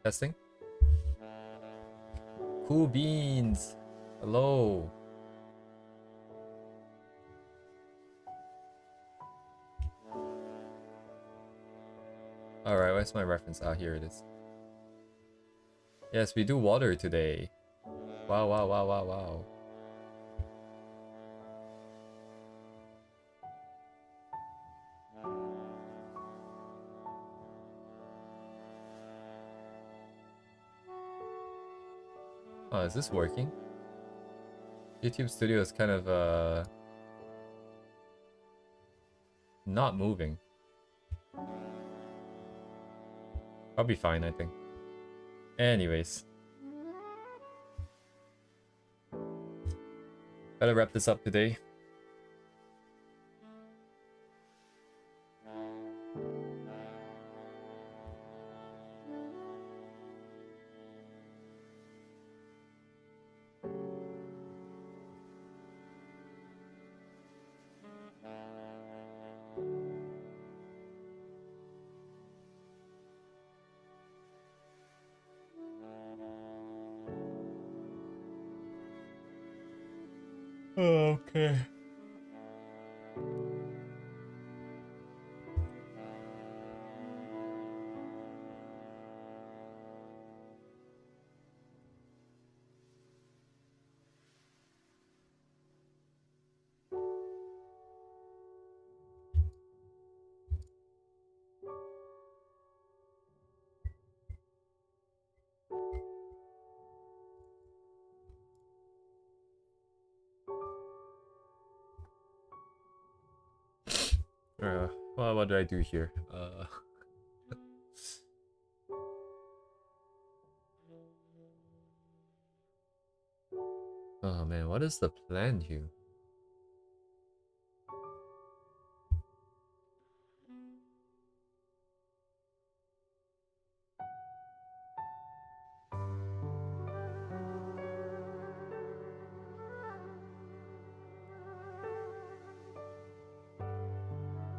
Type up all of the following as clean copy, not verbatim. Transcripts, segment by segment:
Testing. Cool beans. Hello. Alright, where's my reference? Ah, here it is. Yes, we do water today. Wow, wow, wow, wow, wow. Oh, is this working? YouTube Studio is kind of, not moving. I'll be fine, I think. Anyways. Gotta wrap this up today. Okay. Well, what do I do here? Oh man, what is the plan here?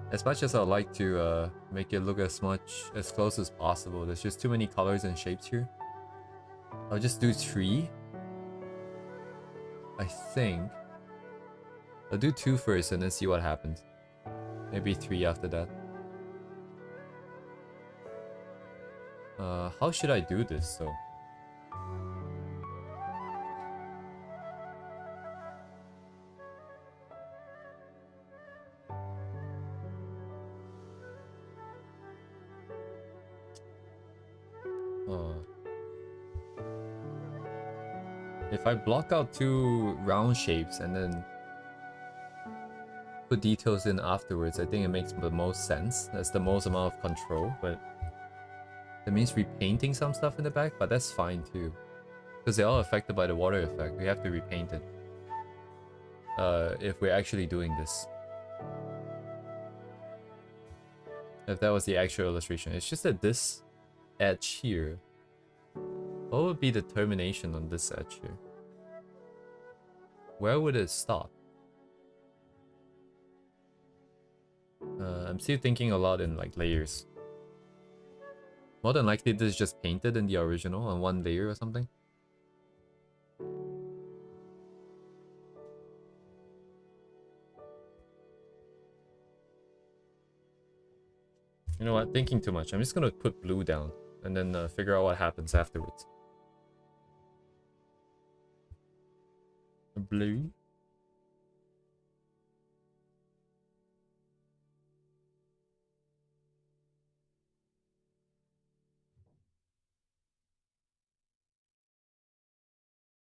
As much as I'd like to make it look as close as possible, there's just too many colors and shapes here. I'll just do 3. I think. I'll do 2 first and then see what happens. Maybe 3 after that. How should I do this though? If I block out 2 round shapes and then put details in afterwards, I think it makes the most sense. That's the most amount of control, but that means repainting some stuff in the back, but that's fine too. Because they're all affected by the water effect. We have to repaint it. If we're actually doing this. If that was the actual illustration. It's just that this edge here, what would be the termination on this edge here? Where would it stop? I'm still thinking a lot in like layers. More than likely this is just painted in the original on 1 layer or something. You know what? Thinking too much. I'm just gonna put blue down and then figure out what happens afterwards. Blue.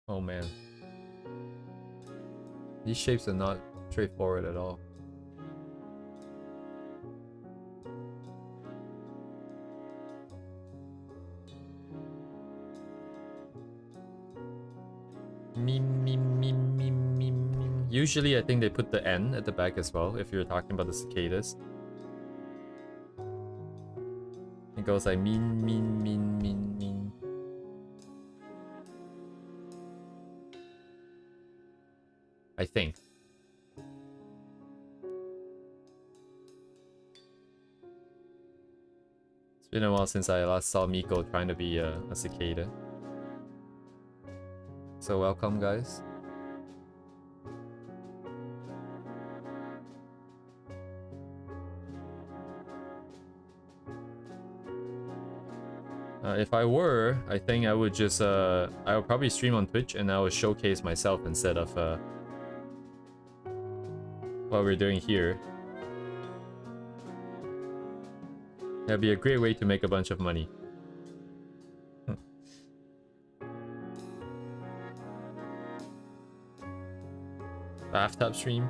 Oh man. These shapes are not straightforward at all. Usually I think they put the N at the back as well, if you're talking about the cicadas. It goes like mean. I think. Been a while since I last saw Miko trying to be a cicada. So welcome, guys. If I were, I think I would just I would probably stream on Twitch and I would showcase myself instead of what we're doing here. That'd be a great way to make a bunch of money. Bathtub stream.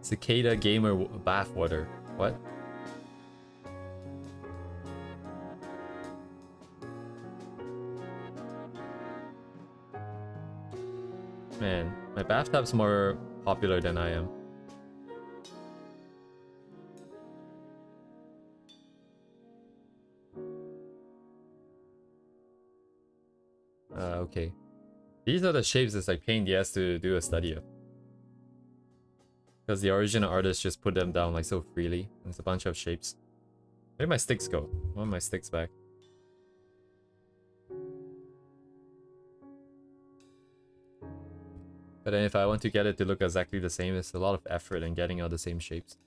Cicada gamer bathwater. What? Man, my bathtub's more popular than I am. Okay. These are the shapes that's like pain in the ass to do a study of. Because the original artist just put them down like so freely. There's a bunch of shapes. Where did my sticks go? I want my sticks back. But then if I want to get it to look exactly the same, it's a lot of effort in getting all the same shapes.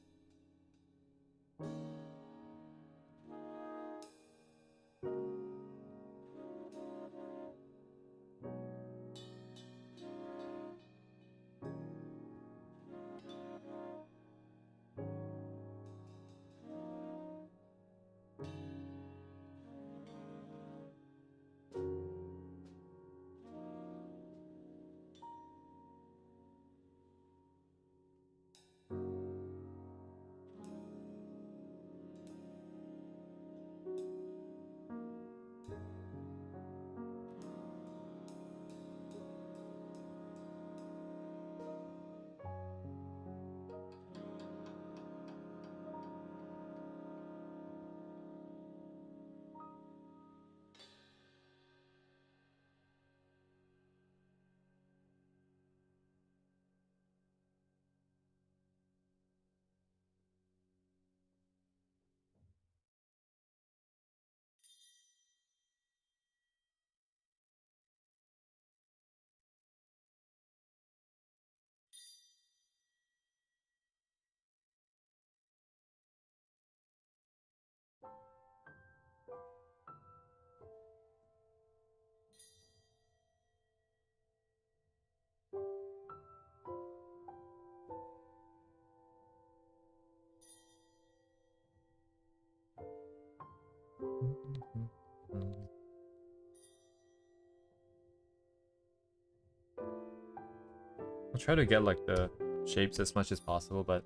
I'll try to get like the shapes as much as possible, but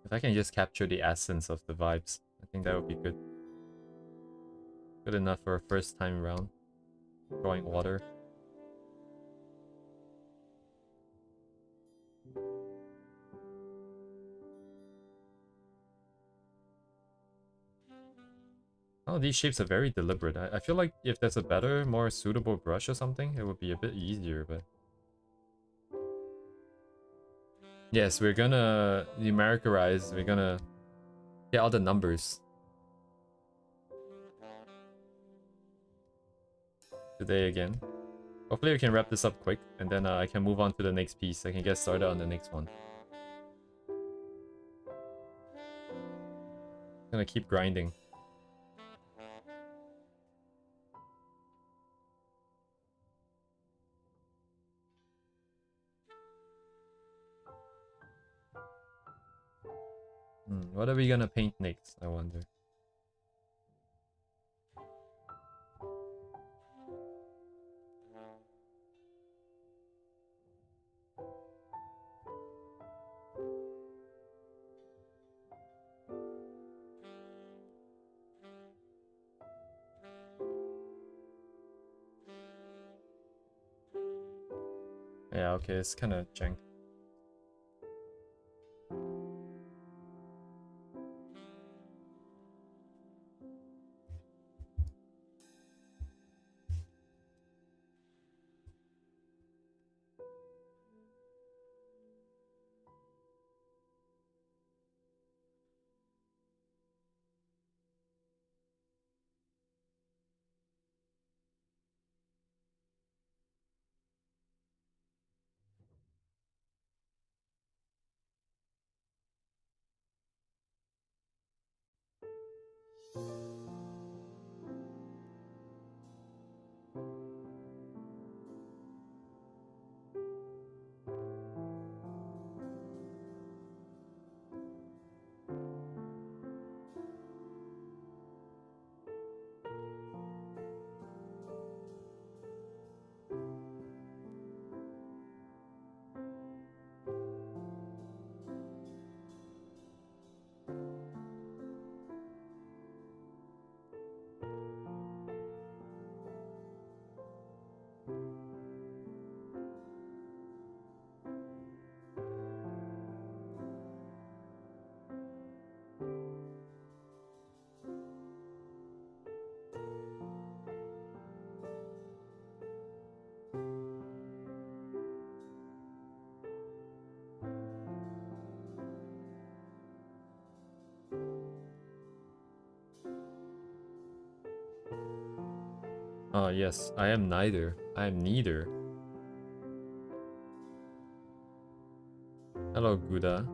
if I can just capture the essence of the vibes, I think that would be good. Good enough for a first time around. Drawing water. Oh, these shapes are very deliberate. I feel like if there's a better, more suitable brush or something, it would be a bit easier, but... Yes, we're gonna numericalize, we're gonna get all the numbers today again. Hopefully we can wrap this up quick, and then I can move on to the next piece. I can get started on the next one. Gonna keep grinding. What are we gonna paint next, I wonder? Yeah, okay, it's kind of jank. Yes, I am neither. I am neither. Hello, Gouda.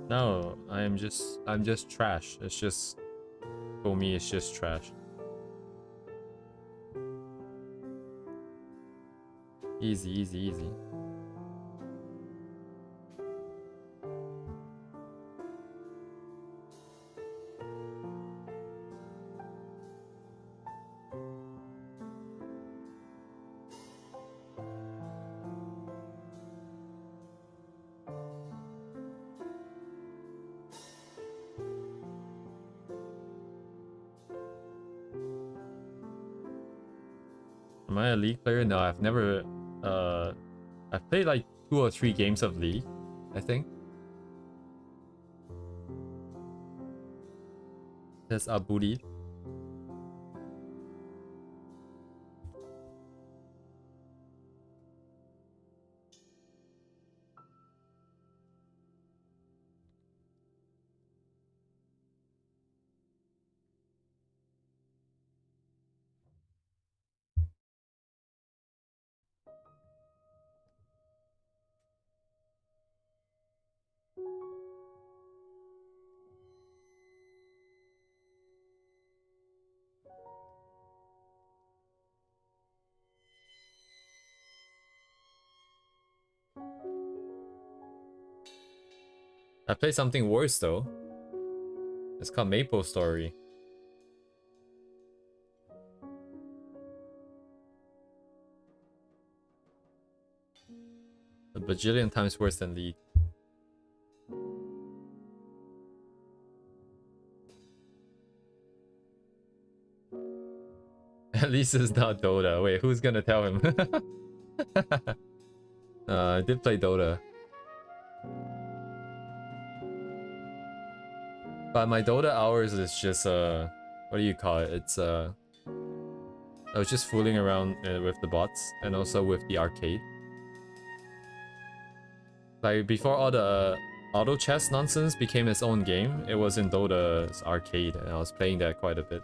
No, I'm just trash. It's just, for me, it's just trash. Easy, easy, easy. Am I a League player? No, I've never, I've played like 2 or 3 games of League, I think. That's a booty. I played something worse though. It's called Maple Story. A bajillion times worse than League. At least it's not Dota. Wait, who's gonna tell him? I did play Dota. But my Dota hours is just, what do you call it? It's, I was just fooling around with the bots and also with the arcade. Like, before all the auto chess nonsense became its own game, it was in Dota's arcade, and I was playing that quite a bit.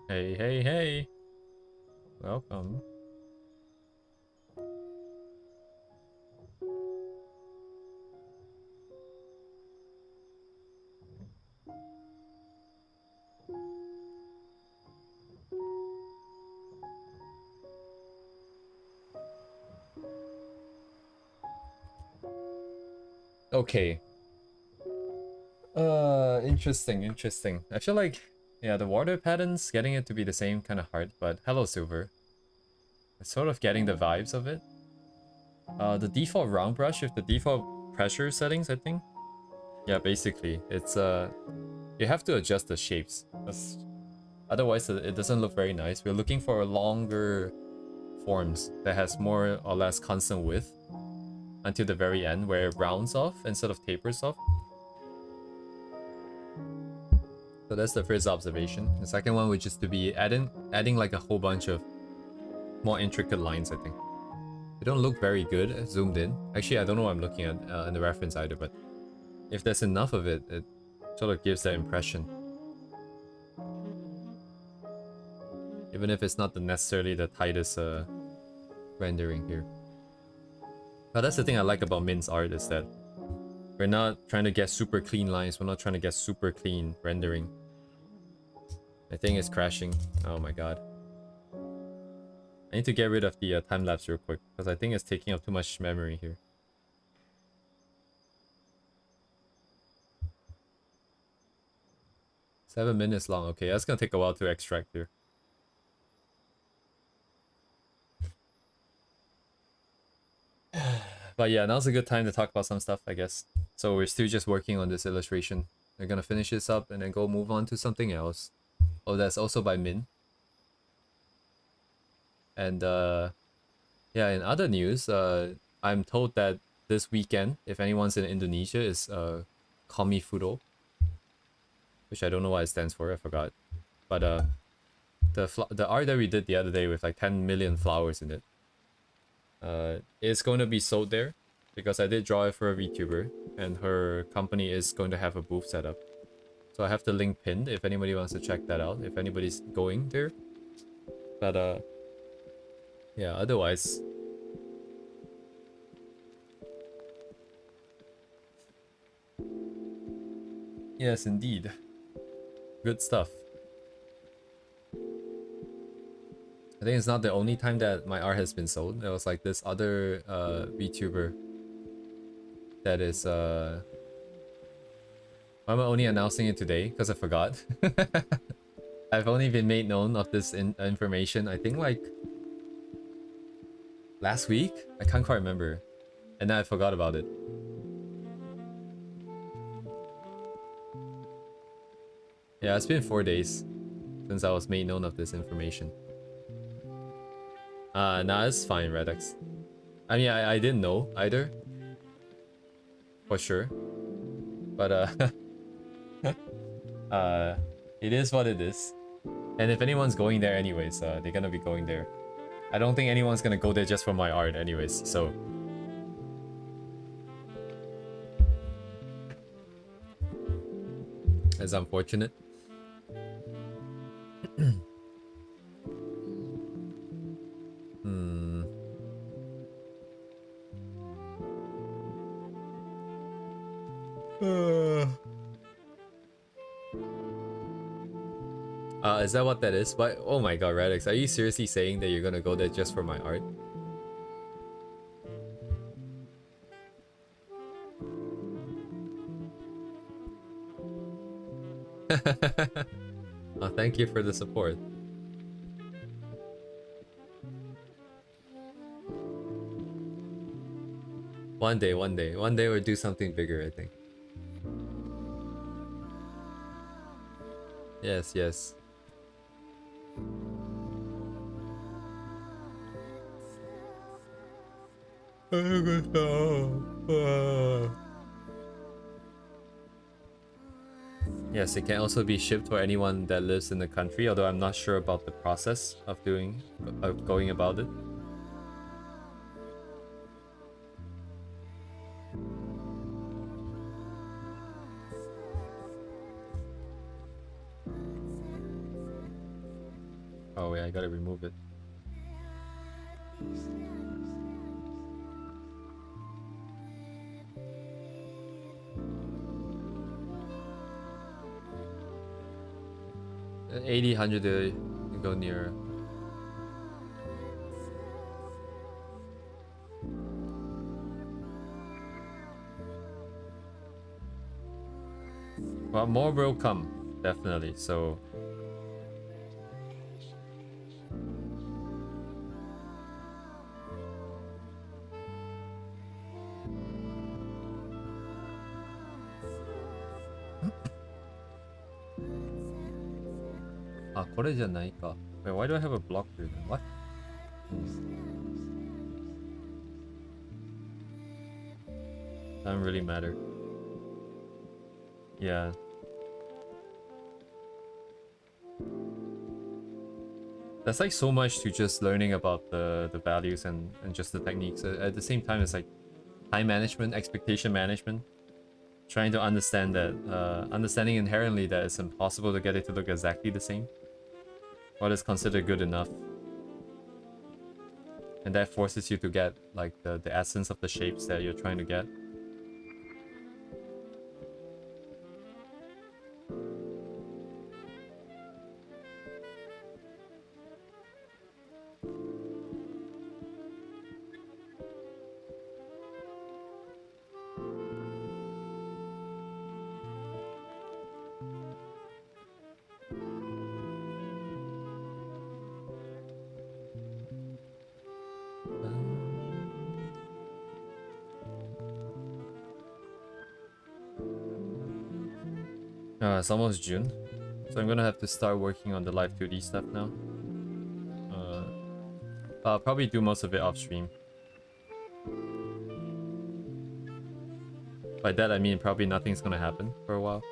Hey, hey, hey. Welcome. Okay. Interesting, interesting. I feel like, yeah, the water patterns, getting it to be the same kind of hard, but hello, Silver. It's sort of getting the vibes of it. The default round brush with the default pressure settings, I think. Yeah, basically, it's, you have to adjust the shapes. Otherwise, it doesn't look very nice. We're looking for longer forms that has more or less constant width until the very end, where it rounds off instead of tapers off. So that's the first observation. The second one would just to be adding like a whole bunch of more intricate lines, I think. They don't look very good zoomed in. Actually, I don't know what I'm looking at in the reference either, but if there's enough of it, it sort of gives that impression. Even if it's not necessarily the tightest rendering here. But that's the thing I like about Min's art, is that we're not trying to get super clean lines, we're not trying to get super clean rendering. I think it's crashing. Oh my god. I need to get rid of the time-lapse real quick, because I think it's taking up too much memory here. Seven minutes long. Okay, that's gonna take a while to extract here. But yeah, now's a good time to talk about some stuff, I guess. So we're still just working on this illustration. We're gonna finish this up and then go move on to something else. Oh, that's also by Min. And yeah, in other news, I'm told that this weekend, if anyone's in Indonesia, is Komi Fudo, which I don't know what it stands for. I forgot. But the art that we did the other day with like 10 million flowers in it, it's going to be sold there because I did draw it for a VTuber, and her company is going to have a booth set up. So I have the link pinned if anybody wants to check that out, if anybody's going there. But yeah, otherwise, yes, indeed. Good stuff. I think it's not the only time that my art has been sold. There was like this other VTuber that is I'm only announcing it today because I forgot. I've only been made known of this information, I think like last week? I can't quite remember. And then I forgot about it. Yeah, it's been 4 days since I was made known of this information. Nah, it's fine, Redux. I mean, I didn't know either. For sure. But, it is what it is. And if anyone's going there anyways, they're gonna be going there. I don't think anyone's gonna go there just for my art anyways, so... It's unfortunate. Is that what that is? But oh my god, Radix, are you seriously saying that you're gonna go there just for my art? Oh, thank you for the support. One day we'll do something bigger, I think. Yes, yes. Yes, it can also be shipped for anyone that lives in the country, although I'm not sure about the process of going about it. Oh wait, I gotta remove it. At 80, 100 to go nearer. Well, more will come, definitely. So ah, これじゃないか. Wait, why do I have a block through then? What? Doesn't really matter. Yeah. That's like so much to just learning about the values and just the techniques. At the same time, it's like time management, expectation management. Trying to understand that, understanding inherently that it's impossible to get it to look exactly the same. What is considered good enough. And that forces you to get like the essence of the shapes that you're trying to get. It's almost June, so I'm gonna have to start working on the live 2D stuff now. I'll probably do most of it off stream. By that I mean probably nothing's gonna happen for a while.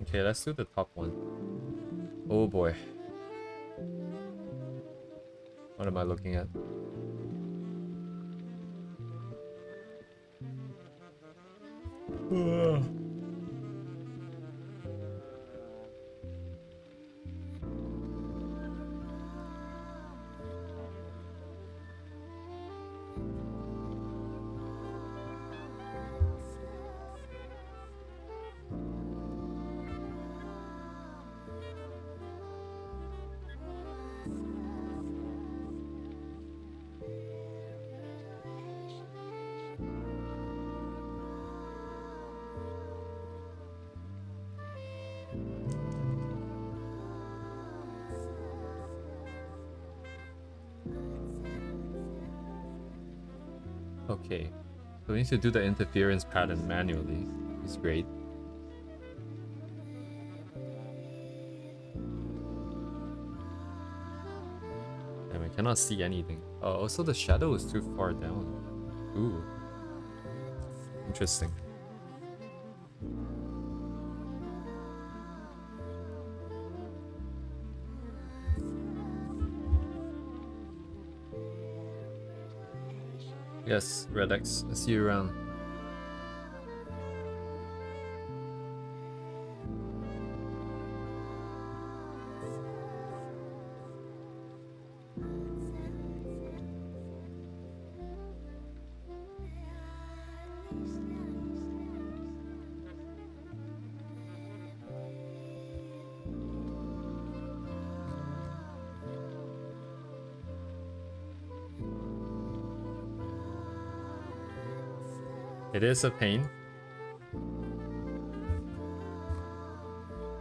Okay, let's do the top one. Oh boy. What am I looking at? Okay, so we need to do the interference pattern manually. It's great. And we cannot see anything. Oh, also the shadow is too far down. Ooh. Interesting. Yes, Redex. I'll see you around. It is a pain.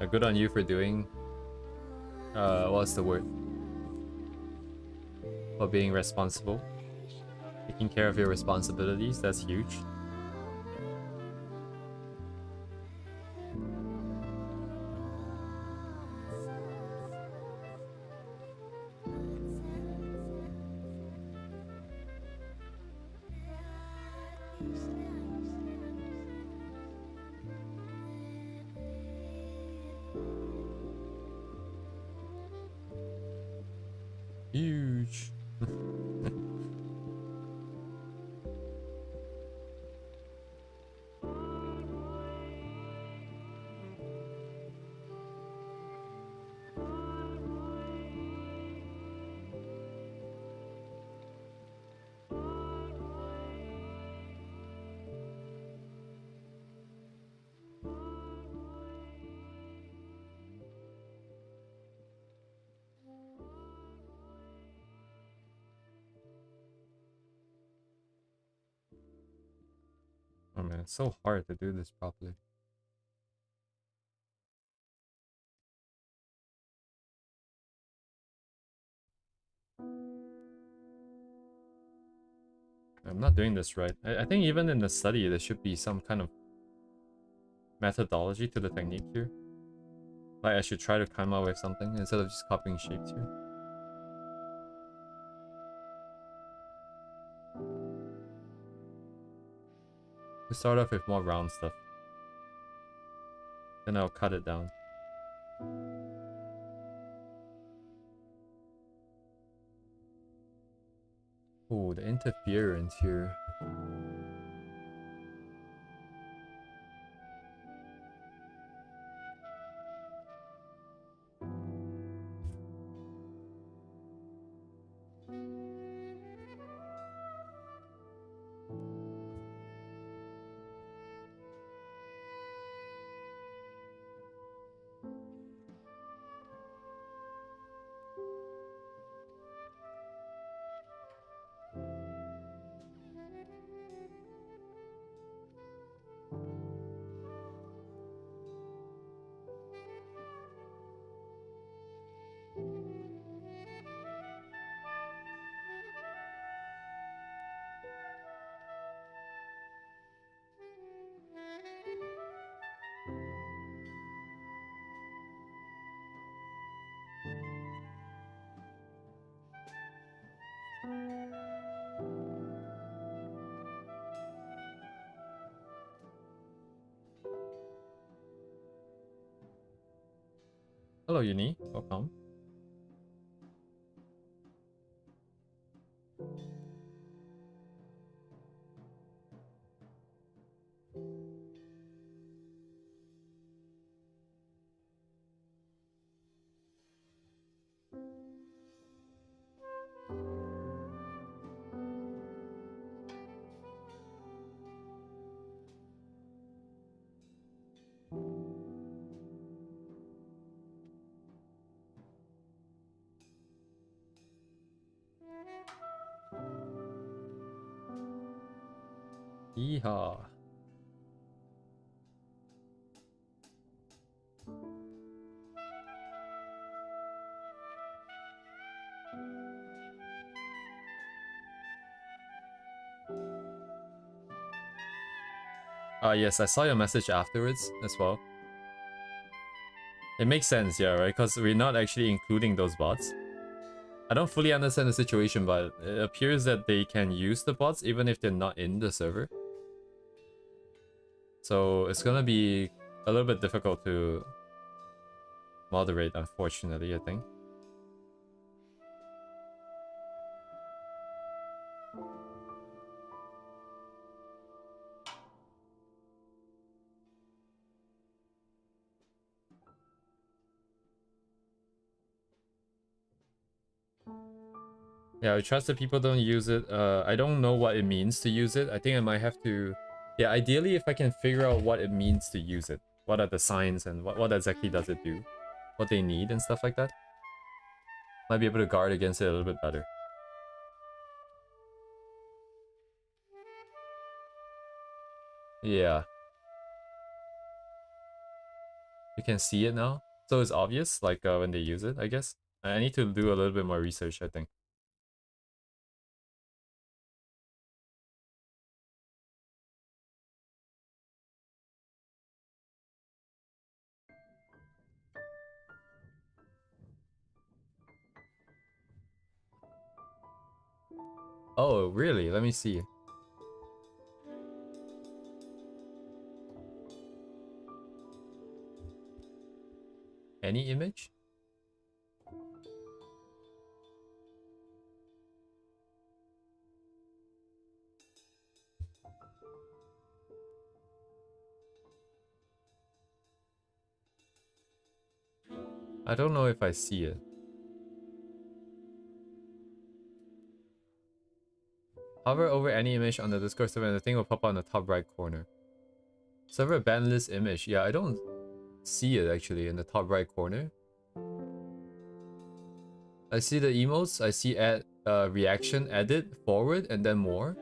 Good on you for doing... what's the word? For being responsible. Taking care of your responsibilities, that's huge. Huge. it's so hard to do this properly. I'm not doing this right. I think even in the study, there should be some kind of methodology to the technique here. Like I should try to come up with something instead of just copying shapes here. We start off with more round stuff. Then I'll cut it down. Oh, the interference here. Hello, Uni. Welcome. Yeehaw. Yes, I saw your message afterwards as well. It makes sense, yeah, right? Because we're not actually including those bots. I don't fully understand the situation, but it appears that they can use the bots even if they're not in the server. So it's gonna be a little bit difficult to moderate, unfortunately, I think. Yeah, I trust that people don't use it. I don't know what it means to use it. I think I might have to... Yeah, ideally, if I can figure out what it means to use it. What are the signs and what exactly does it do? What they need and stuff like that. Might be able to guard against it a little bit better. Yeah. You can see it now. So it's obvious, like when they use it, I guess. I need to do a little bit more research, I think. Oh, really? Let me see. Any image? I don't know if I see it. Hover over any image on the Discord server and the thing will pop up on the top right corner. Server ban list image. Yeah, I don't see it actually in the top right corner. I see the emotes. I see add reaction, edit, forward, and then more.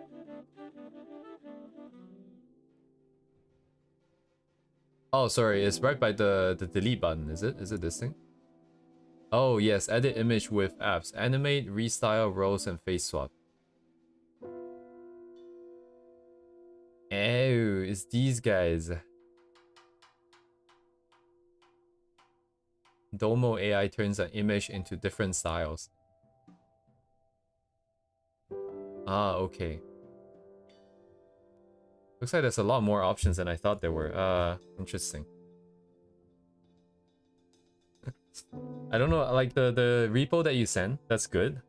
Oh, sorry, it's right by the delete button, is it? Is it this thing? Oh, yes, edit image with apps. Animate, restyle, rows, and face swap. Oh, it's these guys. Domo AI turns an image into different styles. Ah, okay. Looks like there's a lot more options than I thought there were. Interesting. I don't know, like the repo that you sent, that's good.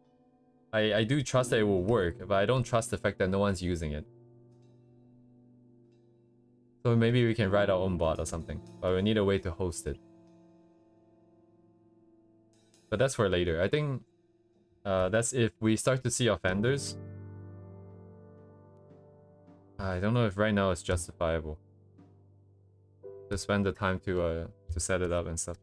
I do trust that it will work, but I don't trust the fact that no one's using it. So maybe we can write our own bot or something, but we need a way to host it. But that's for later. I think that's if we start to see offenders. I don't know if right now it's justifiable to spend the time to set it up and stuff.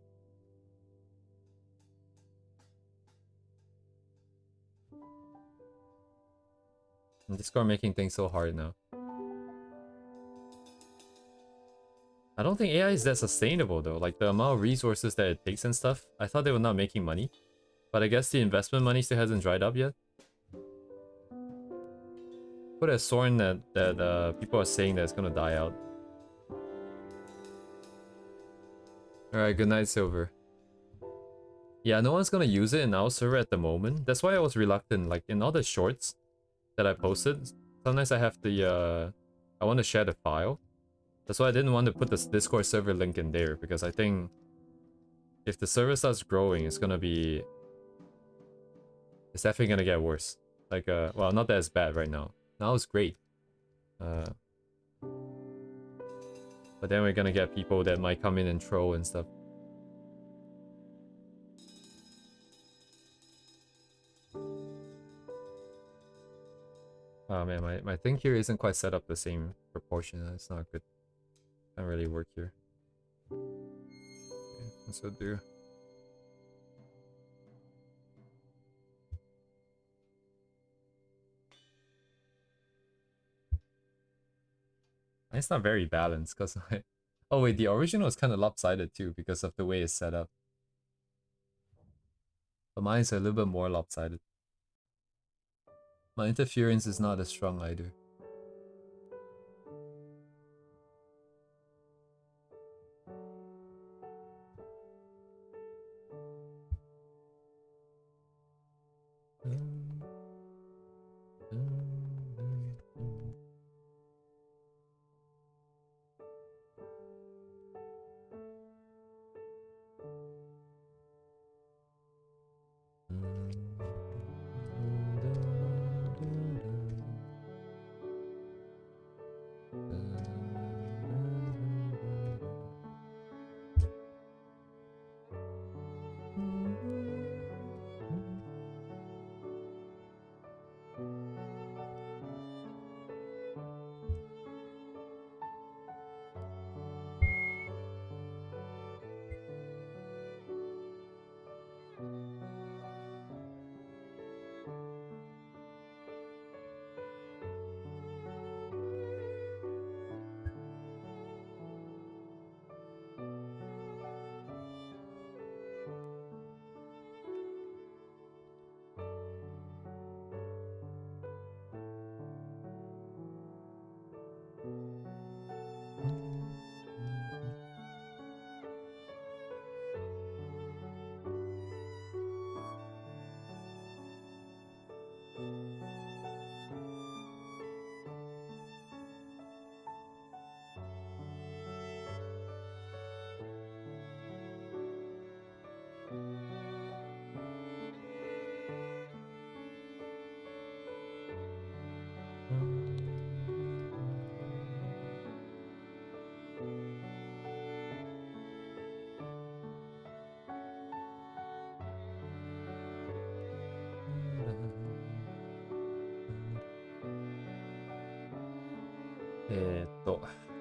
And Discord making things so hard now. I don't think AI is that sustainable though. Like the amount of resources that it takes and stuff. I thought they were not making money, but I guess the investment money still hasn't dried up yet. Could have sworn that people are saying that it's gonna die out. Alright, good night, Silver. Yeah, no one's gonna use it in our server at the moment. That's why I was reluctant. Like in all the shorts that I posted, sometimes I have the I want to share the file. That's why I didn't want to put this Discord server link in there, because I think if the server starts growing, it's definitely gonna get worse. Like well, not that it's bad right now. Now it's great. But then we're gonna get people that might come in and troll and stuff. Oh man, my thing here isn't quite set up the same proportion. It's not good. Can't really work here. Okay, this will do. It's not very balanced because I... Oh wait, the original is kind of lopsided too because of the way it's set up. But mine's a little bit more lopsided. My interference is not as strong either.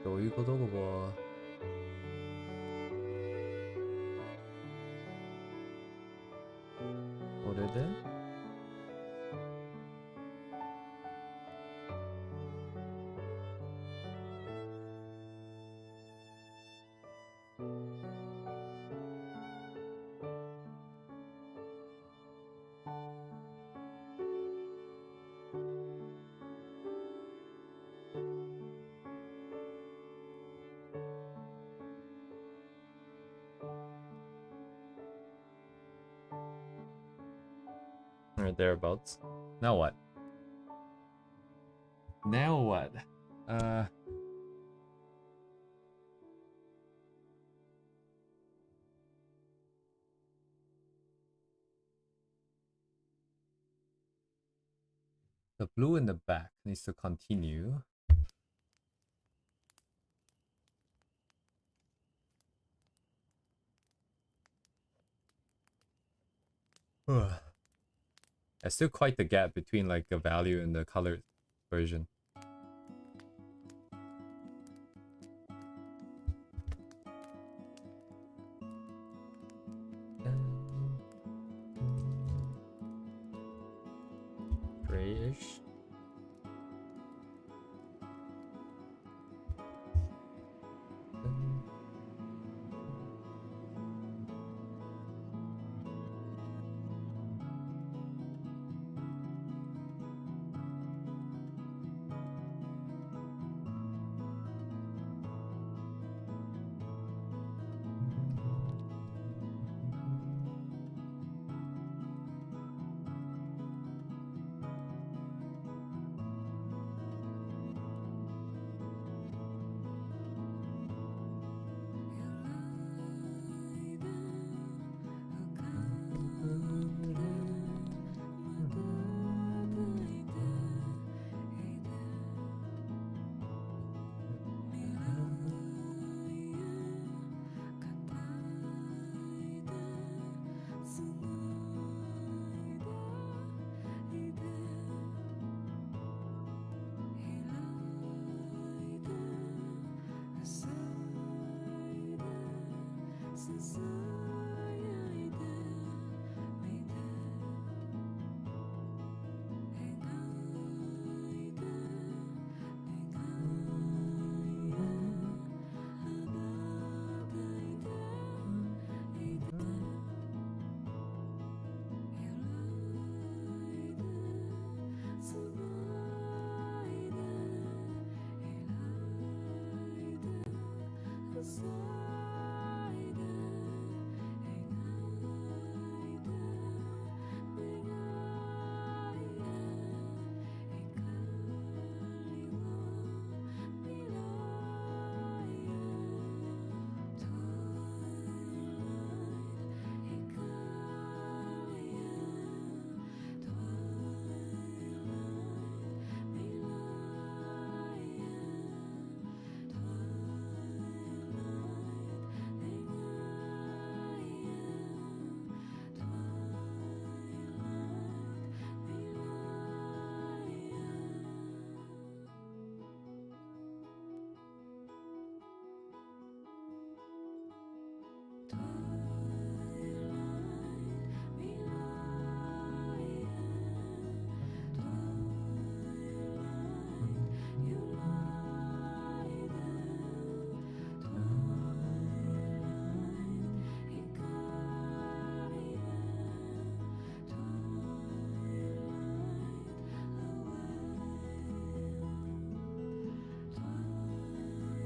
또 이거どここれで Or thereabouts. Now what? Now what? The blue in the back needs to continue. There's still quite the gap between like the value and the colored version. Grayish.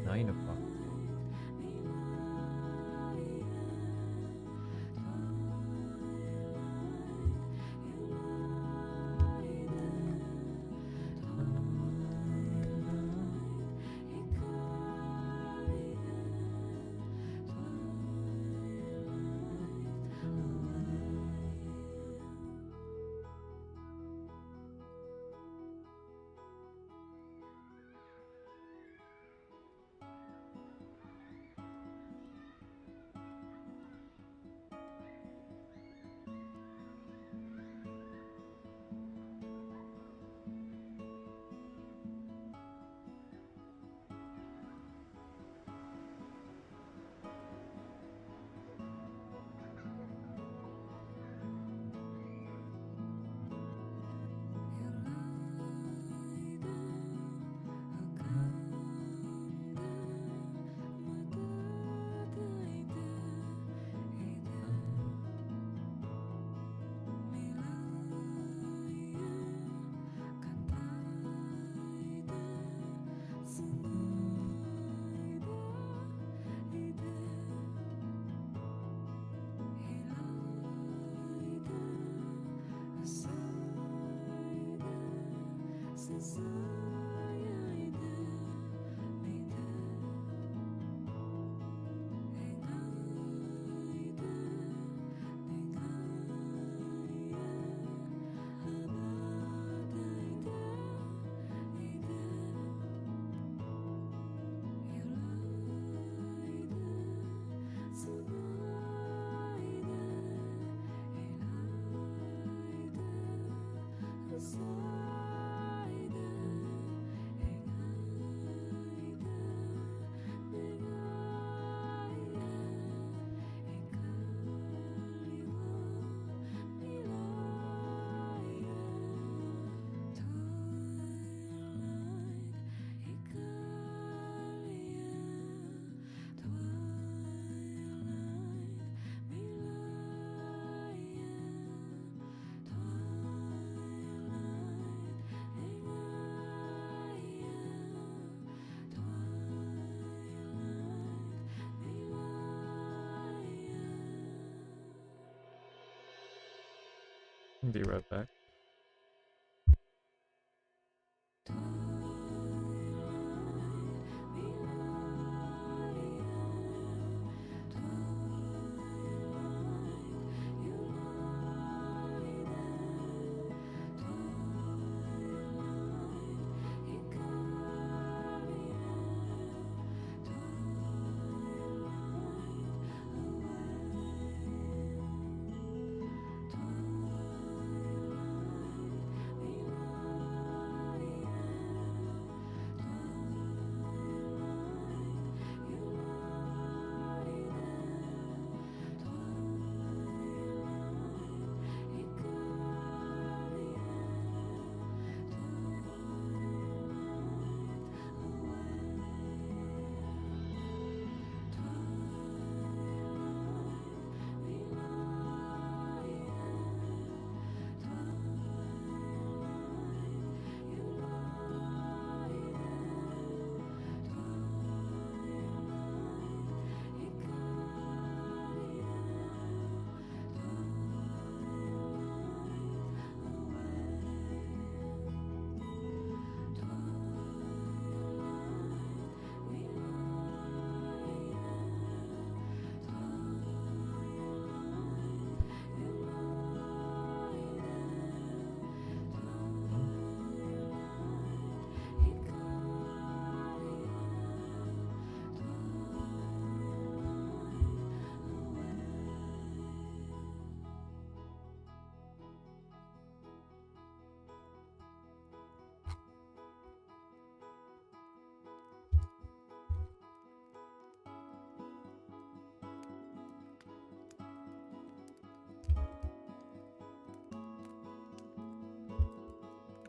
Nine o'clock. Be right back.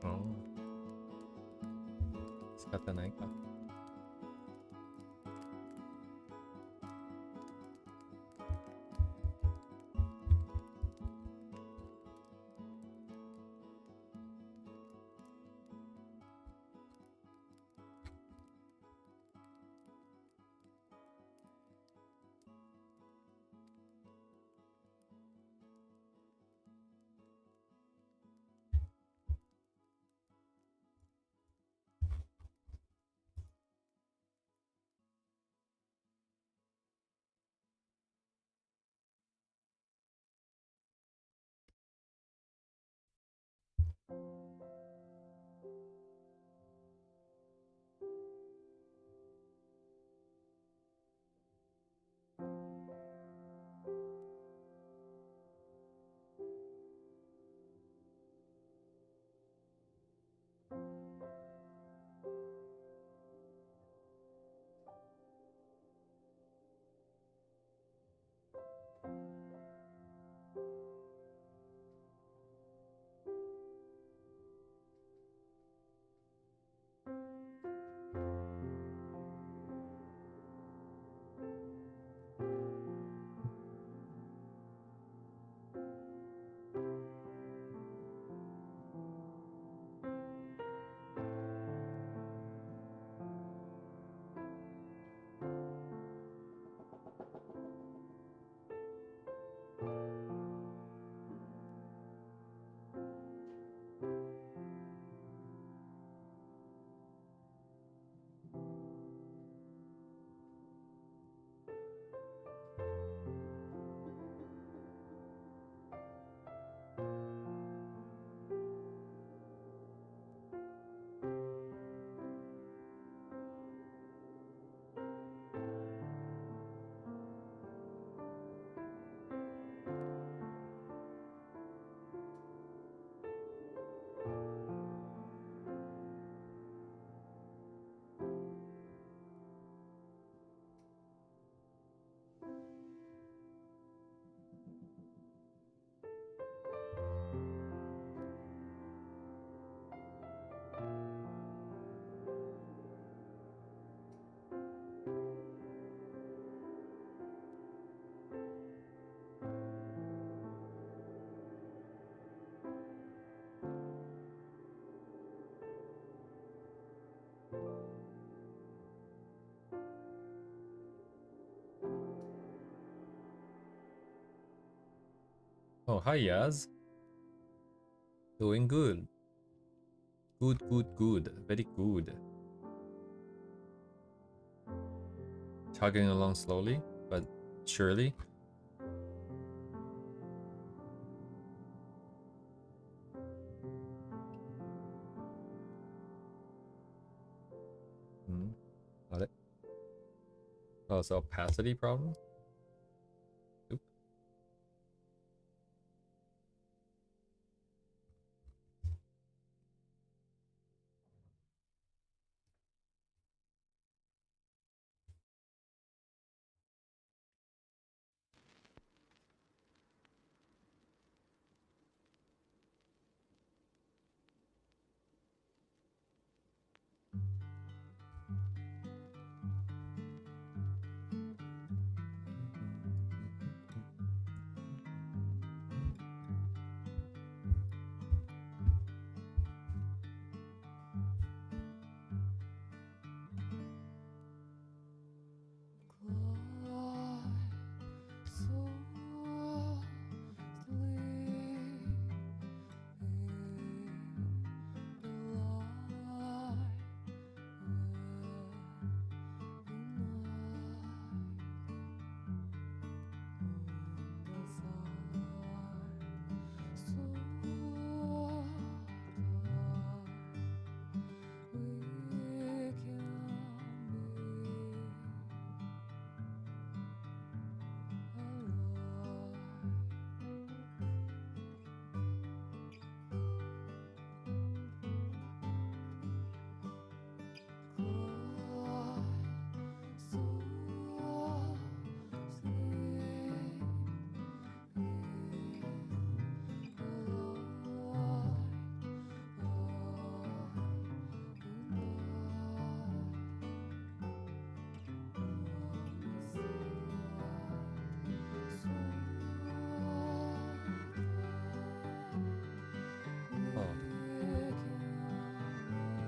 Oh. 仕方ないか。Oh, hi Yaz. Doing good. Good, good, good. Very good. Chugging along slowly, but surely. Got it. Oh, it's opacity problem? Oop.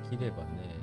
기대봤네.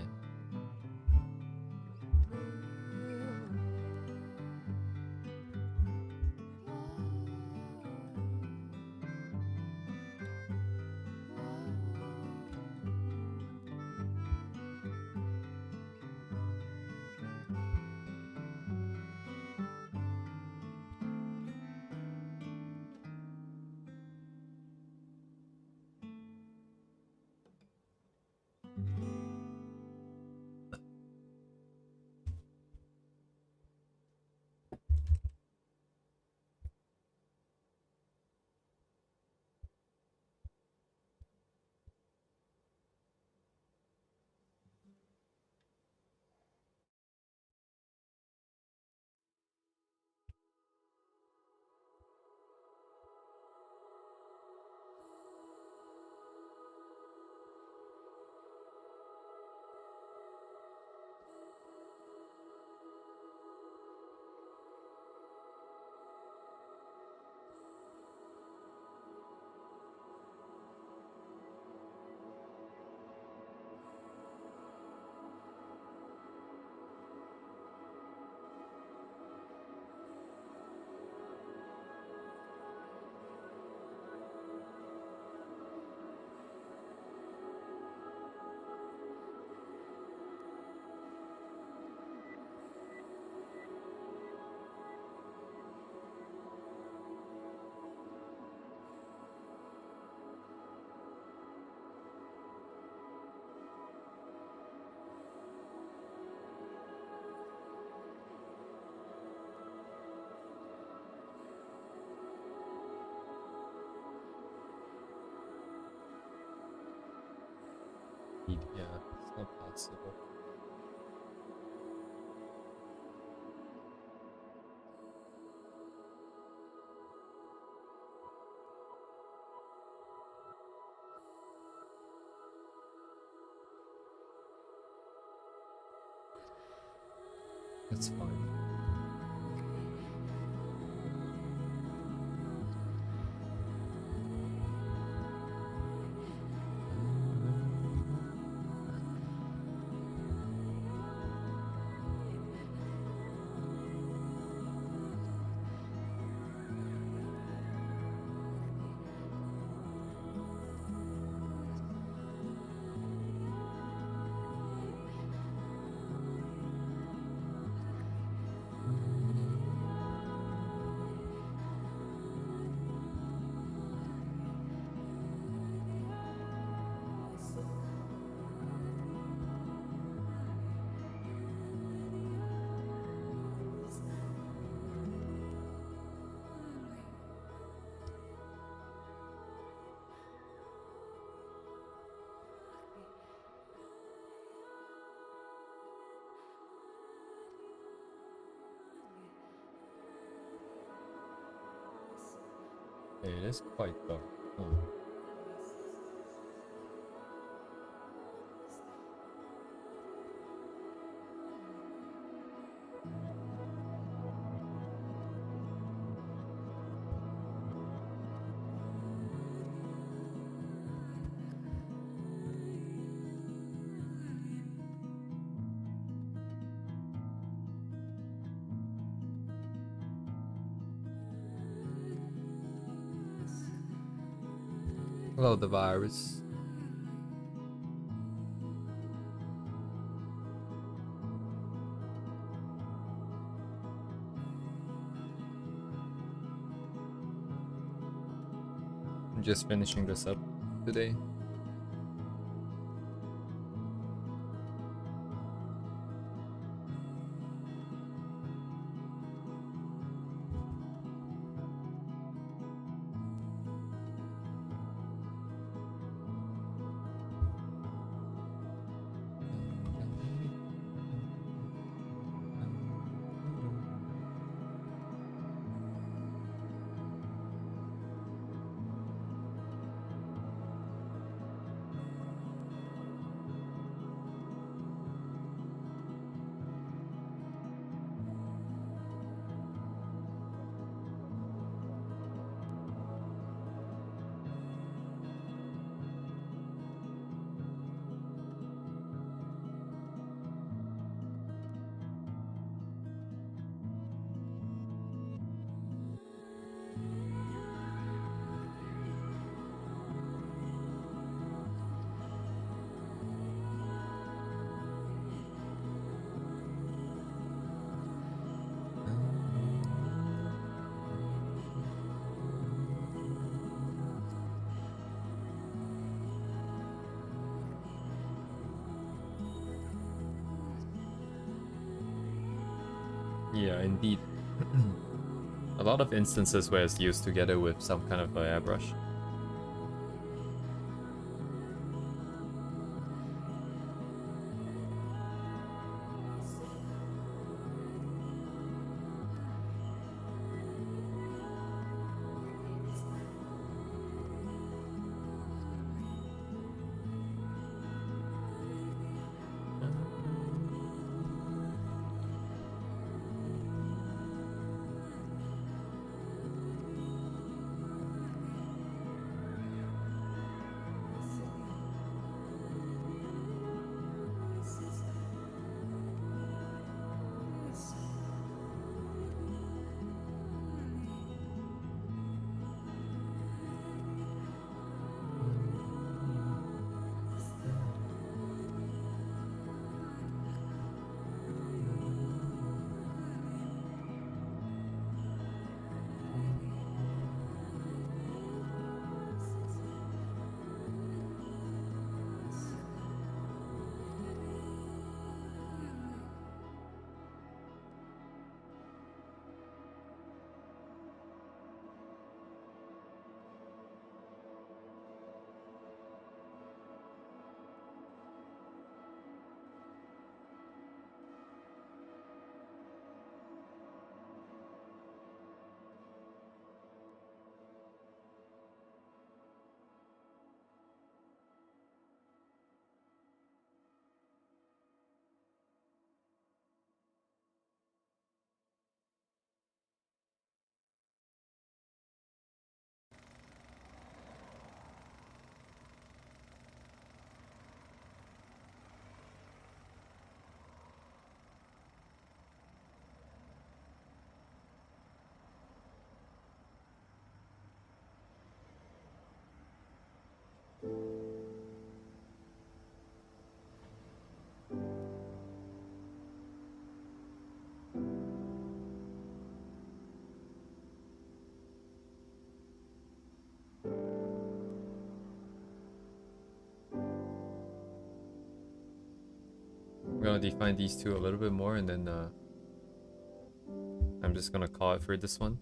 Yeah, it's not possible. That's fine. It is quite dark. Hello, the virus. I'm just finishing this up today. Yeah, indeed. A lot of instances where it's used together with some kind of airbrush. I'm gonna define these two a little bit more, and then I'm just gonna call it for this one.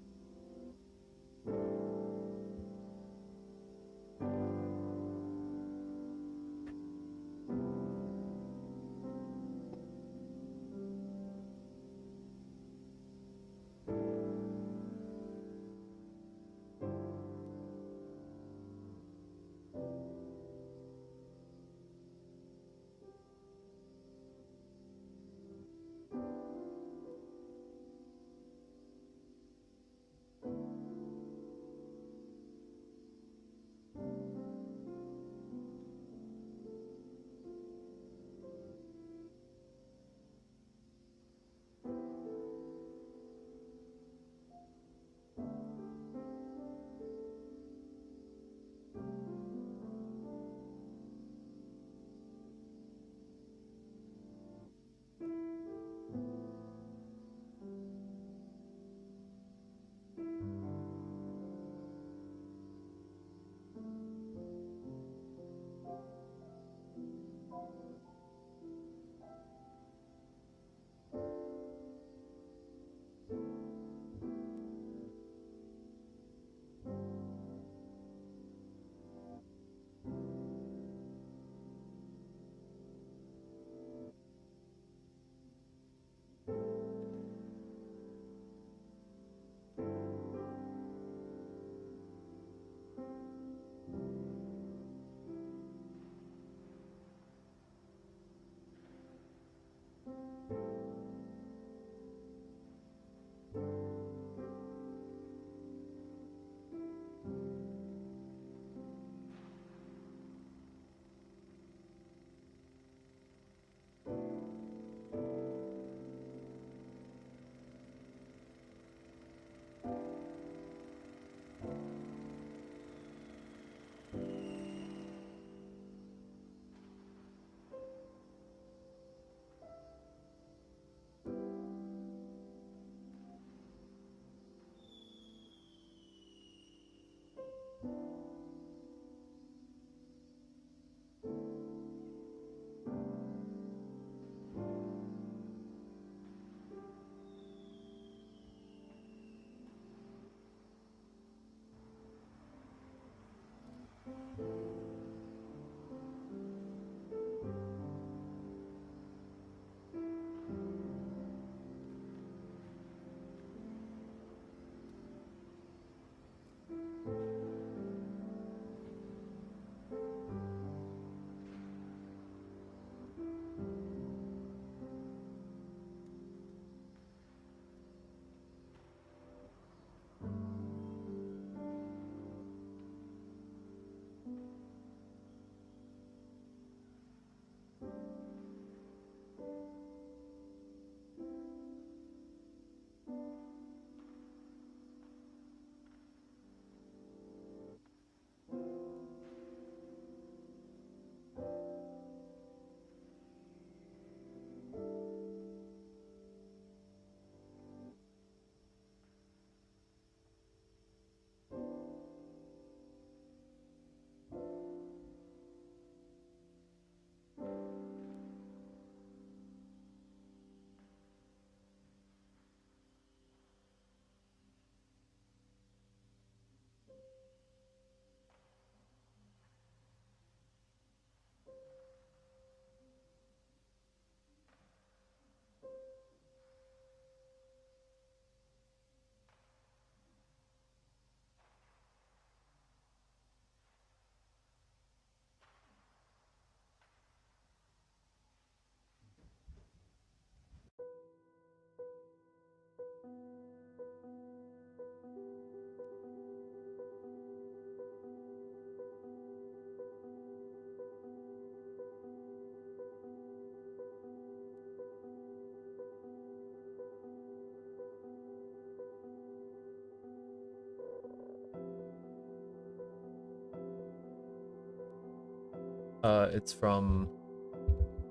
It's from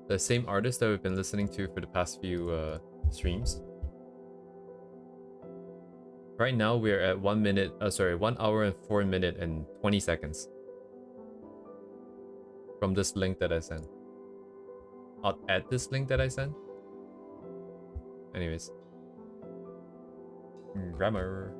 the same artist that we've been listening to for the past few streams. Right now we're at 1 hour and 4 minutes and 20 seconds. From this link that I sent. I'll add this link that I sent. Anyways. Grammar.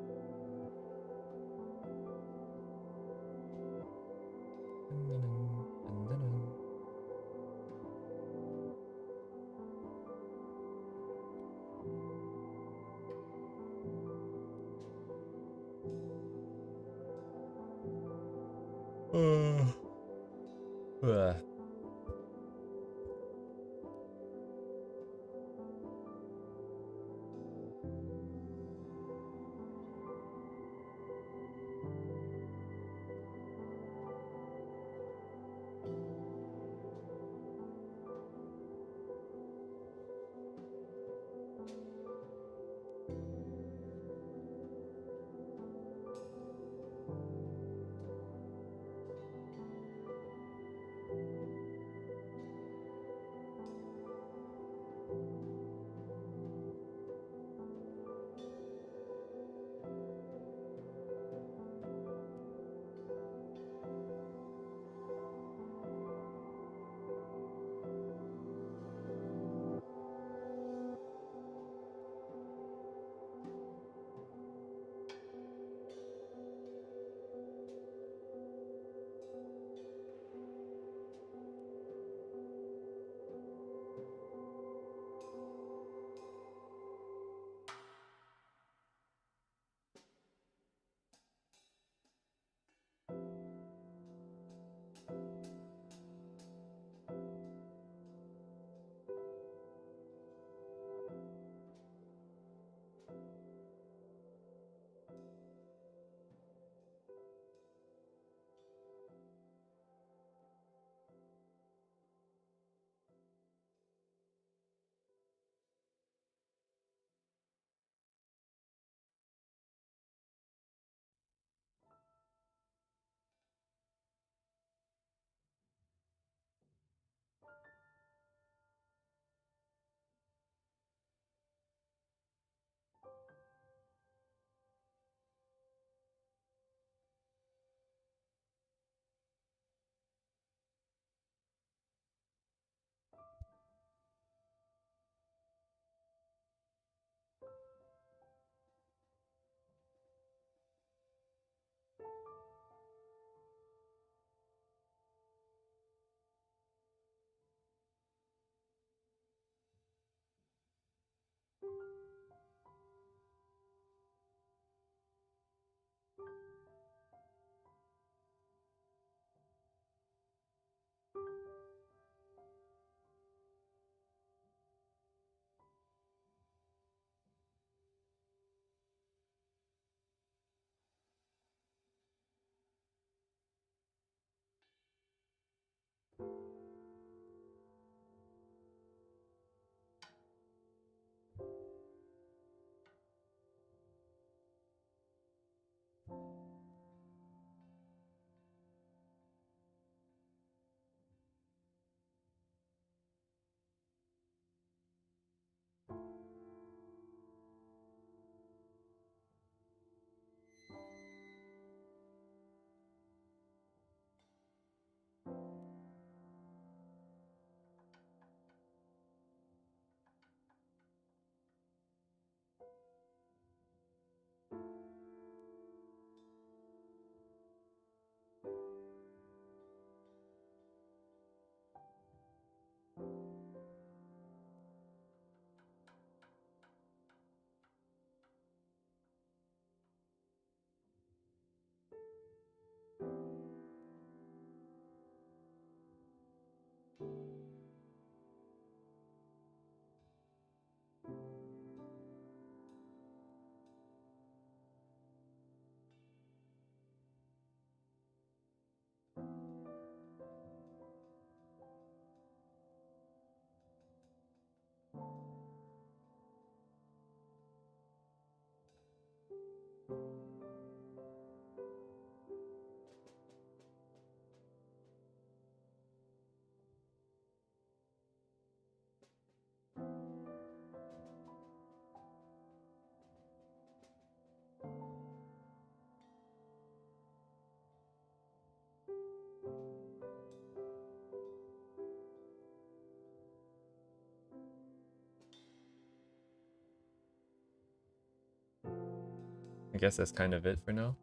I guess that's kind of it for now.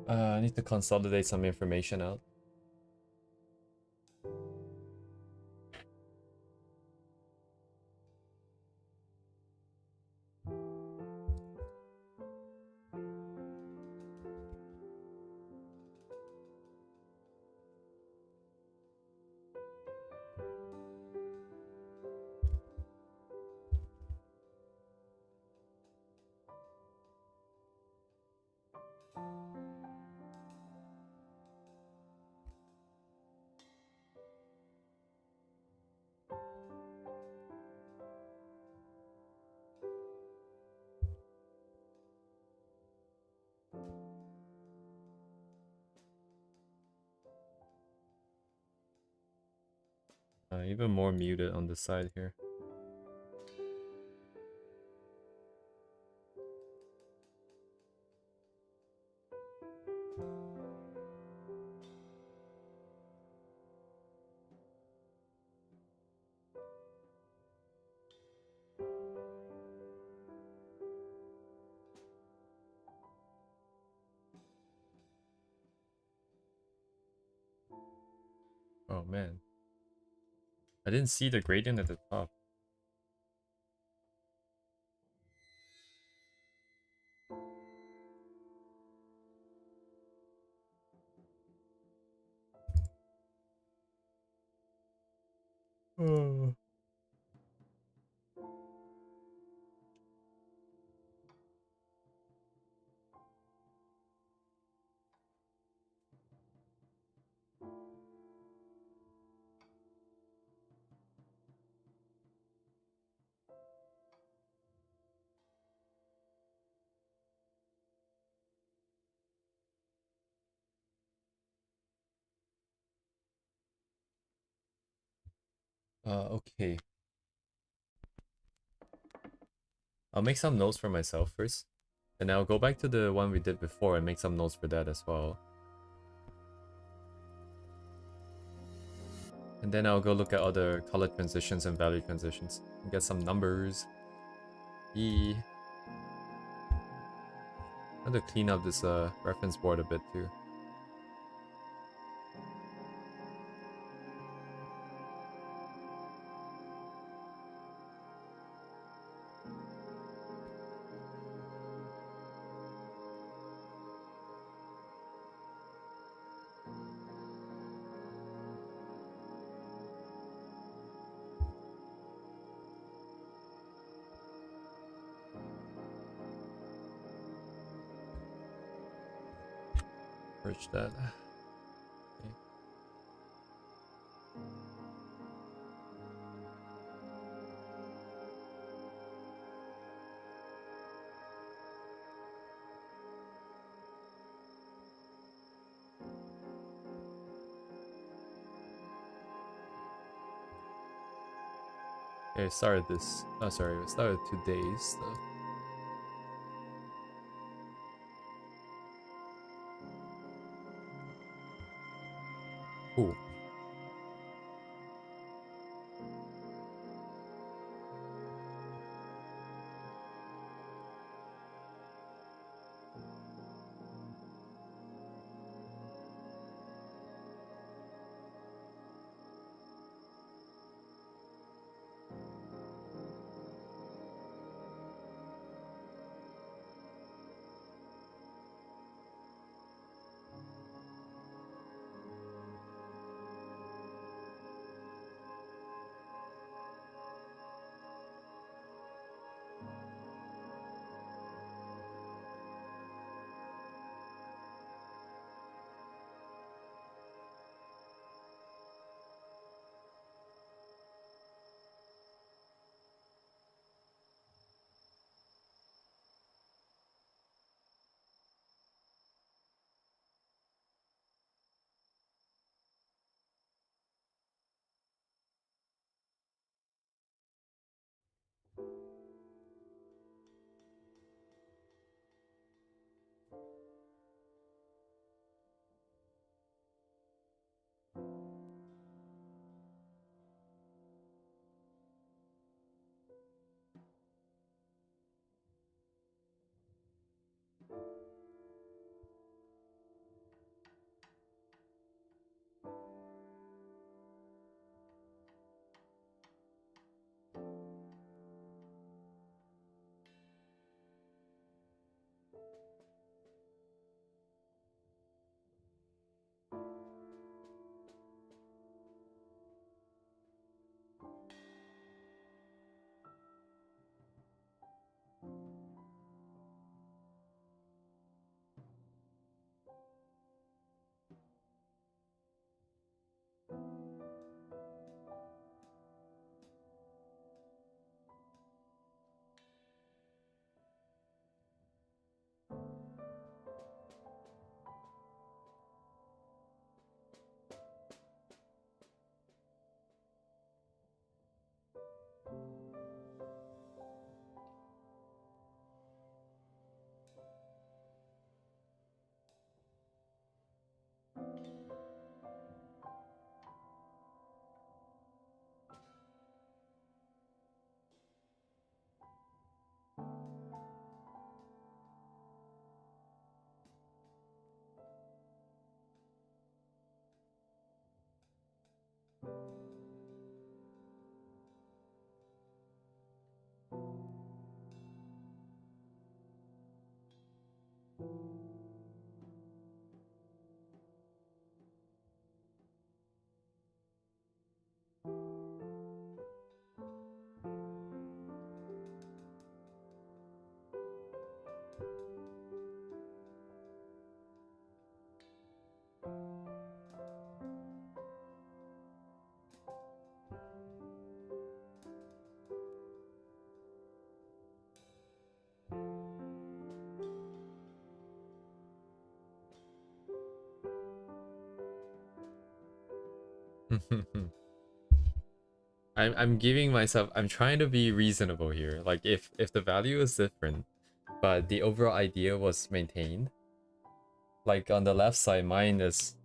I need to consolidate some information out. Even more muted on the side here. Oh man. I didn't see the gradient at the top. Oh. Okay. I'll make some notes for myself first. And I'll go back to the one we did before and make some notes for that as well. And then I'll go look at other color transitions and value transitions and get some numbers. I have to clean up this reference board a bit too. Purge that. Okay. Okay, started this. Oh, sorry, we started today's stuff. Cool. I'm giving myself, I'm trying to be reasonable here. Like if the value is different, but the overall idea was maintained. Like on the left side, mine is,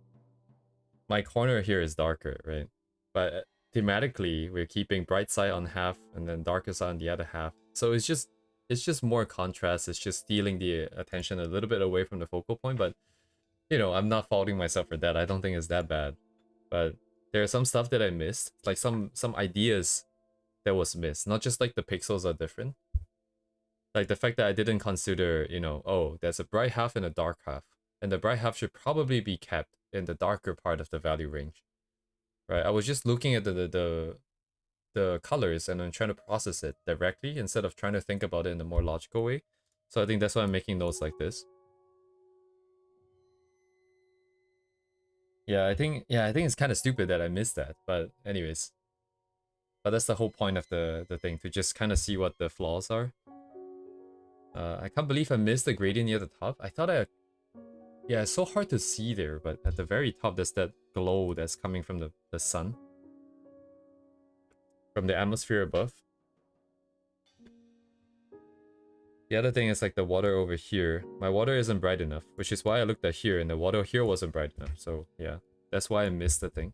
my corner here is darker, right? But thematically, we're keeping bright side on half and then darker side on the other half. So it's just more contrast. It's just stealing the attention a little bit away from the focal point. But you know, I'm not faulting myself for that. I don't think it's that bad. But there's some stuff that I missed, like some ideas that was missed. Not just like the pixels are different. Like the fact that I didn't consider, you know, oh, there's a bright half and a dark half. And the bright half should probably be kept in the darker part of the value range. Right? I was just looking at the colors and I'm trying to process it directly instead of trying to think about it in a more logical way. So I think that's why I'm making notes like this. Yeah, I think it's kind of stupid that I missed that, but anyways. But that's the whole point of the thing, to just kind of see what the flaws are. I can't believe I missed the gradient near the top. I thought yeah, it's so hard to see there, but at the very top there's that glow that's coming from the sun. From the atmosphere above. The other thing is like the water over here. My water isn't bright enough, which is why I looked at here and the water here wasn't bright enough. So yeah, that's why I missed the thing.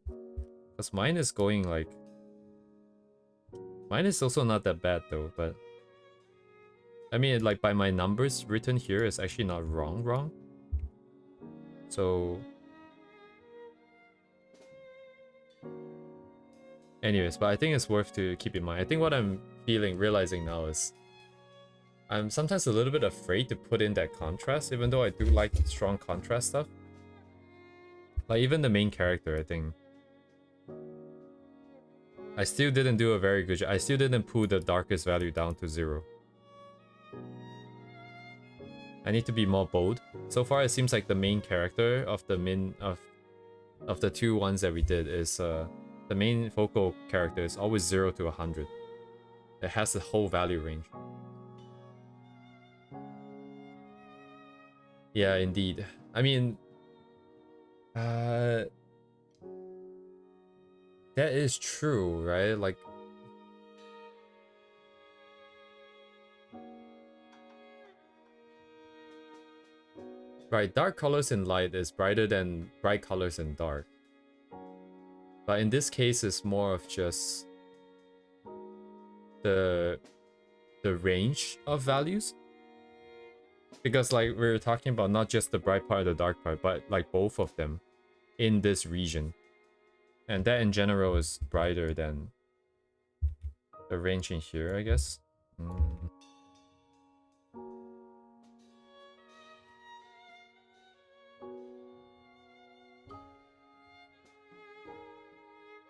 Because mine is going like... Mine is also not that bad though, but... I mean, like by my numbers written here is actually not wrong. So... Anyways, but I think it's worth to keep in mind. I think what I'm realizing now is... I'm sometimes a little bit afraid to put in that contrast, even though I do like strong contrast stuff. Like even the main character, I think... I still didn't do a very good job. I still didn't pull the darkest value down to 0. I need to be more bold. So far, it seems like the main character of the of the two ones that we did is the main focal character is always 0 to 100. It has the whole value range. Yeah, indeed. I mean, that is true, right? Like, right, dark colors in light is brighter than bright colors in dark. But in this case, it's more of just the range of values. Because like we're talking about not just the bright part or the dark part, but like both of them in this region. And that in general is brighter than the range in here, I guess.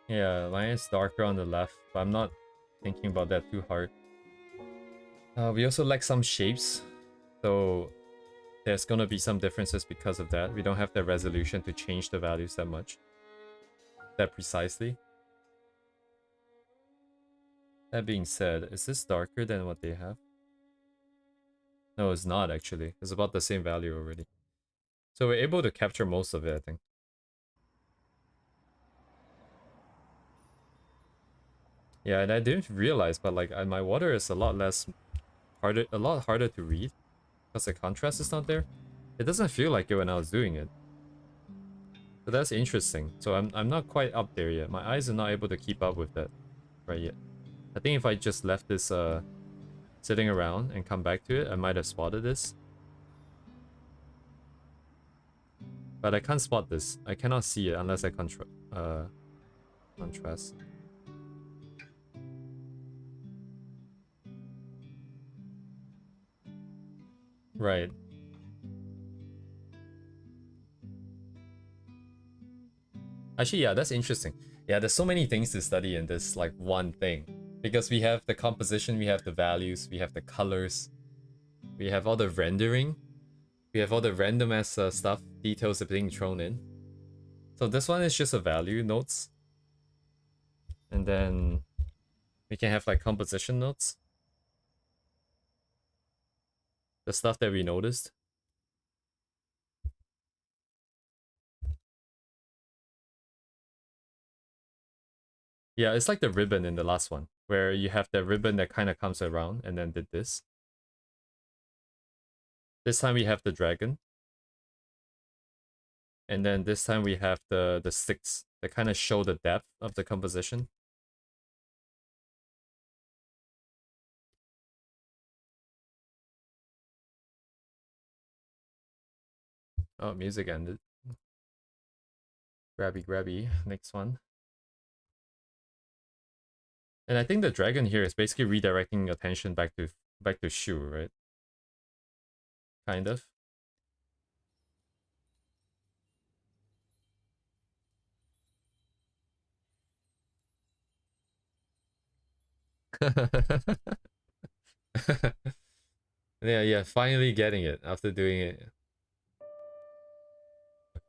Yeah, mine is darker on the left, but I'm not thinking about that too hard. We also lack some shapes, so there's gonna be some differences because of that. We don't have the resolution to change the values that much. That precisely. That being said, is this darker than what they have? No, it's not actually. It's about the same value already. So we're able to capture most of it, I think. Yeah, and I didn't realize, but like my water is a lot harder to read because the contrast is not there. It doesn't feel like it when I was doing it. So that's interesting. So I'm not quite up there yet. My eyes are not able to keep up with that right yet. I think if I just left this sitting around and come back to it, I might have spotted this. But I can't spot this. I cannot see it unless I contrast. Right. Actually, yeah, that's interesting. Yeah, there's so many things to study in this like one thing. Because we have the composition, we have the values, we have the colors, we have all the rendering, we have all the random ass stuff, details are being thrown in. So this one is just a value notes. And then we can have like composition notes. The stuff that we noticed. Yeah, it's like the ribbon in the last one, where you have the ribbon that kind of comes around and then did this. This time we have the dragon. And then this time we have the sticks that kind of show the depth of the composition. Oh, music ended. Grabby, grabby. Next one. And I think the dragon here is basically redirecting attention back to Shu, right? Kind of. Yeah, finally getting it after doing it.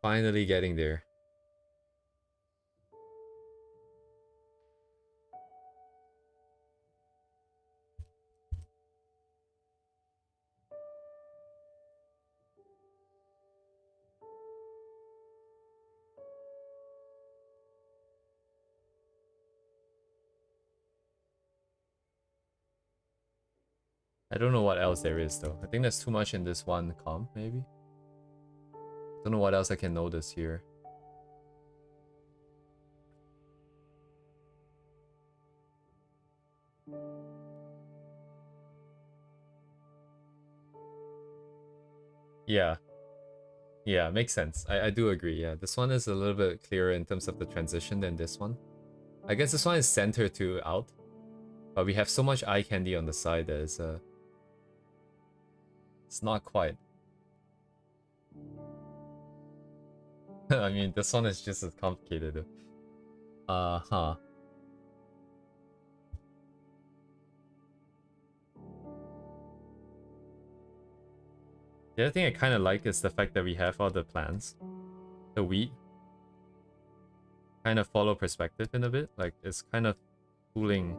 Finally getting there. I don't know what else there is though. I think there's too much in this one comp, maybe. Don't know what else I can notice here. Yeah. Yeah, makes sense. I do agree. Yeah, this one is a little bit clearer in terms of the transition than this one. I guess this one is center to out, but we have so much eye candy on the side that it's not quite. I mean, this one is just as complicated. Huh. The other thing I kind of like is the fact that we have all the plants. The wheat kind of follow perspective in a bit. Like, it's kind of cooling.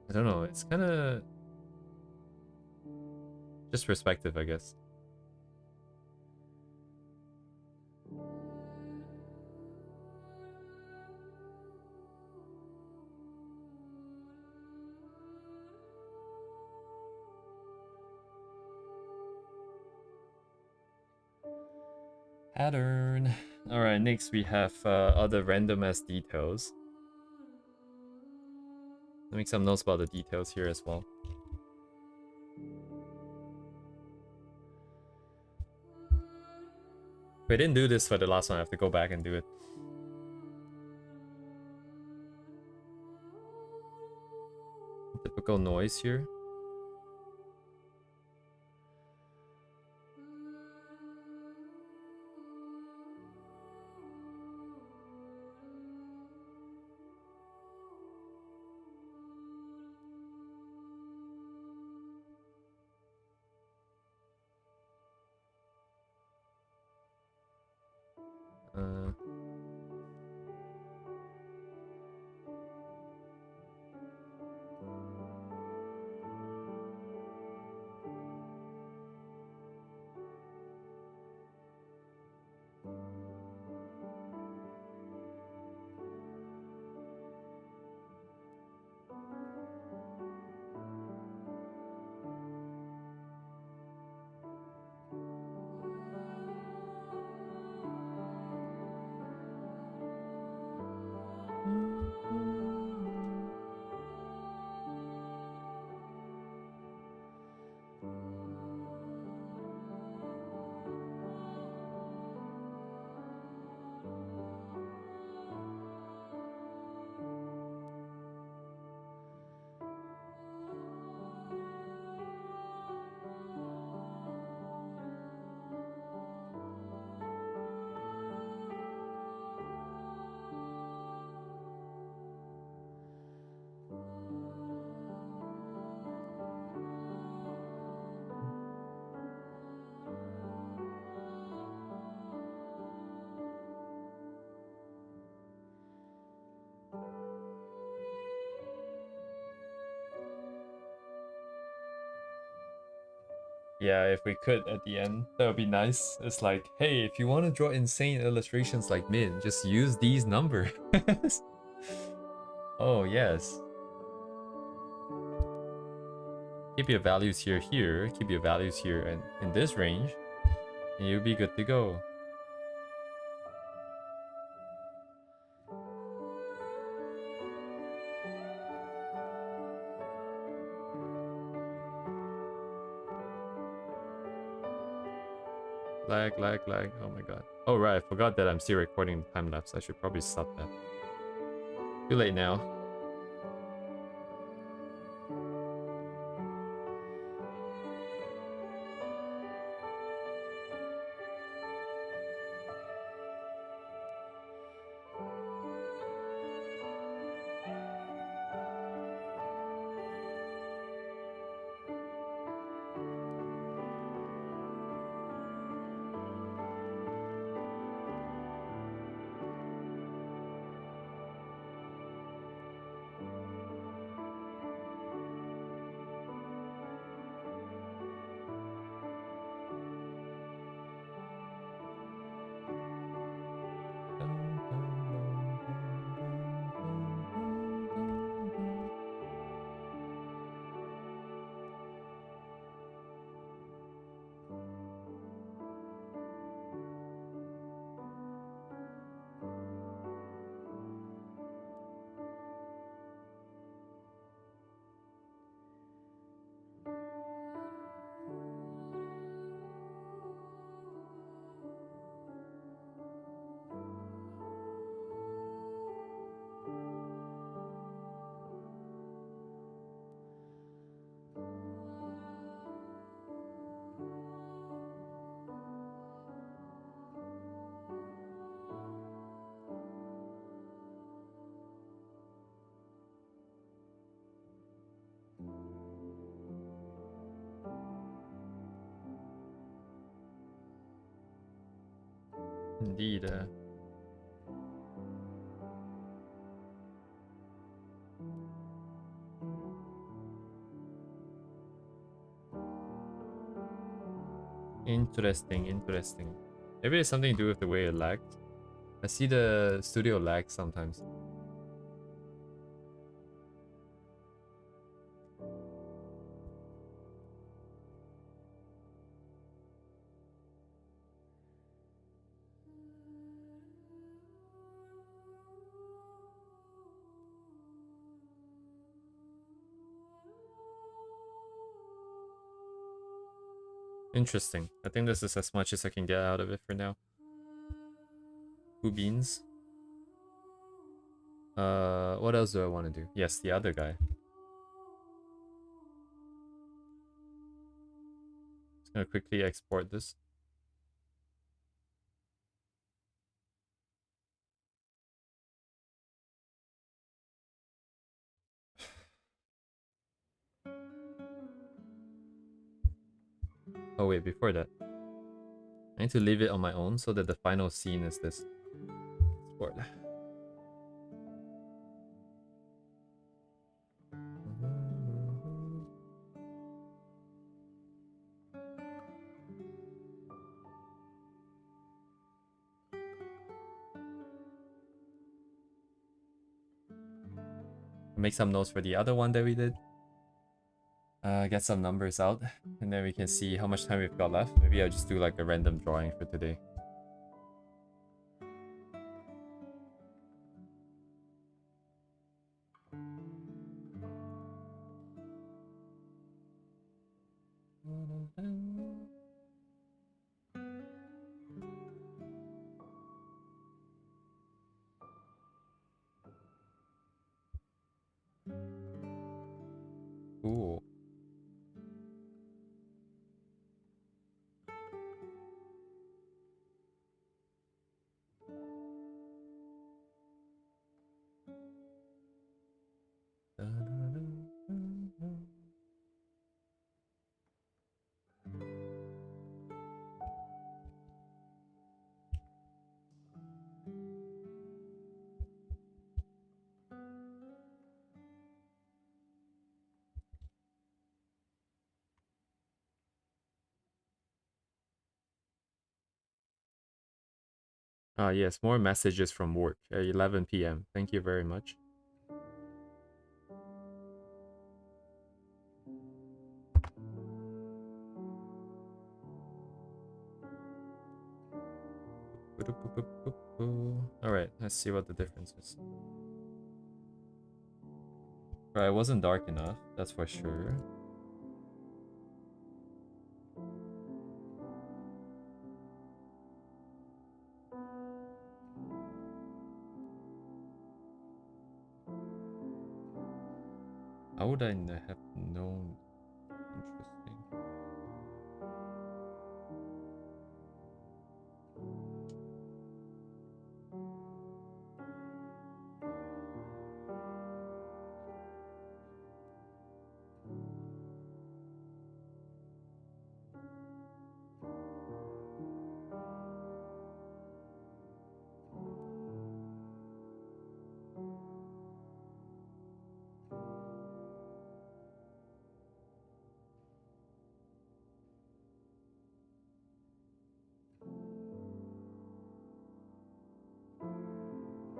I don't know. It's kind of just perspective, I guess. Pattern. Alright, next we have other random as details. Let me make some notes about the details here as well. We didn't do this for the last one, I have to go back and do it. Typical noise here. Uh, Yeah, if we could at the end, that would be nice. It's like, hey, if you want to draw insane illustrations like Min, just use these numbers. Oh, yes. Keep your values here, keep your values here, and in this range, and you'll be good to go. Lag, lag, lag. Oh my god. Oh right, I forgot that I'm still recording the time lapse. I should probably stop that. Too late now. Indeed. Interesting, interesting. Maybe it's something to do with the way it lags. I see the studio lag sometimes. Interesting. I think this is as much as I can get out of it for now. Who beans? What else do I want to do? Yes, the other guy. Just gonna quickly export this. Oh wait, before that, I need to leave it on my own so that the final scene is this. Export. Make some notes for the other one that we did. Get some numbers out, and then we can see how much time we've got left. Maybe I'll just do like a random drawing for today. Cool. Yes, more messages from work at 11 p.m. Thank you very much. Alright, let's see what the difference is. Right, it wasn't dark enough, that's for sure. How would I have known? Interesting.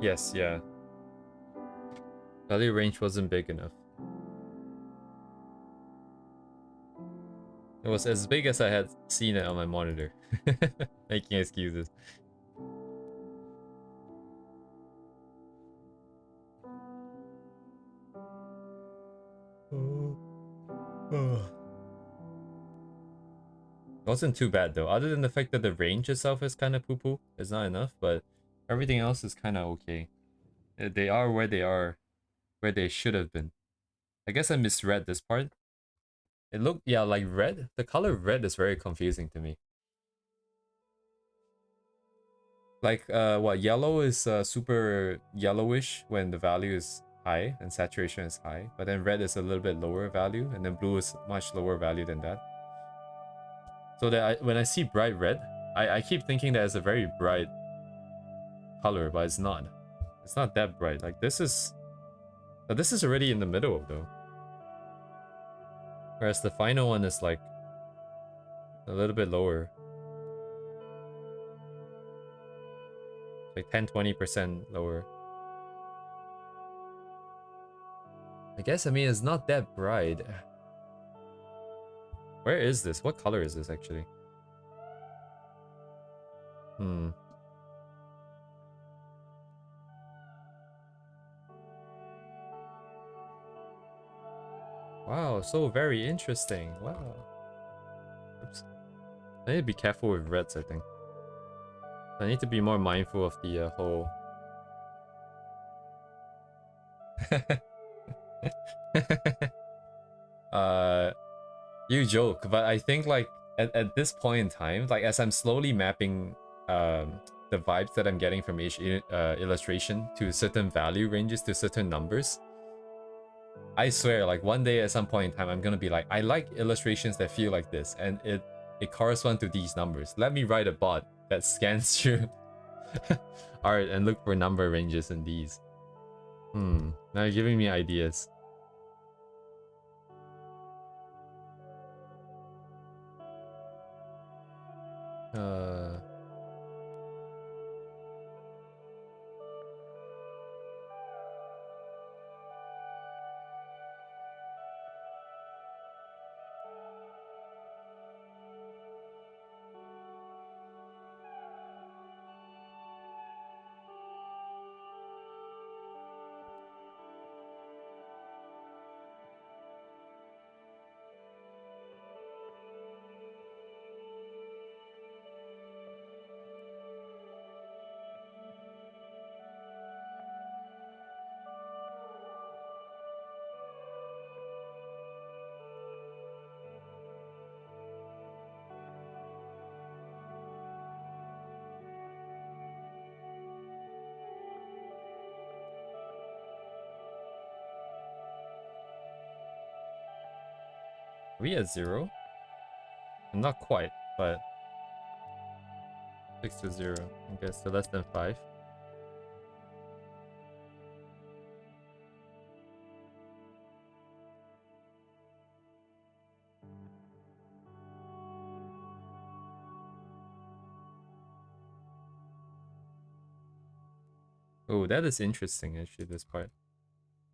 Yes, yeah. Value range wasn't big enough. It was as big as I had seen it on my monitor. Making excuses. It wasn't too bad though, other than the fact that the range itself is kind of poo-poo. It's not enough, but everything else is kind of okay. They are, where they should have been. I guess I misread this part. It looked, yeah, like red. The color red is very confusing to me. Like, what, yellow is super yellowish when the value is high and saturation is high, but then red is a little bit lower value, and then blue is much lower value than that. So that when I see bright red, I keep thinking that it's a very bright color, but it's not. It's not that bright. Like this is already in the middle though. Whereas the final one is like a little bit lower. Like 10-20% lower. I guess, I mean, it's not that bright. Where is this? What color is this actually? Wow, so very interesting. Wow. Oops. I need to be careful with reds, I think. I need to be more mindful of the whole... You joke, but I think like at this point in time, like as I'm slowly mapping the vibes that I'm getting from each illustration to certain value ranges, to certain numbers, I swear, like one day at some point in time, I'm gonna be like, I like illustrations that feel like this, and it corresponds to these numbers. Let me write a bot that scans through art and look for number ranges in these. Now you're giving me ideas. Are we at 0? Not quite, but 6 to 0. Okay, so less than 5. Oh, that is interesting actually, this part.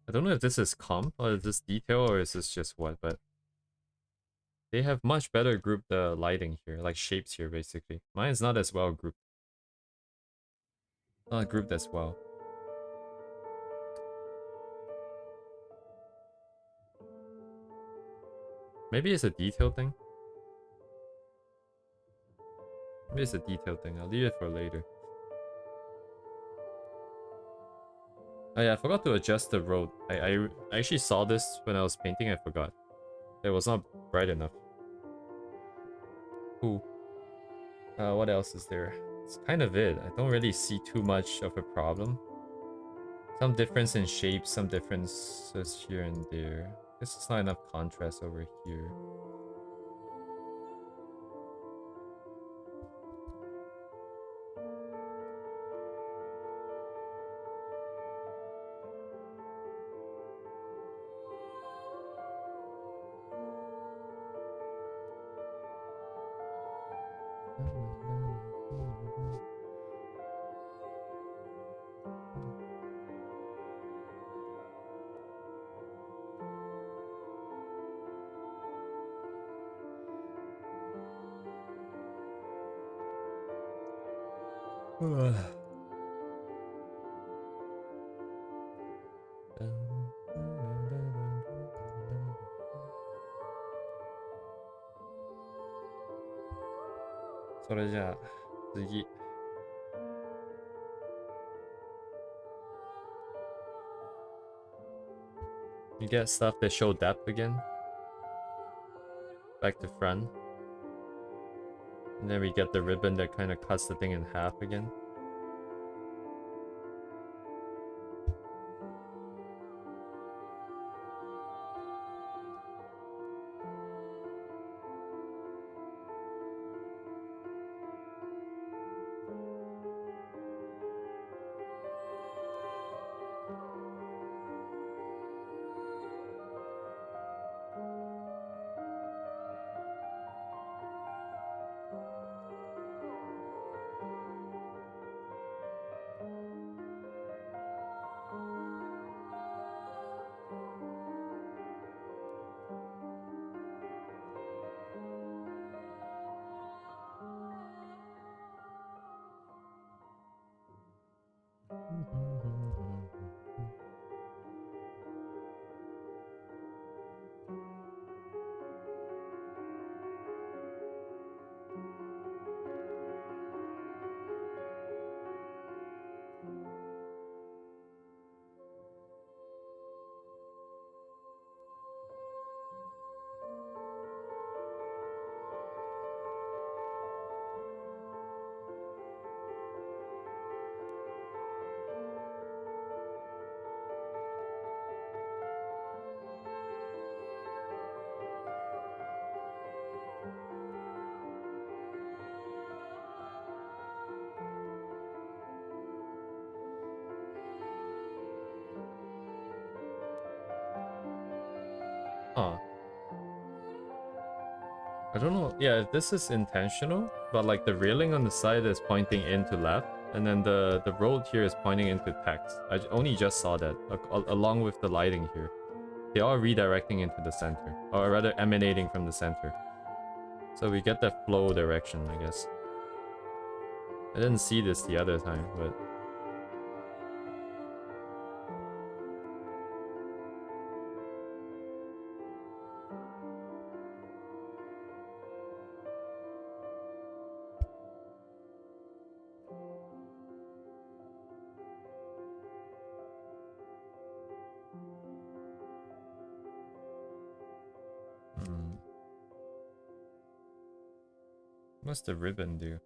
I don't know if this is comp or is this detail or is this just what, but they have much better grouped the lighting here, like shapes here basically. Mine is not as well grouped. Not grouped as well. Maybe it's a detail thing. Maybe it's a detail thing. I'll leave it for later. Oh yeah, I forgot to adjust the road. I actually saw this when I was painting. I forgot. It was not bright enough. Ooh. What else is there? It's kind of it. I don't really see too much of a problem. Some difference in shapes, some differences here and there. Guess it's not enough contrast over here. You get stuff that show depth again. Back to front. And then we get the ribbon that kind of cuts the thing in half again. Huh. I don't know. Yeah, if this is intentional, but like the railing on the side is pointing into left, and then the road here is pointing into text. I only just saw that, along with the lighting here. They are redirecting into the center, or rather emanating from the center. So we get that flow direction, I guess. I didn't see this the other time, but... What's the ribbon do?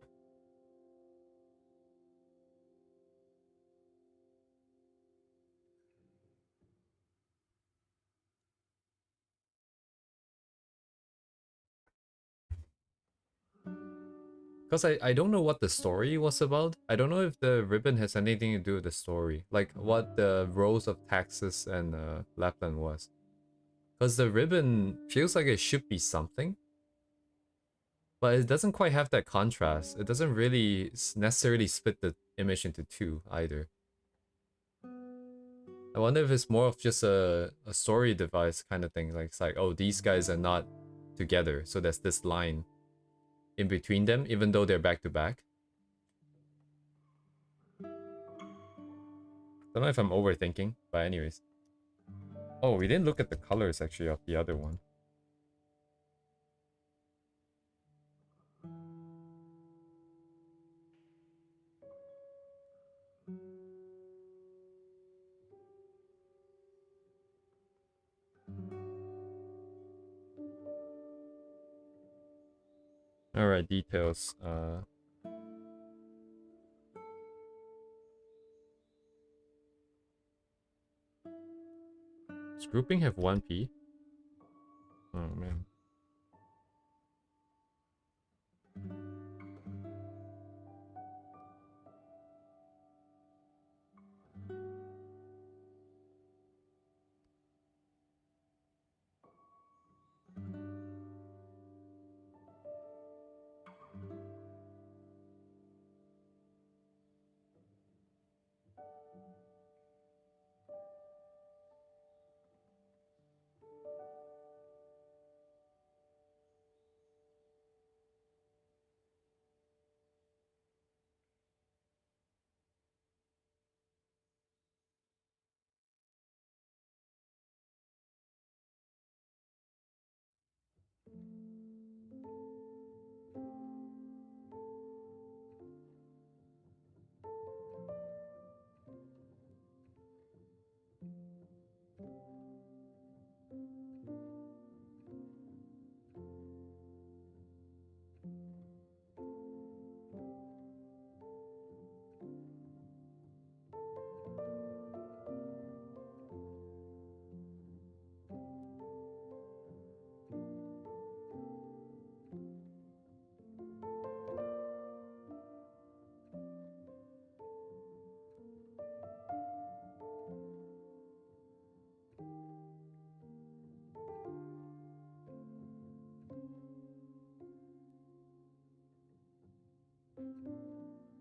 Because I don't know what the story was about. I don't know if the ribbon has anything to do with the story. Like what the rows of Texas and Lapland was. Because the ribbon feels like it should be something. But it doesn't quite have that contrast. It doesn't really necessarily split the image into two either. I wonder if it's more of just a story device kind of thing. Like it's like, oh, these guys are not together, so there's this line in between them, even though they're back to back. Don't know if I'm overthinking, but anyways. Oh, we didn't look at the colors actually of the other one. Alright, details. Does grouping have 1p? Oh man.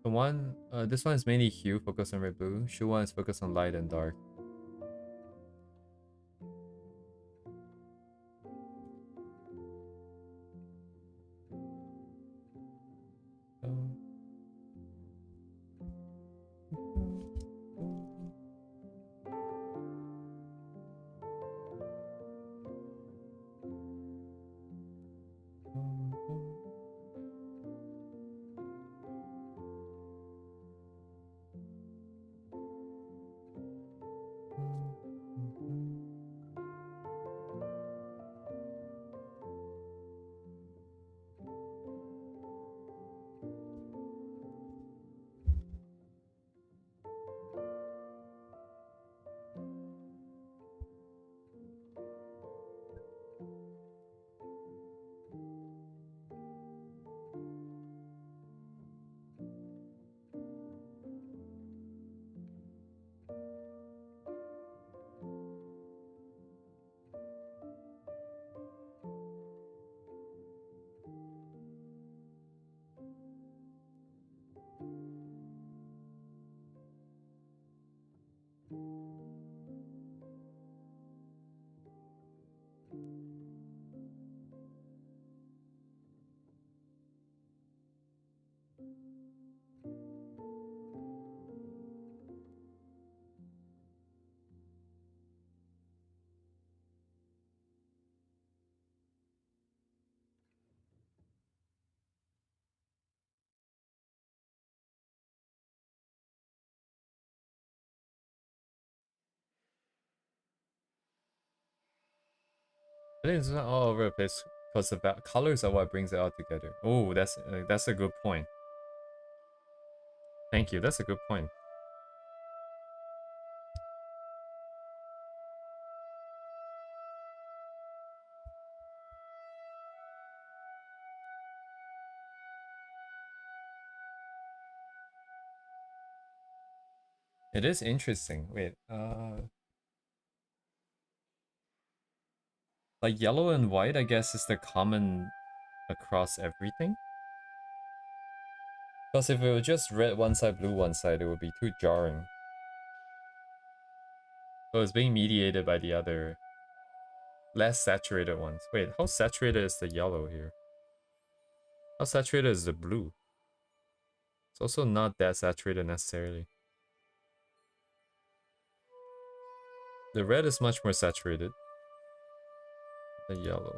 The one, this one is mainly hue, focused on red blue. Shoe one is focused on light and dark. I think it's not all over the place because the colors are what brings it all together. Oh, that's a good point. Thank you. That's a good point. It is interesting. Wait, like yellow and white, I guess, is the common across everything. Because if it was just red one side, blue one side, it would be too jarring. So it's being mediated by the other less saturated ones. Wait, how saturated is the yellow here? How saturated is the blue? It's also not that saturated necessarily. The red is much more saturated than yellow.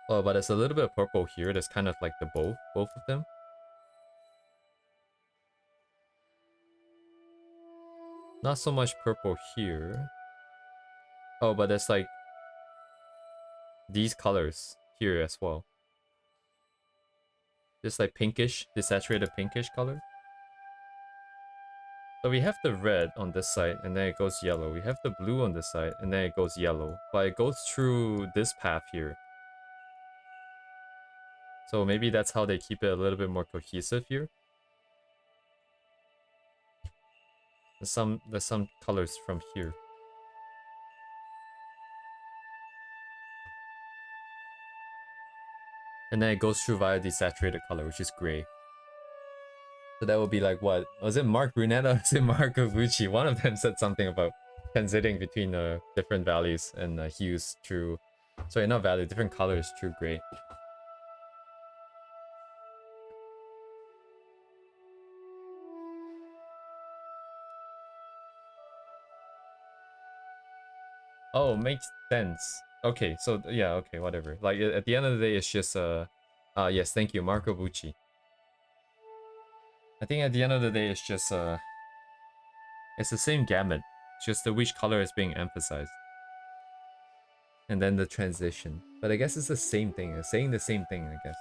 Oh, but there's a little bit of purple here. That's kind of like the both of them. Not so much purple here. Oh, but there's like these colors here as well. This like pinkish, desaturated pinkish color. So we have the red on this side and then it goes yellow. We have the blue on this side and then it goes yellow. But it goes through this path here. So maybe that's how they keep it a little bit more cohesive here. There's some colors from here. And then it goes through via the saturated color, which is gray. So that would be like what? Was it Mark Brunetta or was it Marco Bucci? One of them said something about transiting between different values and hues through... Sorry, not value, different colors through gray. Oh, makes sense. Okay, so yeah, okay, whatever. Like at the end of the day, it's just yes, thank you, Marco Bucci. I think at the end of the day, it's just it's the same gamut. It's just the which color is being emphasized, and then the transition. But I guess it's the same thing. It's saying the same thing, I guess.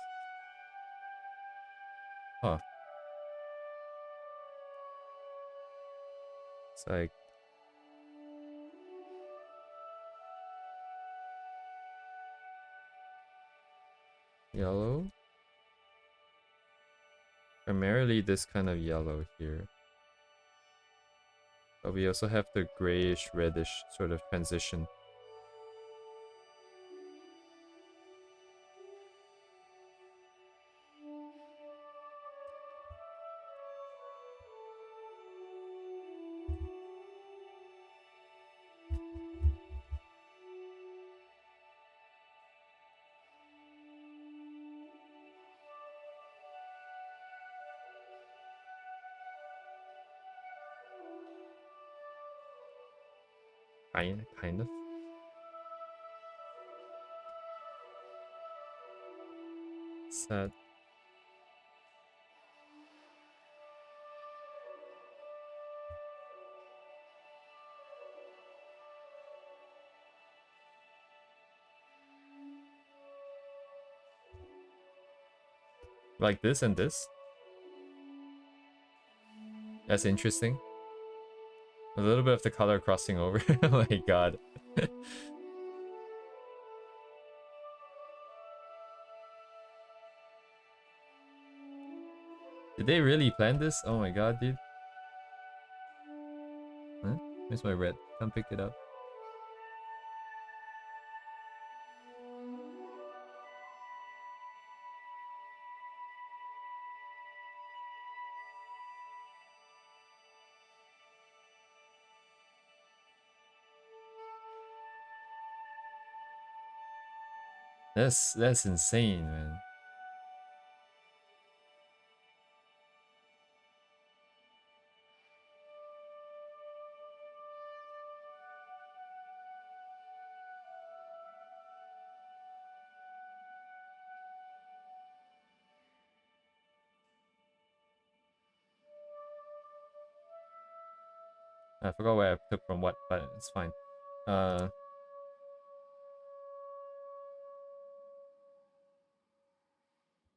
Huh? It's like yellow. Primarily this kind of yellow here. But we also have the grayish, reddish sort of transition. Kind of. Sad. Like this and this. That's interesting. A little bit of the color crossing over. Oh my god. Did they really plan this? Oh my god, dude. Huh? Where's my red? Come pick it up. That's insane, man. I forgot where I took from what, but it's fine. Uh,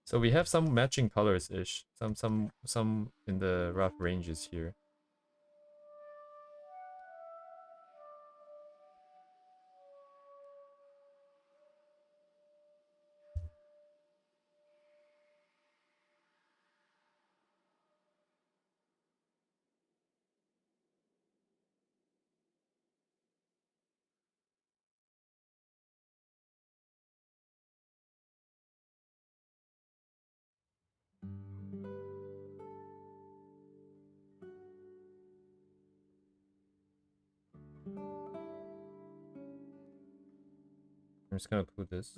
so we have some matching colors-ish. Some in the rough ranges here. I'm just gonna put this.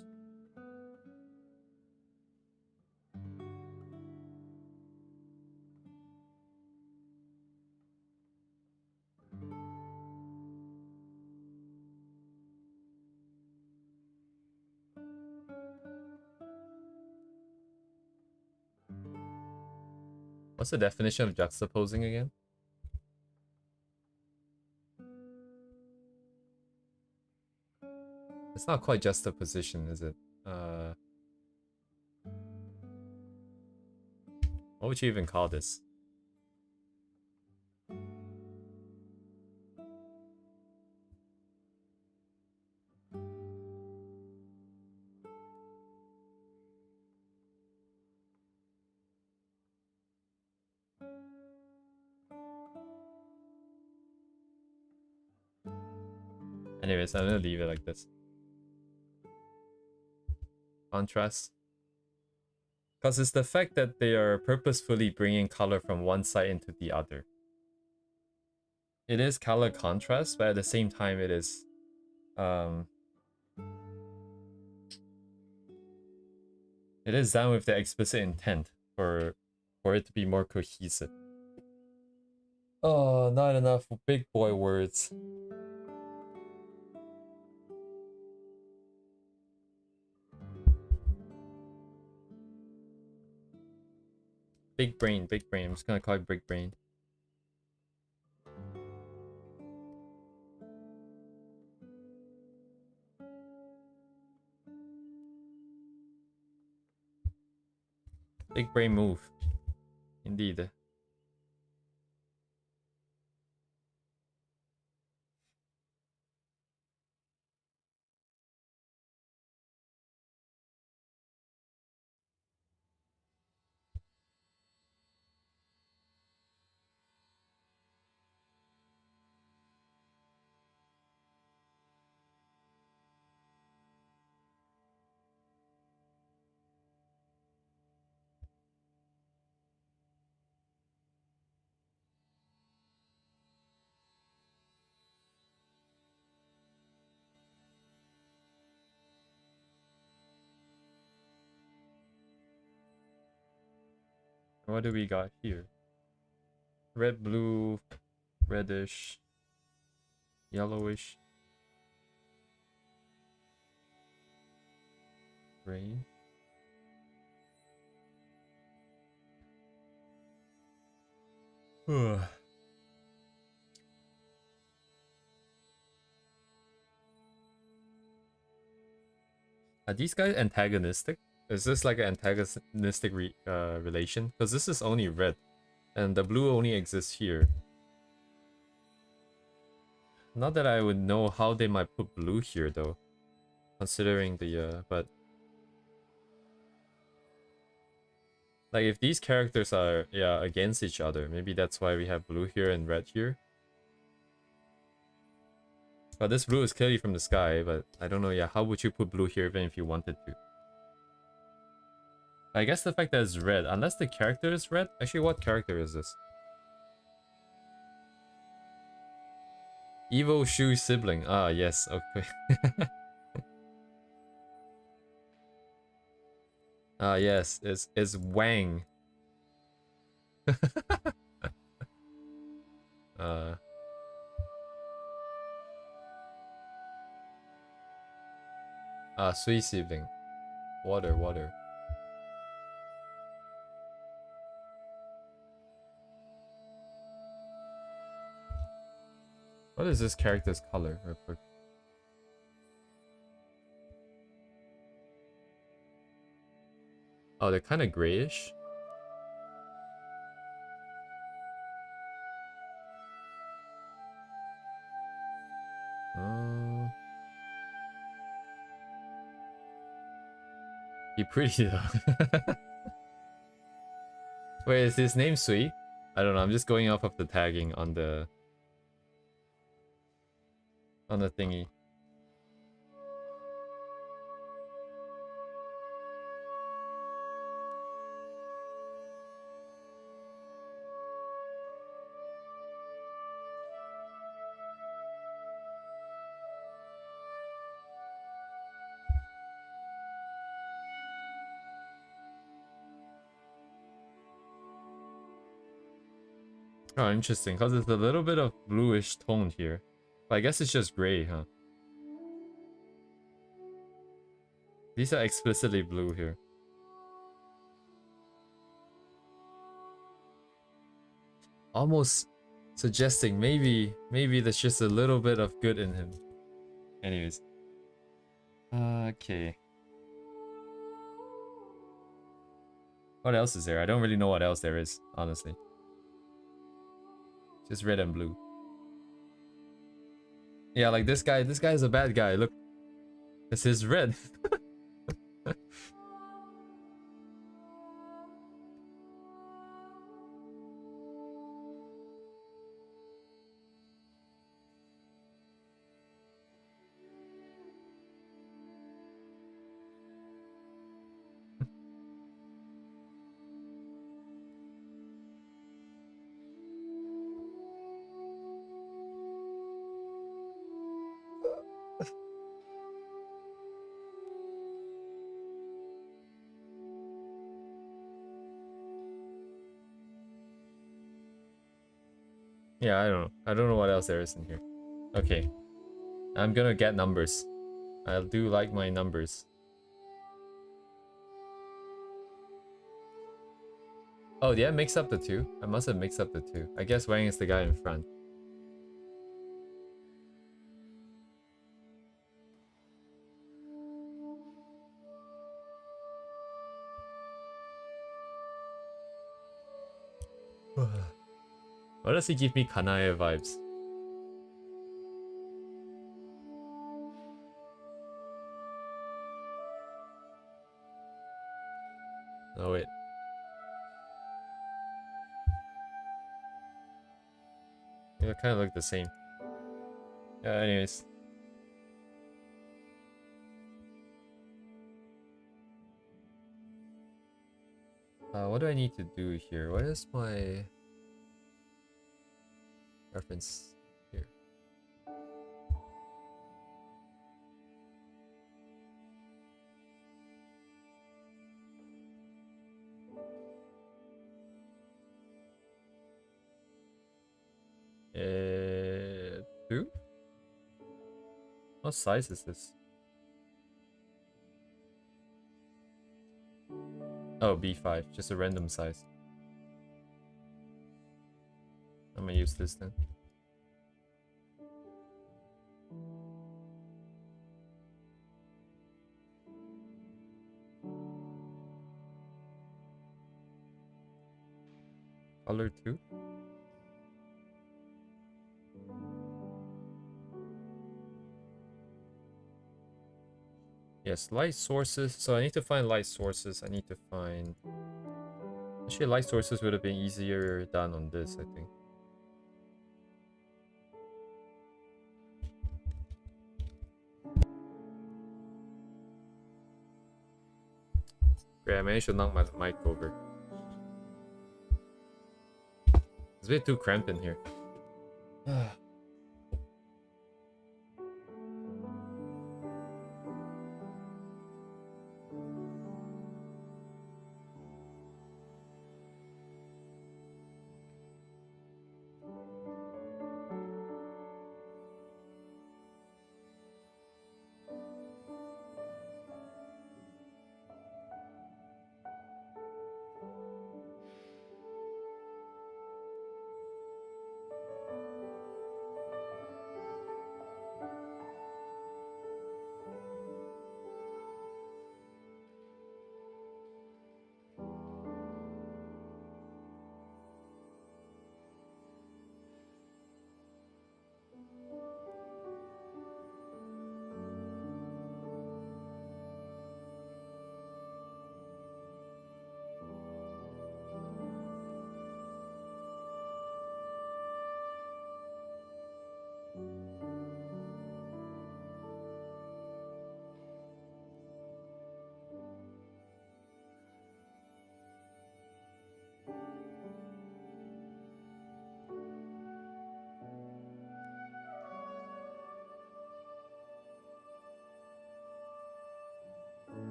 What's the definition of juxtaposing again? It's not quite juxtaposition, is it? What would you even call this? Anyways, I'm gonna leave it like this. Contrast. Because it's the fact that they are purposefully bringing color from one side into the other. It is color contrast, but at the same time it is it is done with the explicit intent for it to be more cohesive. Oh, not enough big boy words. Big brain, big brain. I'm just gonna call it big brain. Big brain move. Indeed. What do we got here? Red, blue, reddish, yellowish, gray. Are these guys antagonistic? Is this like an antagonistic relation? Because this is only red, and the blue only exists here. Not that I would know how they might put blue here though, considering the but like if these characters are against each other, maybe that's why we have blue here and red here. But this blue is clearly from the sky, but I don't know, how would you put blue here even if you wanted to? I guess the fact that it's red, unless the character is red. Actually, what character is this? Evil Shu sibling. Ah, yes, okay. Ah, yes, it's Wang. Sui sibling. Water, water. What is this character's color? Real quick. Oh, they're kind of grayish. He pretty though. Wait, is his name Sui? I don't know. I'm just going off of the tagging on the thingy. Oh, interesting, because it's a little bit of bluish tone here. But I guess it's just gray, huh? These are explicitly blue here. Almost suggesting maybe there's just a little bit of good in him. Anyways. Okay. What else is there? I don't really know what else there is, honestly. Just red and blue. Yeah, like this guy is a bad guy. Look. This is red. Yeah, I don't know. I don't know what else there is in here. Okay. I'm gonna get numbers. I do like my numbers. Oh, did I mix up the two? I must have mixed up the two. I guess Wang is the guy in front. Why does he give me Kanaya vibes? Oh wait. They kind of look the same. Yeah, anyways. What do I need to do here? What is my reference here? Two? What size is this? Oh, B5, just a random size. I'm gonna use this then. Color 2? Yes, light sources. So I need to find light sources. I need to find... Actually, light sources would have been easier done on this, I think. Great, I managed to knock my mic over. It's a bit too cramped in here.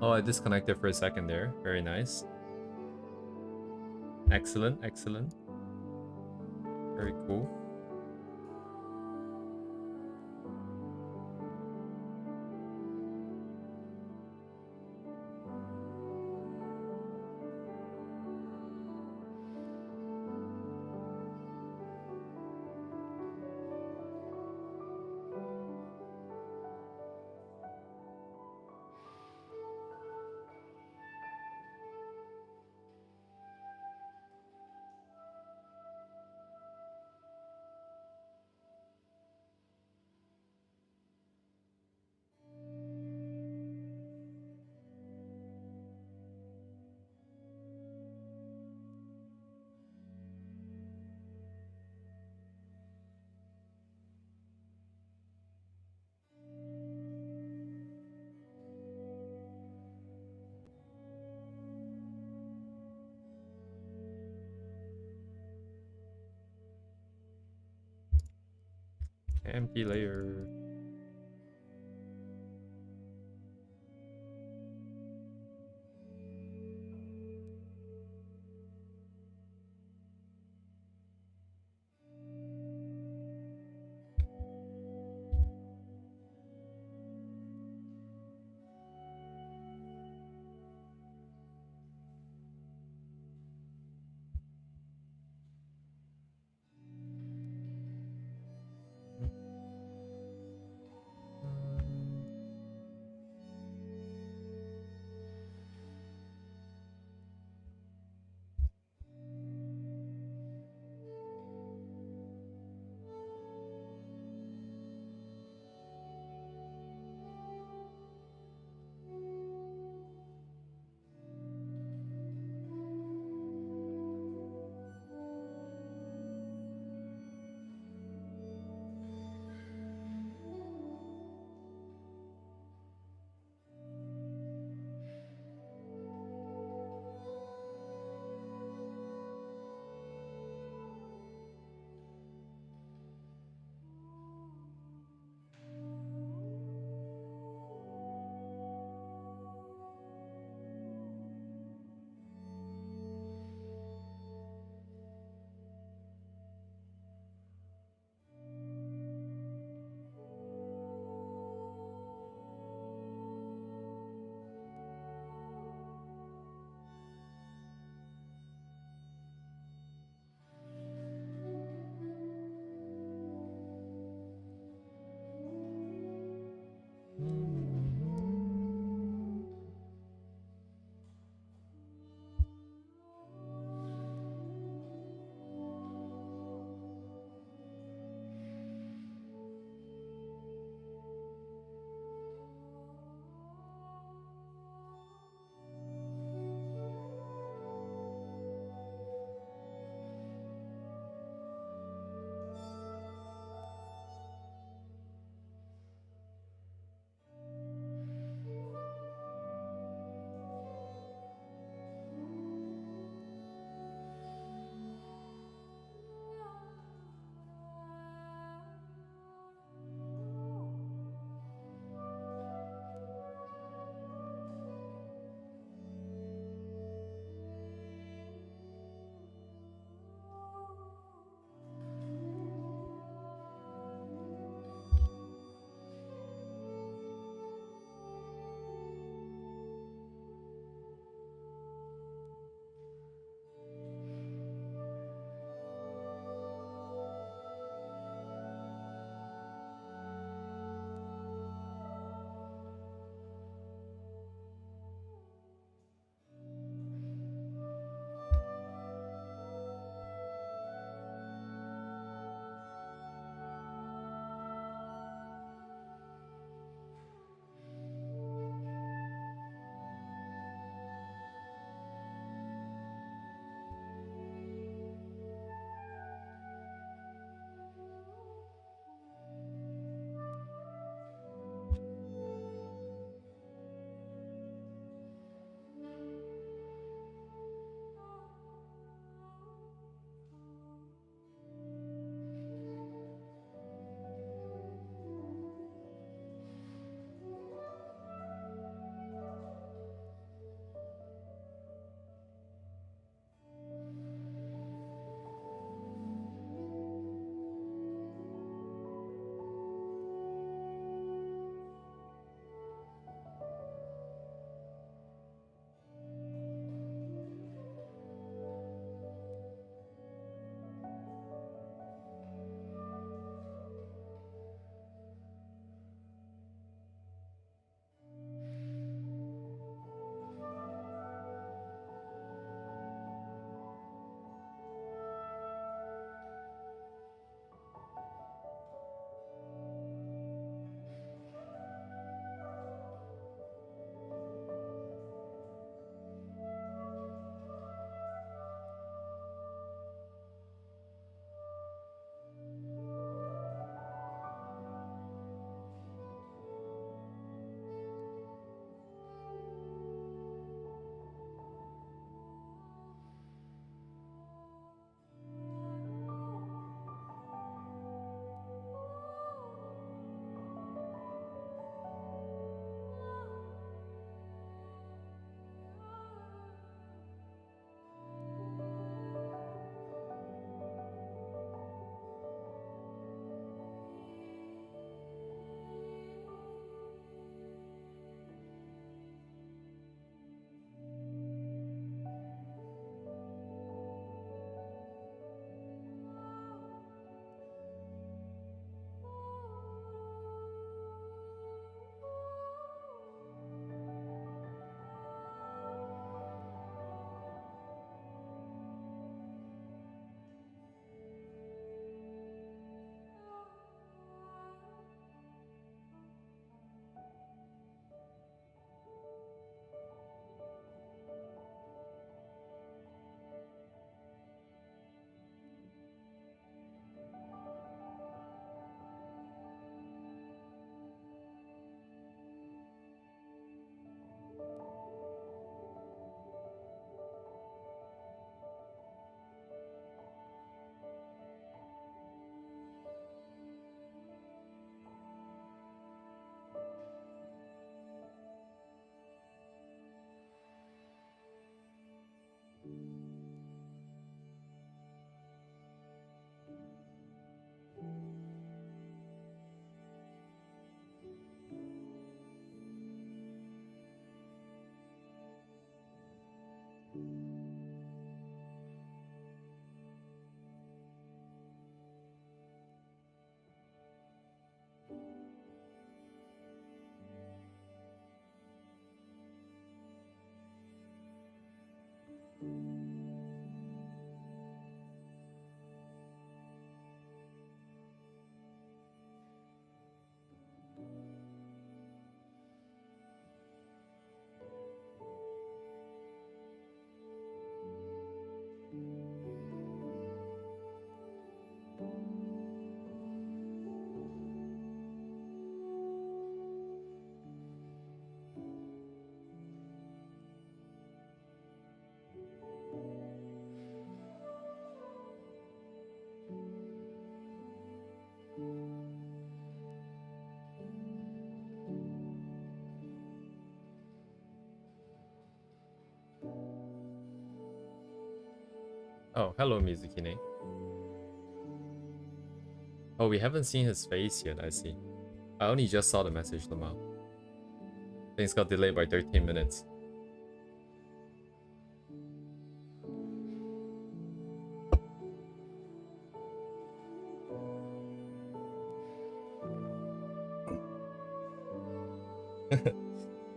Oh, I disconnected for a second there. Very nice. Excellent, excellent. Very cool. Empty layer. Oh, hello, Mizukine. Oh, we haven't seen his face yet, I see. I only just saw the message, Lamau. Things got delayed by 13 minutes.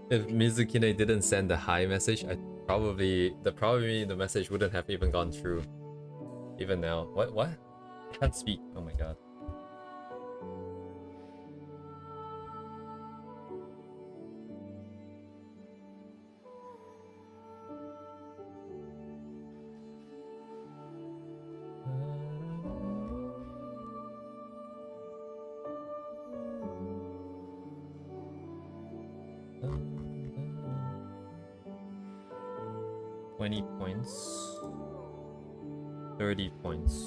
If Mizukine didn't send the hi message, probably the message wouldn't have even gone through. Even now. What? I can't speak. Oh my god. $20 points. 30 points.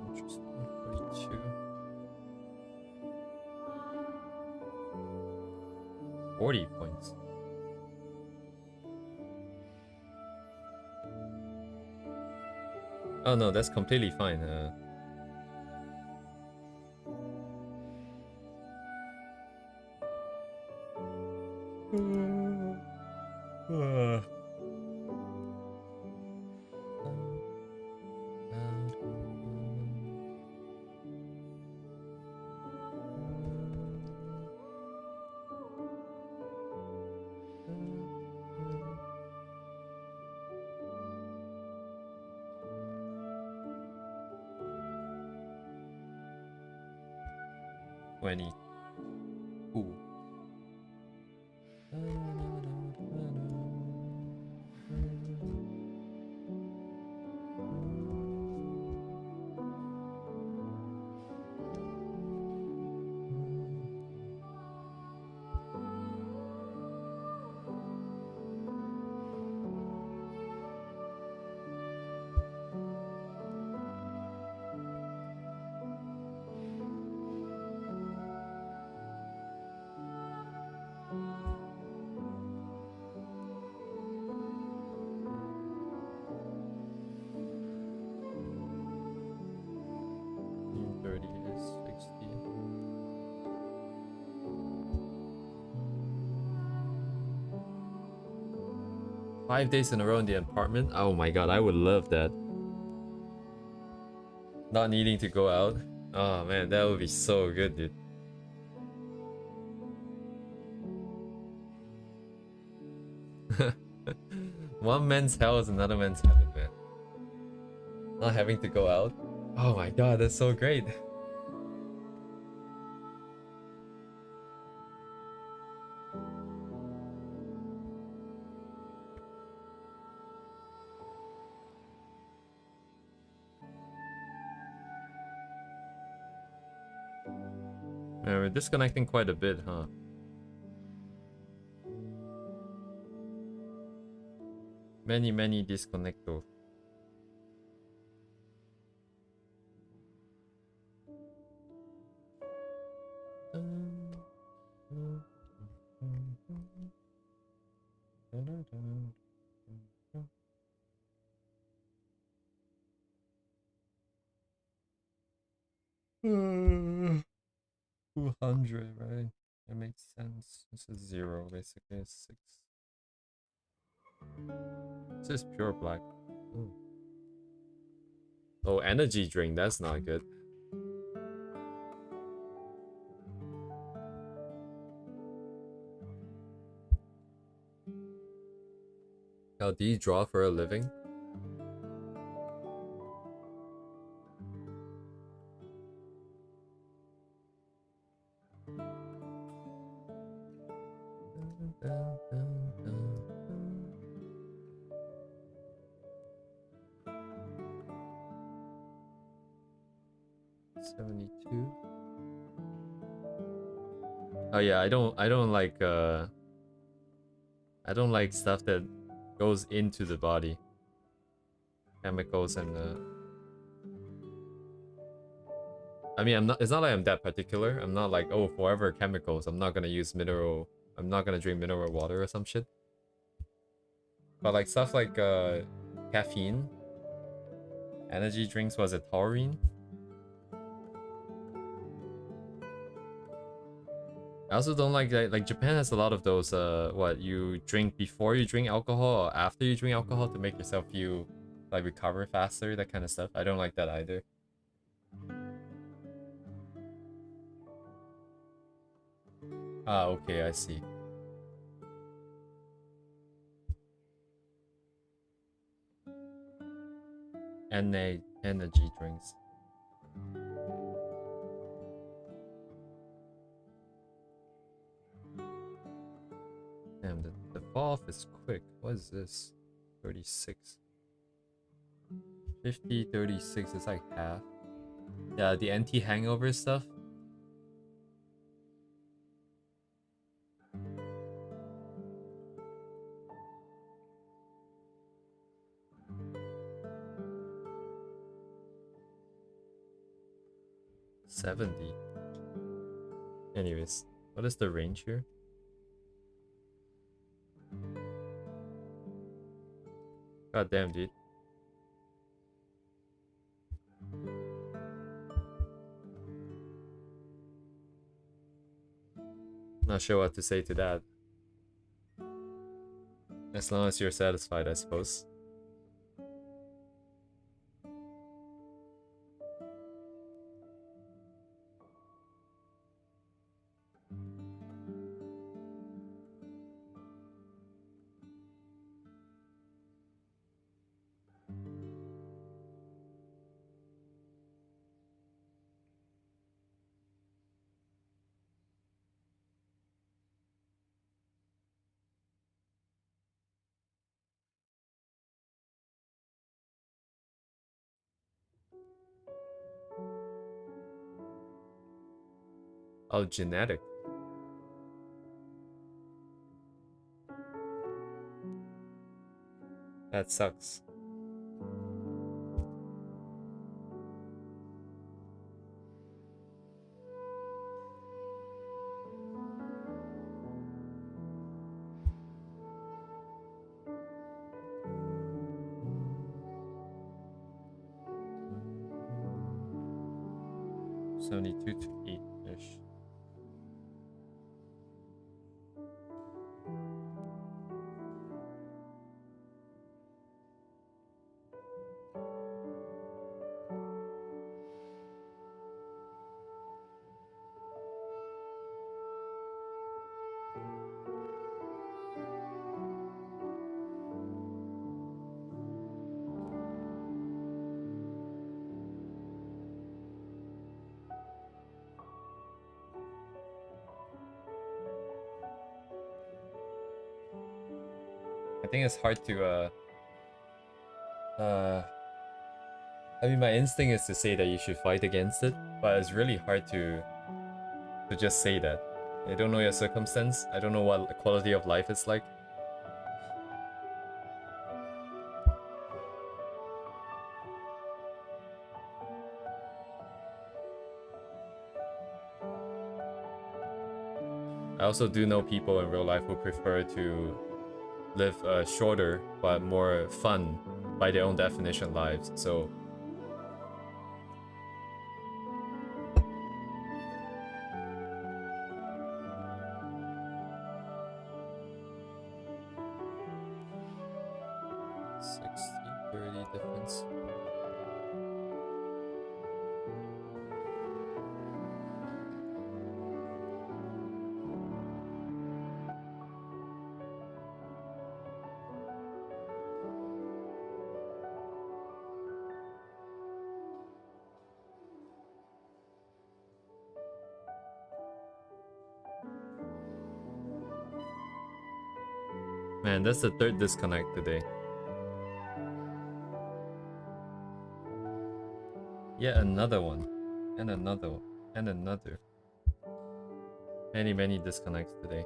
Interesting. 42. 40 points. Oh no, that's completely fine. $20. Ooh. Five days in a row in the apartment? Oh my god, I would love that. Not needing to go out. Oh man, that would be so good, dude. One man's hell is another man's heaven, man. Not having to go out. Oh my god, that's so great. Man, we're disconnecting quite a bit, huh? Many disconnecto. $200, right? That makes sense. This is 0, basically. It's 6. This is pure black. Ooh. Oh, energy drink. That's not good. How do you draw for a living? Oh yeah, I don't like stuff that goes into the body. Chemicals and I mean, it's not like I'm that particular. I'm not like, oh, forever chemicals. I'm not gonna drink mineral water or some shit. But like stuff like caffeine Energy drinks, was it taurine? I also don't like that, like Japan has a lot of those what you drink before you drink alcohol or after you drink alcohol to make yourself feel like recover faster, that kind of stuff. I don't like that either. Ah, okay, I see. Energy drinks. Damn, the fall off is quick. What is this? 36. 50, 36, it's like half. Yeah, the anti-hangover stuff. $70. Anyways, what is the range here? God damn, dude. Not sure what to say to that. As long as you're satisfied, I suppose. Oh, genetic. That sucks. $72 to $8-ish. I think it's hard to I mean, my instinct is to say that you should fight against it, but it's really hard to just say that. I don't know your circumstance. I don't know what the quality of life is like. I also do know people in real life who prefer to live shorter but more fun, by their own definition, lives. So difference. Man, that's the third disconnect today. Yet another one. And another one. And another. Many disconnects today.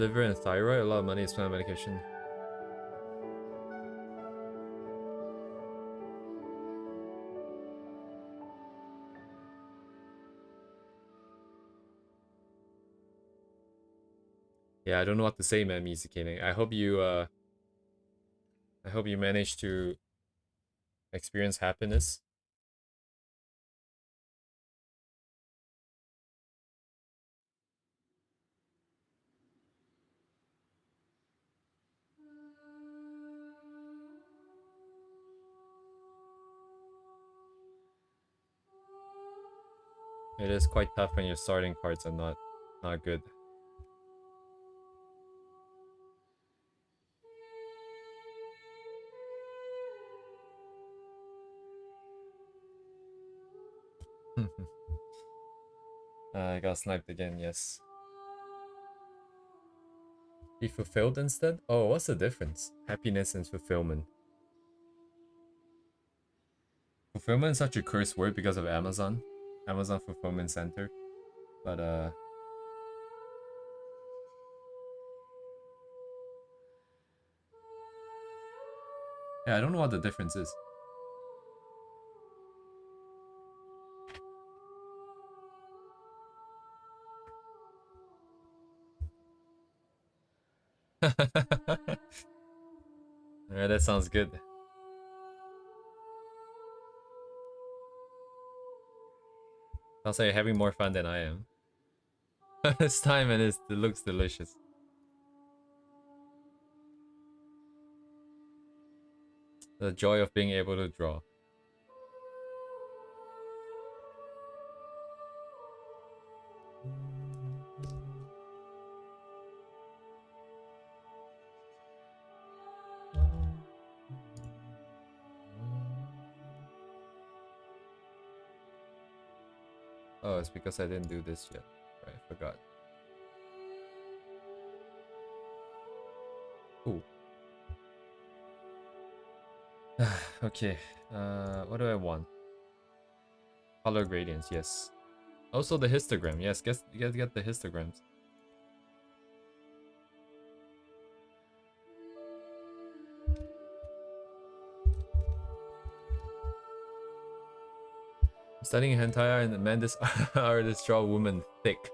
Liver and thyroid, a lot of money is spent on medication. Yeah, I don't know what to say, man, Mizukine. I hope you manage to experience happiness. It is quite tough when your starting cards are not good. I got sniped again, yes. Be fulfilled instead? Oh, what's the difference? Happiness and fulfillment. Fulfillment is such a cursed word because of Amazon. Amazon Fulfillment Center. But yeah, I don't know what the difference is. Alright, that sounds good. I'll say you're having more fun than I am. It's time and it looks delicious. The joy of being able to draw. Oh, it's because I didn't do this yet. Right, I forgot. Ooh. Okay. What do I want? Color gradients, yes. Also the histogram, yes. Guess you gotta get the histograms. Studying hentai and man, this artist draw woman thick.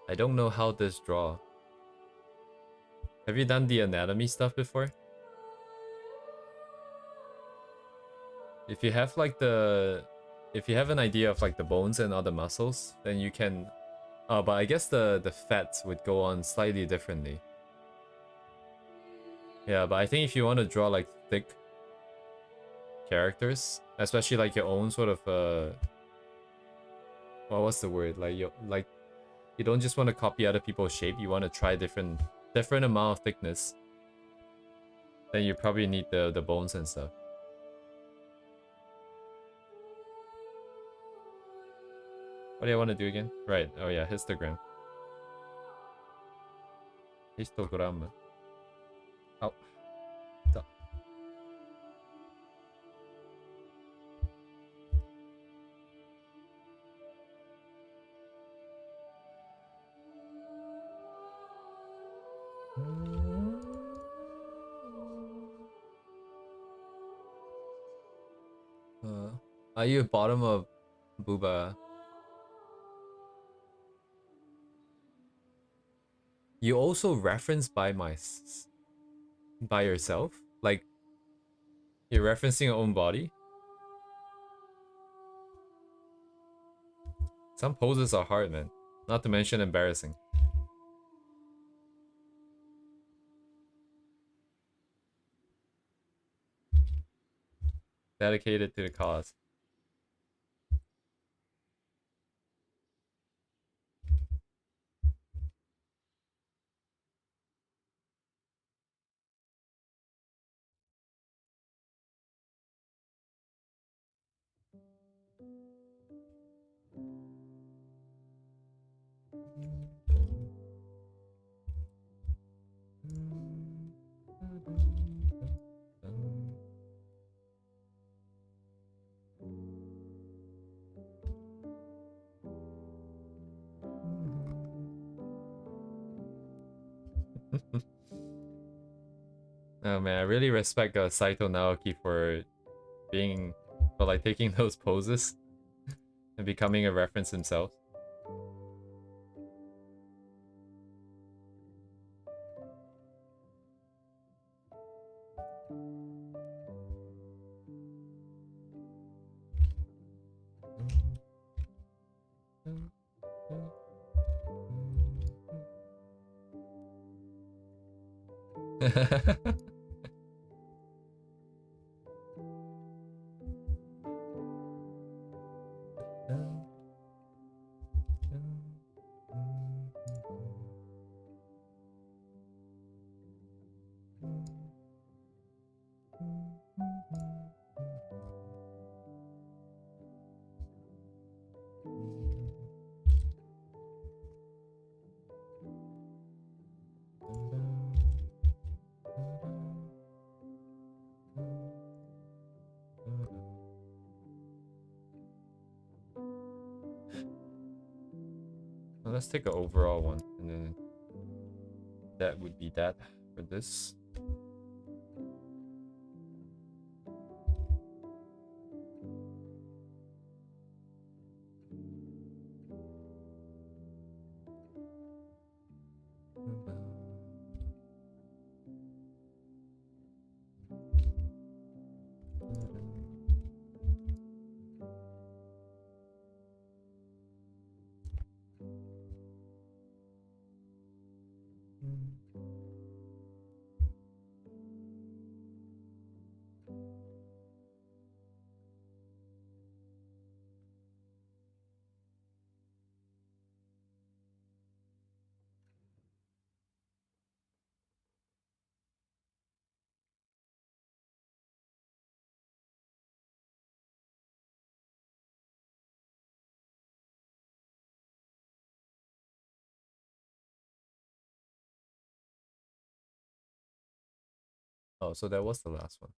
I don't know how this draw. Have you done the anatomy stuff before? If you have like if you have an idea of like the bones and other muscles, then you can. Oh, but I guess the fats would go on slightly differently. Yeah, but I think if you want to draw like thick characters, especially like your own sort of well, what's the word? You don't just want to copy other people's shape. You want to try different amount of thickness. Then you probably need the bones and stuff. What do I want to do again? Right. Oh yeah, histogram. Histogram. Oh. Duh. Are you bottom of Booba? You also reference by yourself? Like you're referencing your own body? Some poses are hard, man. Not to mention embarrassing. Dedicated to the cause. Oh man, I really respect Saito Naoki for like taking those poses and becoming a reference himself. Well, let's take an overall one, and then that would be that for this. Oh, so that was the last one.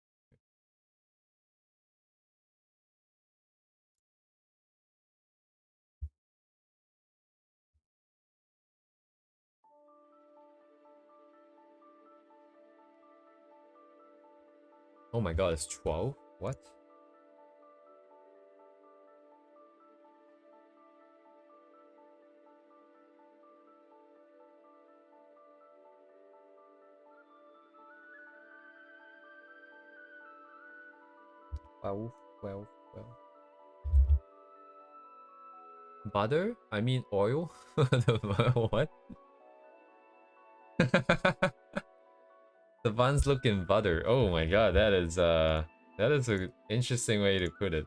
Oh my god, it's 12? What? Well. Butter? I mean oil? What? The buns look in butter. Oh my god, that is an interesting way to put it.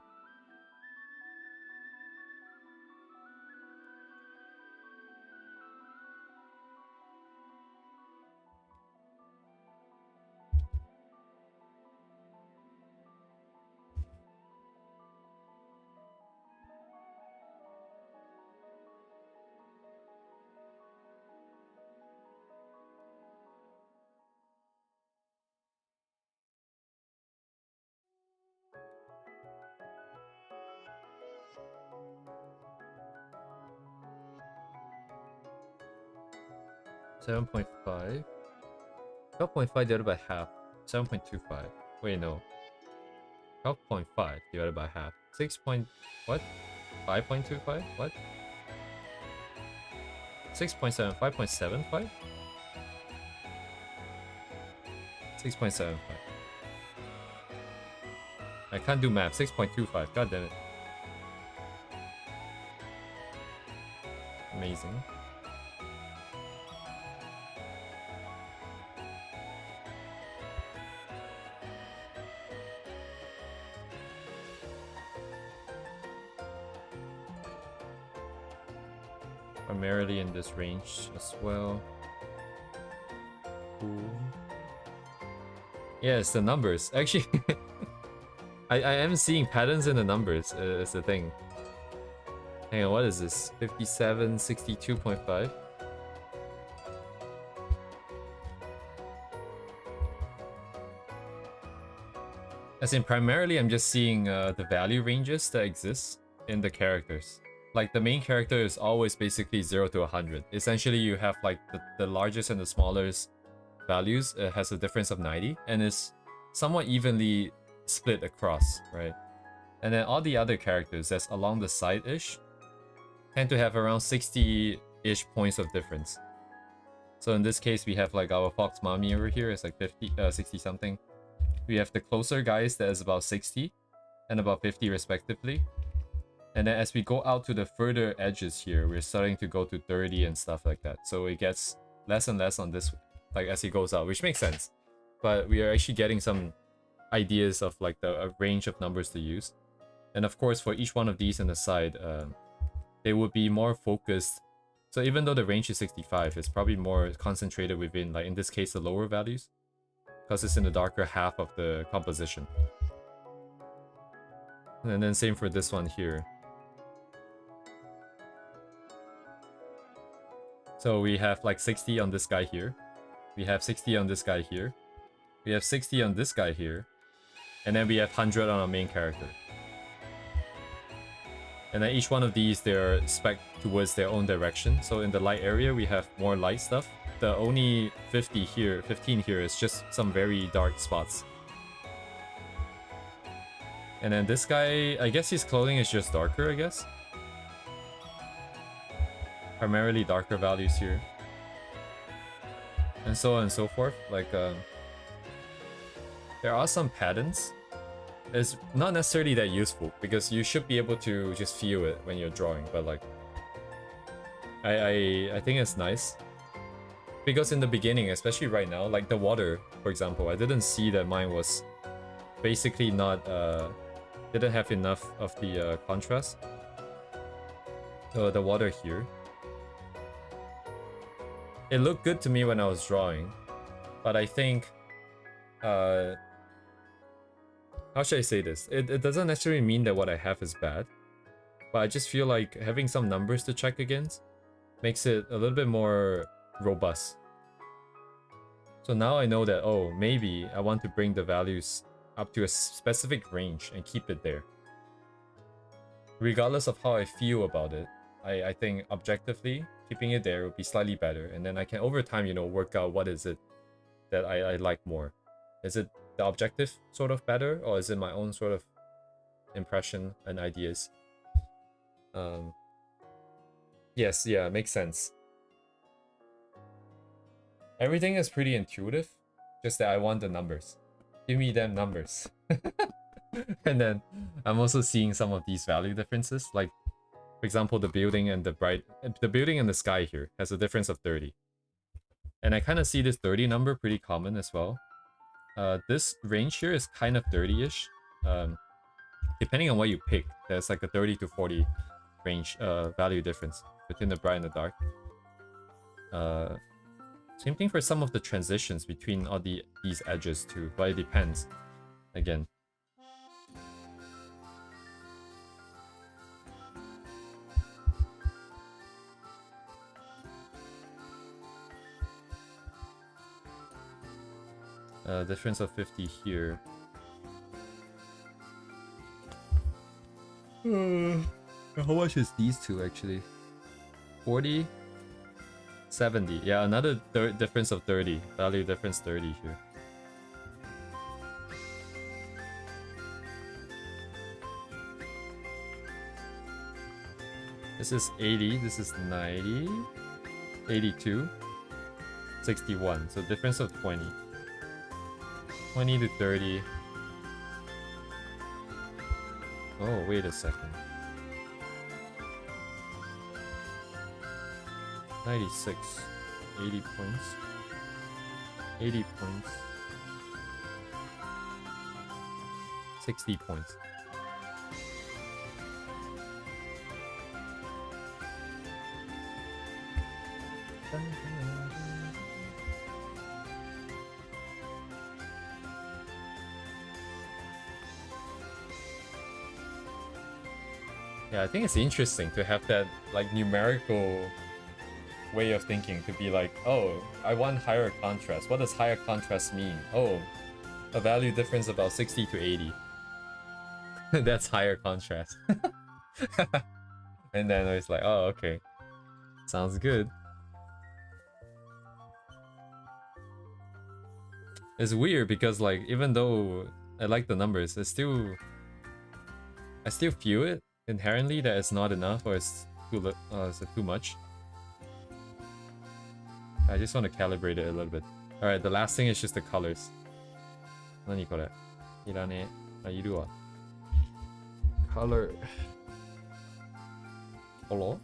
Seven 7.5. 12.5 divided by half. 7.25. Wait, no. 12.5 divided by half. 6 point... what? 5.25? What? 6.7. 5.75? 6.75. I can't do math. 6.25. God damn it. Amazing. Primarily in this range as well. Cool. Yeah, it's the numbers. Actually, I am seeing patterns in the numbers. Is the thing. Hang on, what is this? 57, 62.5. As in, primarily, I'm just seeing the value ranges that exist in the characters. Like, the main character is always basically 0 to 100. Essentially, you have, like, the largest and the smallest values has a difference of 90 and is somewhat evenly split across, right? And then all the other characters that's along the side-ish tend to have around 60-ish points of difference. So in this case, we have like our Fox Mommy over here is like 60 something. We have the closer guys that is about 60 and about 50 respectively. And then as we go out to the further edges here, we're starting to go to 30 and stuff like that. So it gets less and less on this, like as it goes out, which makes sense. But we are actually getting some ideas of like a range of numbers to use. And of course, for each one of these on the side, they would be more focused. So even though the range is 65, it's probably more concentrated within, like in this case, the lower values, because it's in the darker half of the composition. And then same for this one here. So we have like 60 on this guy here. We have 60 on this guy here. We have 60 on this guy here. And then we have 100 on our main character. And then each one of these, they're spec'd towards their own direction. So in the light area, we have more light stuff. The only 15 here is just some very dark spots. And then this guy, I guess his clothing is just darker, I guess. Primarily darker values here. And so on and so forth. Like, there are some patterns. It's not necessarily that useful because you should be able to just feel it when you're drawing, but like I think it's nice because in the beginning, especially right now, like the water, for example, I didn't see that mine was basically not didn't have enough of the contrast. The water here, it looked good to me when I was drawing, but I think how should I say this? It doesn't necessarily mean that what I have is bad, but I just feel like having some numbers to check against makes it a little bit more robust. So now I know that, oh, maybe I want to bring the values up to a specific range and keep it there. Regardless of how I feel about it, I think objectively, keeping it there would be slightly better. And then I can, over time, you know, work out what is it that I like more. Is it the objective sort of better, or is it my own sort of impression and ideas? Yes, yeah, makes sense. Everything is pretty intuitive, just that I want the numbers. Give me them numbers. And then I'm also seeing some of these value differences, like for example the building and the building and the sky here has a difference of 30. And I kind of see this 30 number pretty common as well. This range here is kind of 30-ish. Depending on what you pick, there's like a 30 to 40 range value difference between the bright and the dark. Same thing for some of the transitions between all these edges too, but it depends. Again. Difference of 50 here. How much is these two actually? 40? 70. Yeah, another difference of 30. Value difference 30 here. This is 80, this is 90, 82, 61. So difference of 20. 20 to 30. Oh, wait a second. 96. 80 points. 80 points. 60 points. Yeah, I think it's interesting to have that like numerical way of thinking, to be like, oh, I want higher contrast. What does higher contrast mean? Oh, a value difference about 60 to 80. That's higher contrast. And then it's like, oh, okay. Sounds good. It's weird because like even though I like the numbers, I still feel it inherently that it's not enough or it's too much. I just want to calibrate it a little bit. Alright, the last thing is just the colors. 何これ? いらねえ。あ、いるわ。Color. Hello?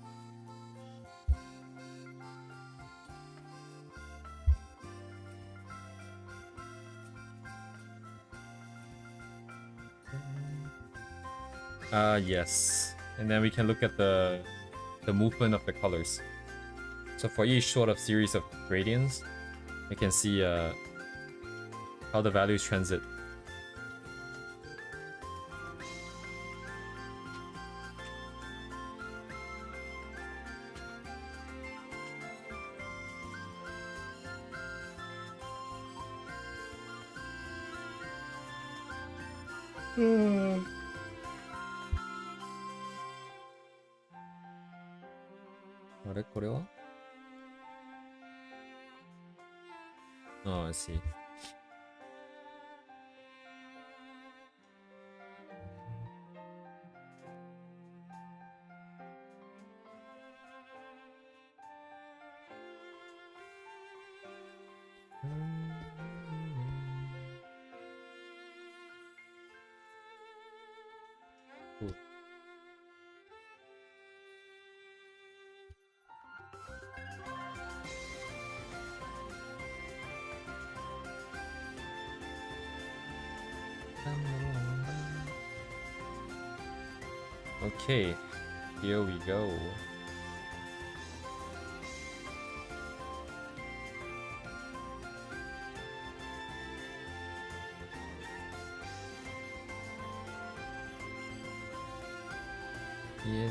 Yes. And then we can look at the movement of the colors. So for each sort of series of gradients, we can see how the values transit. Oh, I see. Cool. Okay, here we go. Yeah.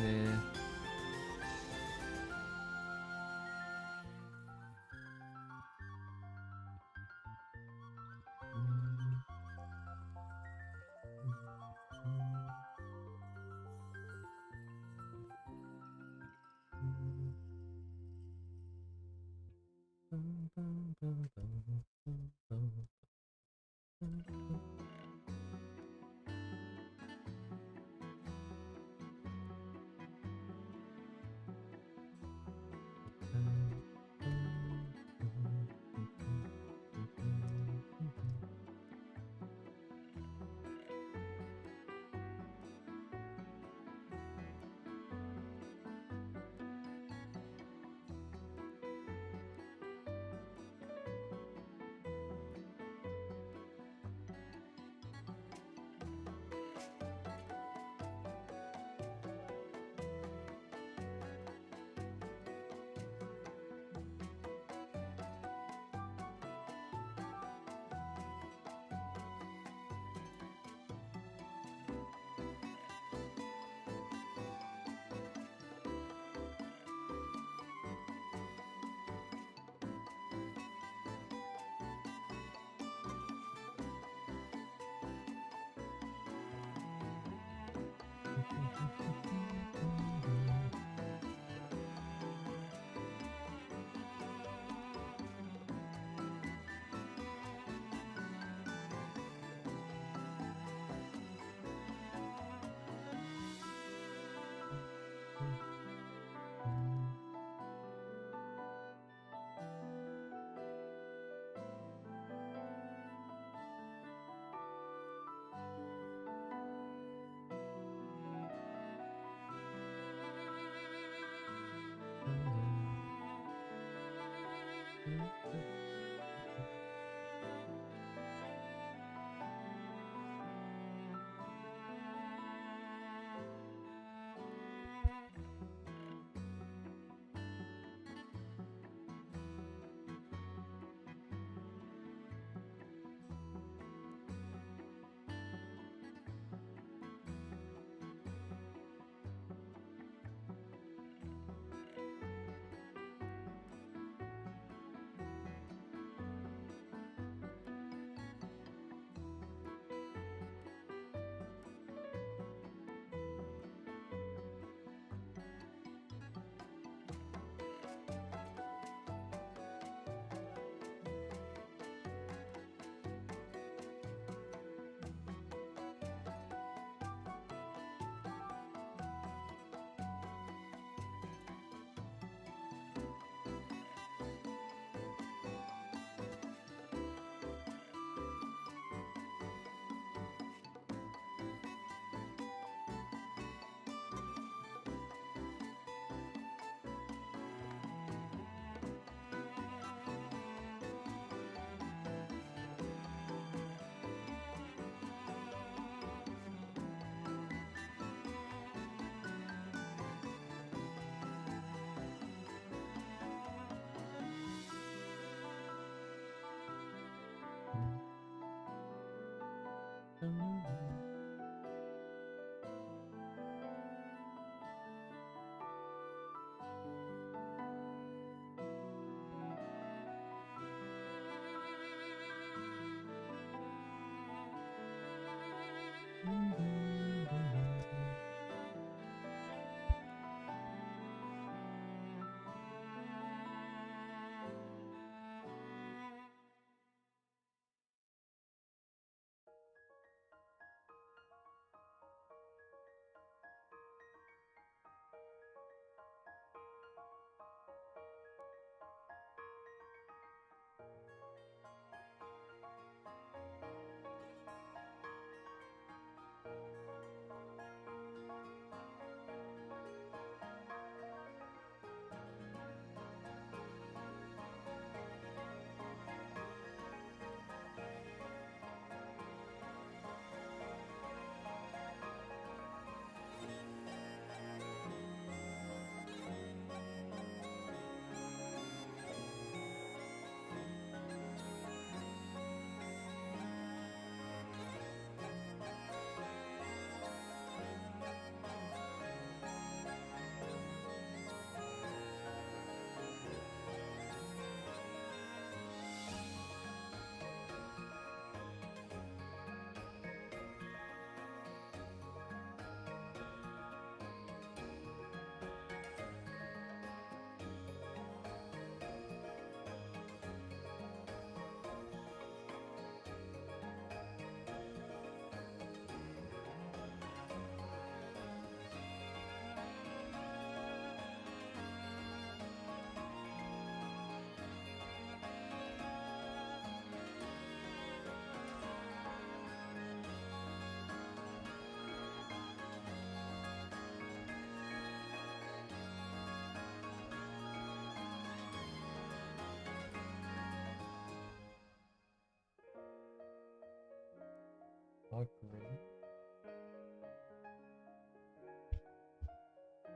Not great.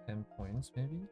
10 points, maybe?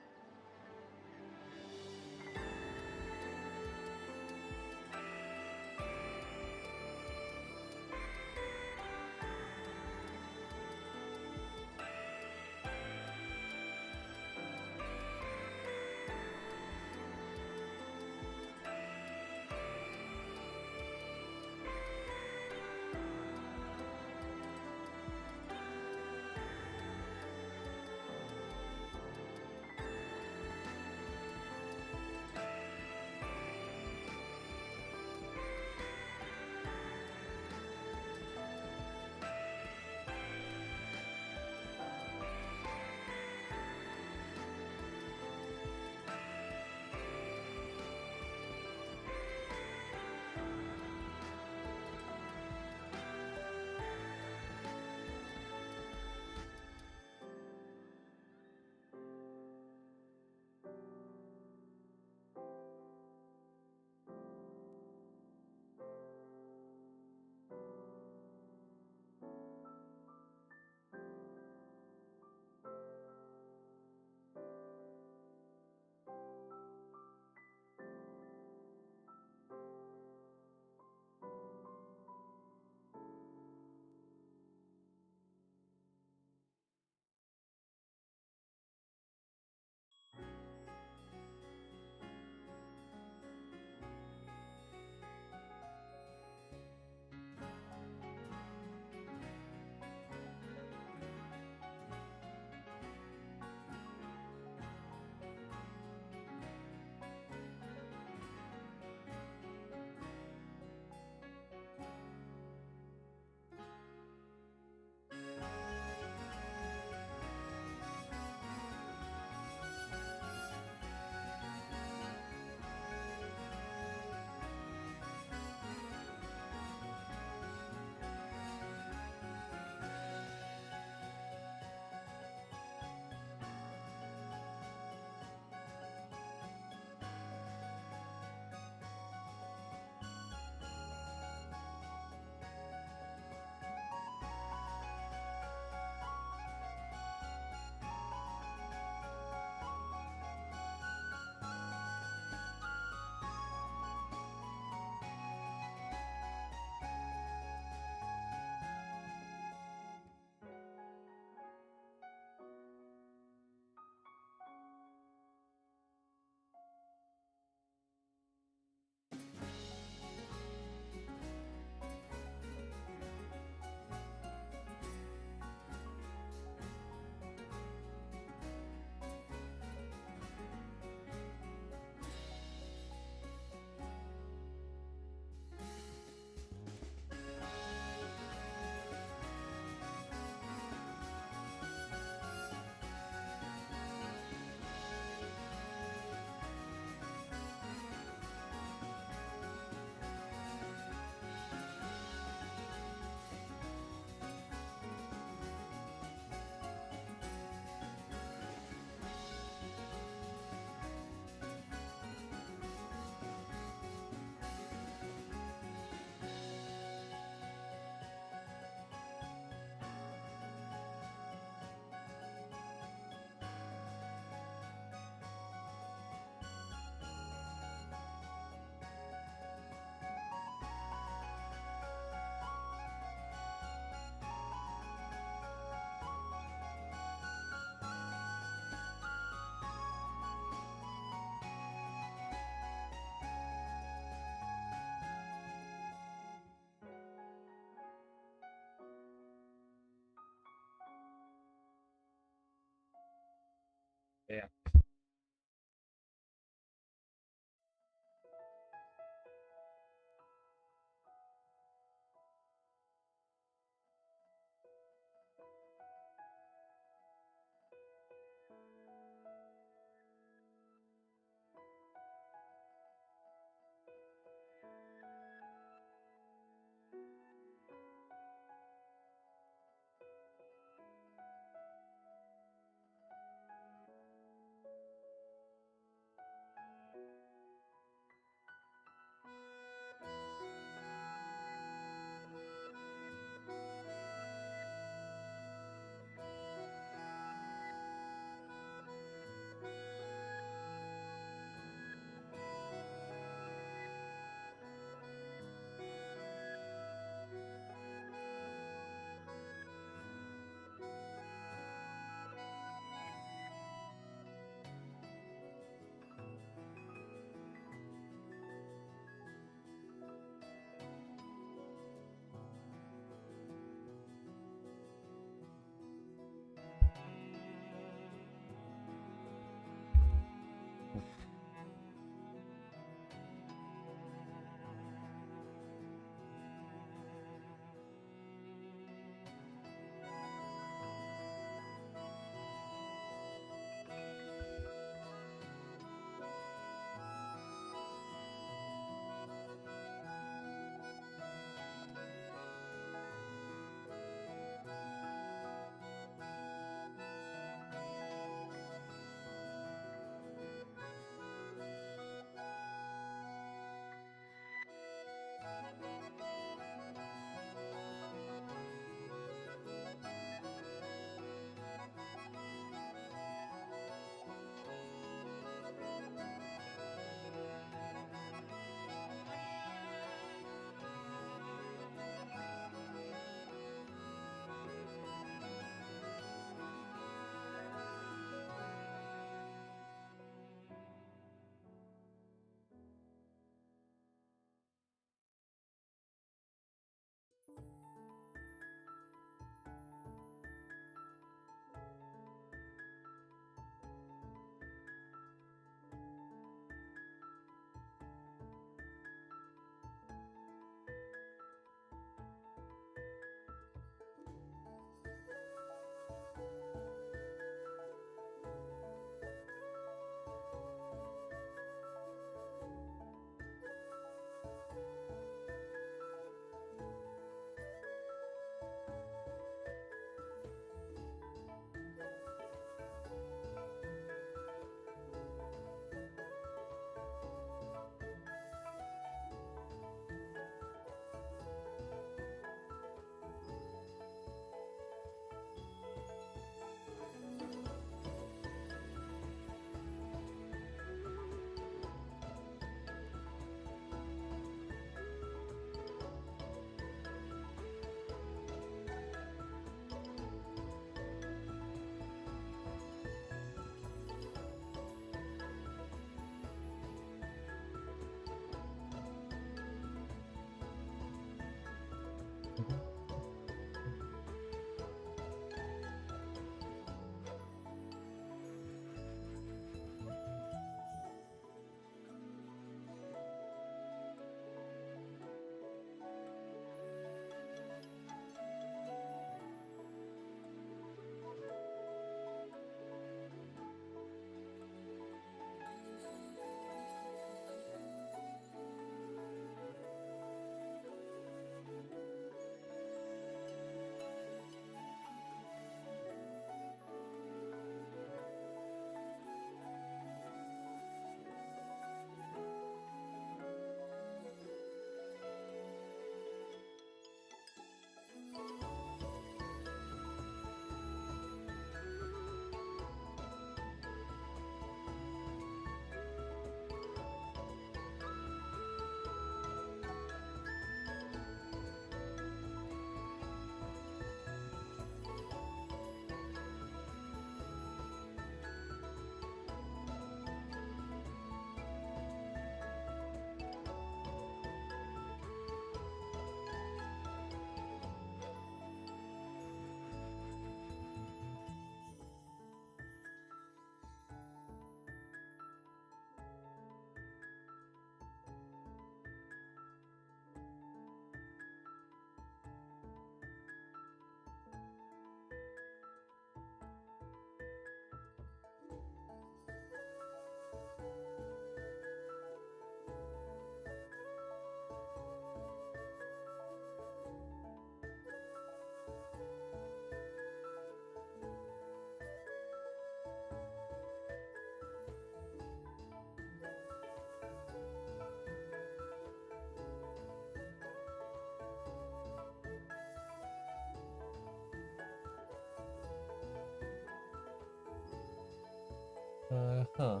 Huh.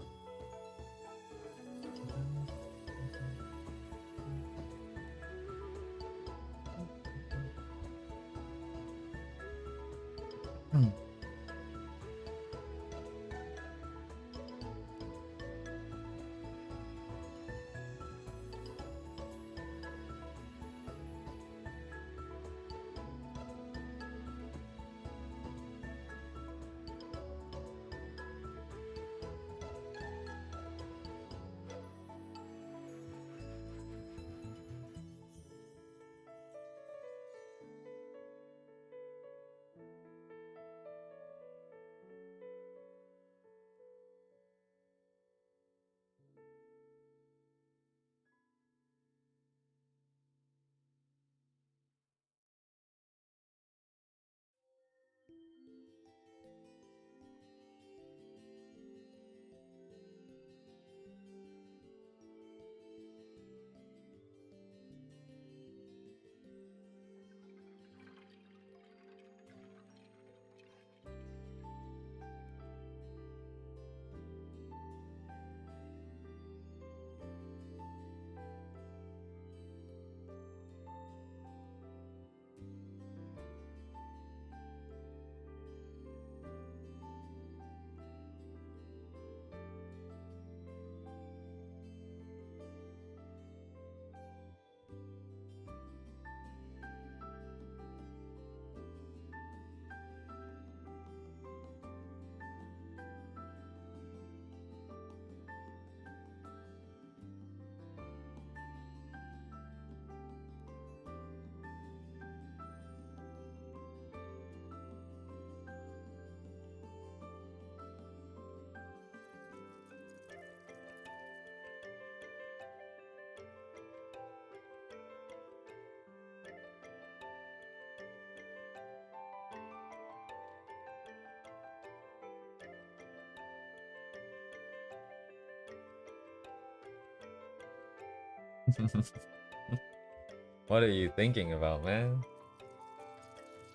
What are you thinking about, man?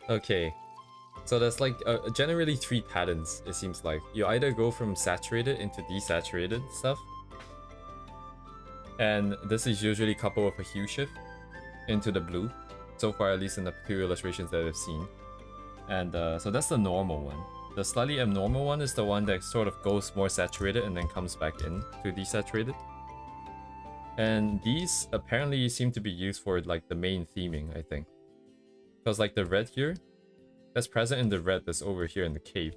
Okay, so there's like generally 3 patterns, it seems like. You either go from saturated into desaturated stuff, and this is usually coupled with a hue shift into the blue, so far at least in the 2 illustrations that I've seen. And so that's the normal one. The slightly abnormal one is the one that sort of goes more saturated and then comes back in to desaturated. And these apparently seem to be used for like the main theming, I think. Because like the red here, that's present in the red that's over here in the cave.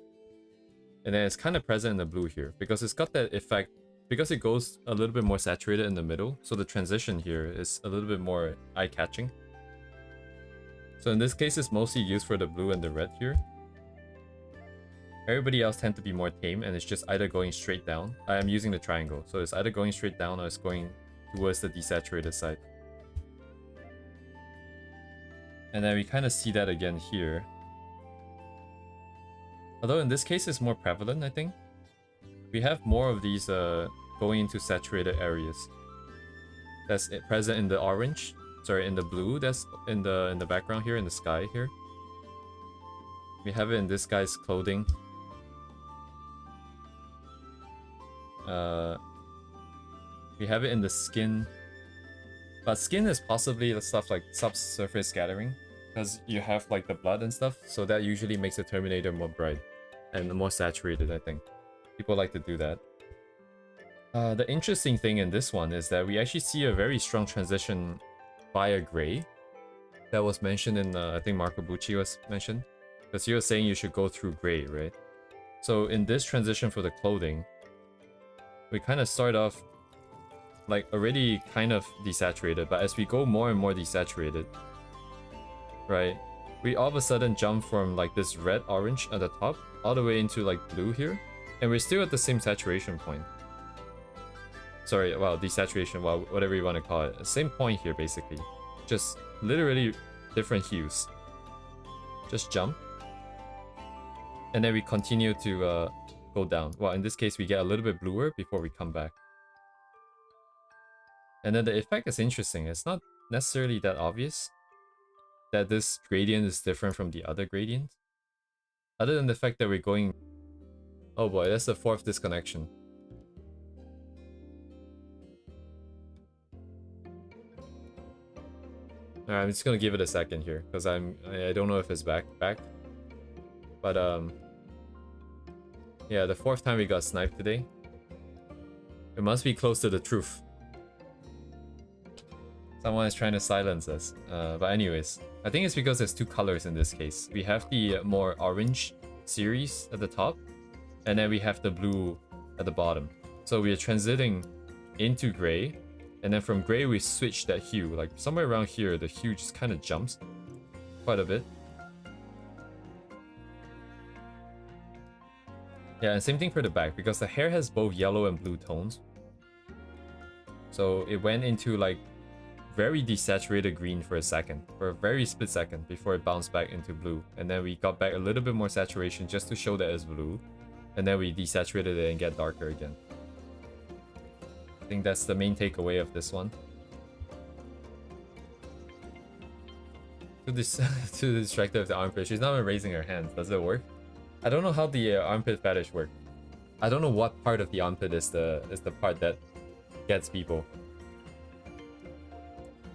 And then it's kind of present in the blue here, because it's got that effect, because it goes a little bit more saturated in the middle, so the transition here is a little bit more eye-catching. So in this case, it's mostly used for the blue and the red here. Everybody else tend to be more tame, and it's just either going straight down. I am using the triangle, so it's either going straight down or it's going towards the desaturated side. And then we kind of see that again here. Although in this case it's more prevalent, I think. We have more of these going into saturated areas. That's present in the orange. Sorry, in the blue. That's in the background here, in the sky here. We have it in this guy's clothing. We have it in the skin. But skin is possibly the stuff like subsurface scattering, because you have like the blood and stuff, so that usually makes the Terminator more bright and more saturated, I think. People like to do that. The interesting thing in this one is that we actually see a very strong transition via gray. That was mentioned in, I think Marco Bucci was mentioned, because he was saying you should go through gray, right? So in this transition for the clothing, we kind of start off like already kind of desaturated, but as we go more and more desaturated, right, we all of a sudden jump from like this red orange at the top all the way into like blue here, and we're still at the same saturation point. Sorry, well, desaturation, well, whatever you want to call it. Same point here basically, just literally different hues. Just jump, and then we continue to go down. Well, in this case we get a little bit bluer before we come back. And then the effect is interesting. It's not necessarily that obvious that this gradient is different from the other gradient, other than the fact that we're going Oh boy, that's the fourth disconnection. Alright, I'm just gonna give it a second here, because I don't know if it's back. But yeah, the fourth time we got sniped today. It must be close to the truth. Someone is trying to silence us. But anyways, I think it's because there's two colors in this case. We have the more orange series at the top, and then we have the blue at the bottom. So we are transiting into gray, and then from gray we switch that hue. Like somewhere around here, the hue just kind of jumps quite a bit. Yeah, and same thing for the back, because the hair has both yellow and blue tones. So it went into like very desaturated green for a second, for a very split second, before it bounced back into blue. And then we got back a little bit more saturation just to show that it's blue. And then we desaturated it and get darker again. I think that's the main takeaway of this one. To the distractor of the armpit. She's not even raising her hands. Does it work? I don't know how the armpit fetish works. I don't know what part of the armpit is the part that gets people.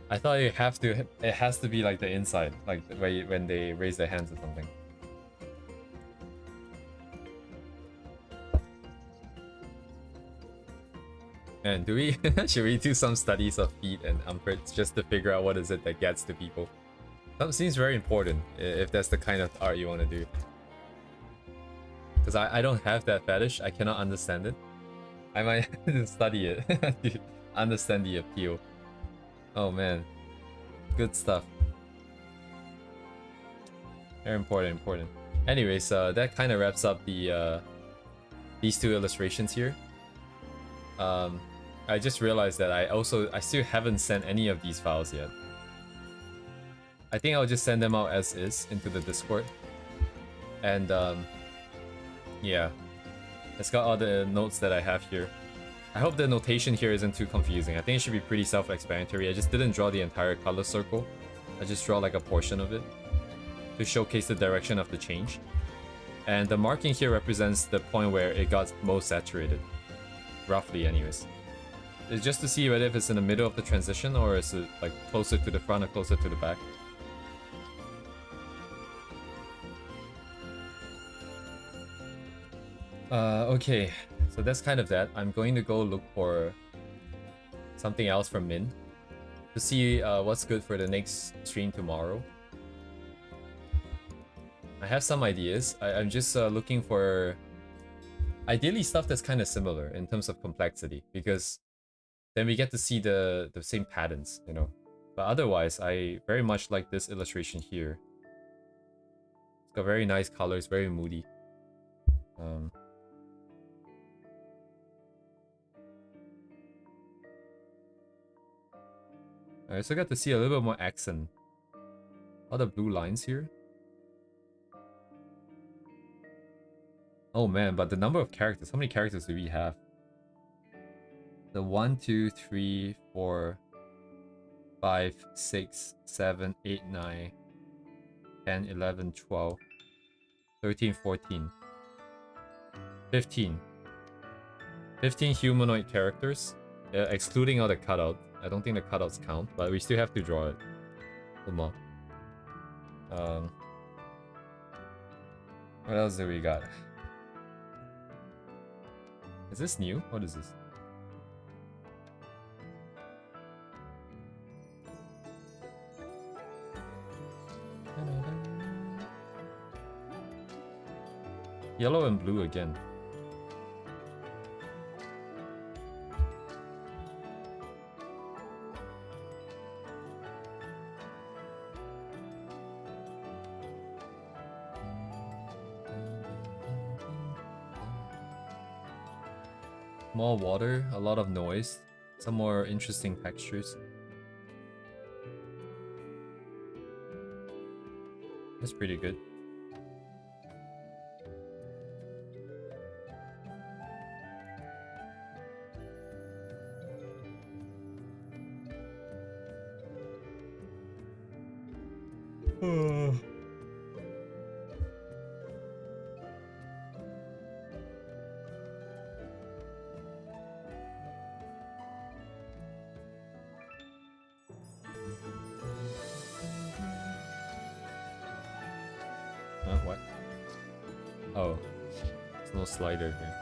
I thought it has to be like the inside, like when they raise their hands or something. And do we should we do some studies of feet and armpits just to figure out what is it that gets to people? That seems very important if that's the kind of art you want to do. Because I don't have that fetish, I cannot understand it. I might have to study it to understand the appeal. Oh man, good stuff. Very important. Anyways, that kind of wraps up the these two illustrations here. I just realized that I still haven't sent any of these files yet. I think I'll just send them out as is into the Discord. And yeah, it's got all the notes that I have here. I hope the notation here isn't too confusing. I think it should be pretty self-explanatory. I just didn't draw the entire color circle. I just draw like a portion of it to showcase the direction of the change. And the marking here represents the point where it got most saturated. Roughly anyways. It's just to see whether if it's in the middle of the transition or is it like closer to the front or closer to the back. Okay, so that's kind of that. I'm going to go look for something else from Min to see what's good for the next stream tomorrow. I have some ideas. I'm just looking for ideally stuff that's kind of similar in terms of complexity, because then we get to see the same patterns, you know. But otherwise, I very much like this illustration here. It's got very nice colors, very moody. I also got to see a little bit more accent. All the blue lines here. Oh man, but the number of characters. How many characters do we have? The 1, 2, 3, 4, 5, 6, 7, 8, 9, 10, 11, 12, 13, 14, 15. 15 humanoid characters, excluding all the cutouts. I don't think the cutouts count, but we still have to draw it. What else do we got? Is this new? What is this? Yellow and blue again. More water, a lot of noise, some more interesting textures. That's pretty good. Oh, there's no slider here.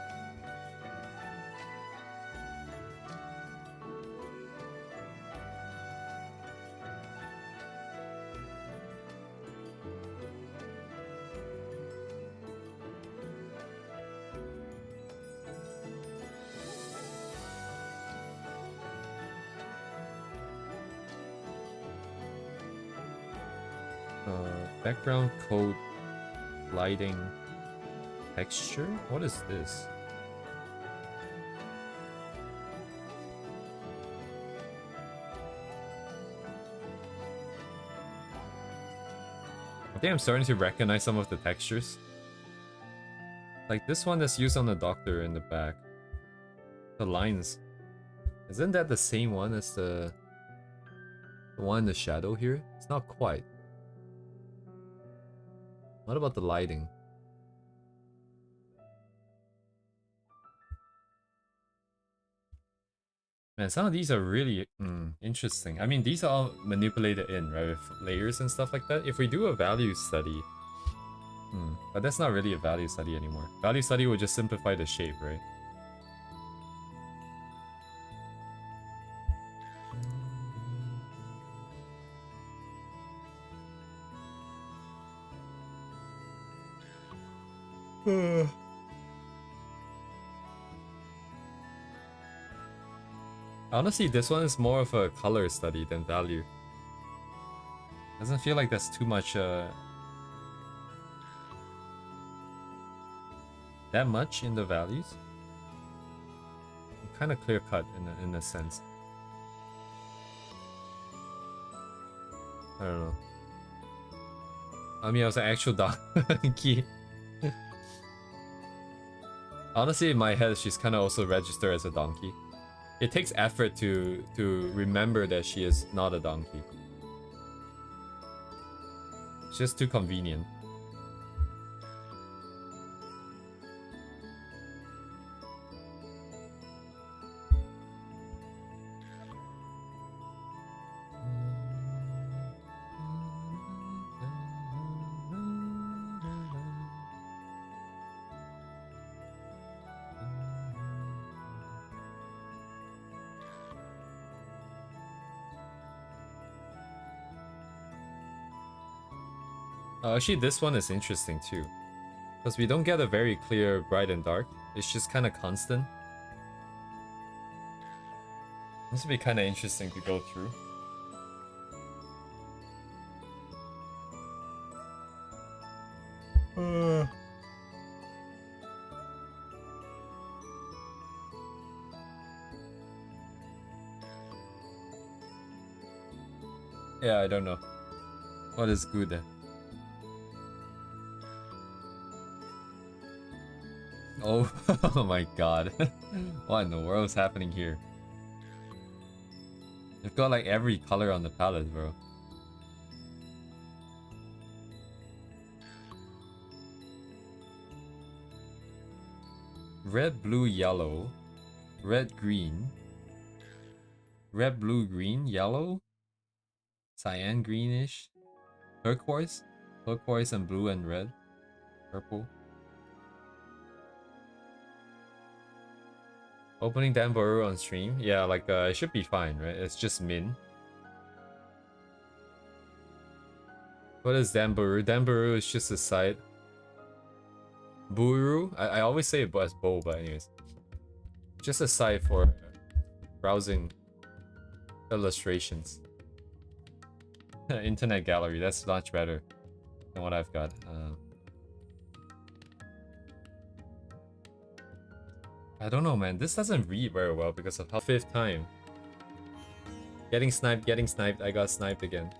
Background code lighting texture? What is this? I think I'm starting to recognize some of the textures. Like this one that's used on the doctor in the back. The lines. Isn't that the same one as the one in the shadow here? It's not quite. What about the lighting? Man, some of these are really interesting. I mean, these are all manipulated in, right? With layers and stuff like that. If we do a value study... but that's not really a value study anymore. Value study would just simplify the shape, right? Honestly, this one is more of a color study than value. Doesn't feel like that's too much, that much in the values. Kind of clear cut in a sense. I don't know. I mean, I was an actual donkey. Honestly, in my head, she's kind of also registered as a donkey. It takes effort to remember that she is not a donkey. It's just too convenient. Actually, this one is interesting too. Because we don't get a very clear bright and dark. It's just kind of constant. This would be kind of interesting to go through. Yeah, I don't know. What is good then? Oh, oh my god. What in the world is happening here? They've got like every color on the palette, bro. Red, blue, yellow. Red, green. Red, blue, green, yellow. Cyan, greenish. Turquoise. Turquoise and blue and red. Purple. Opening Danboru on stream? Yeah, like, it should be fine, right? It's just min. What is Danboru? Danboru is just a site. Buru? I always say it as bow, but anyways. Just a site for browsing illustrations. Internet gallery, that's much better than what I've got. I don't know, man. This doesn't read very well because of how 5th time. Getting sniped, I got sniped again.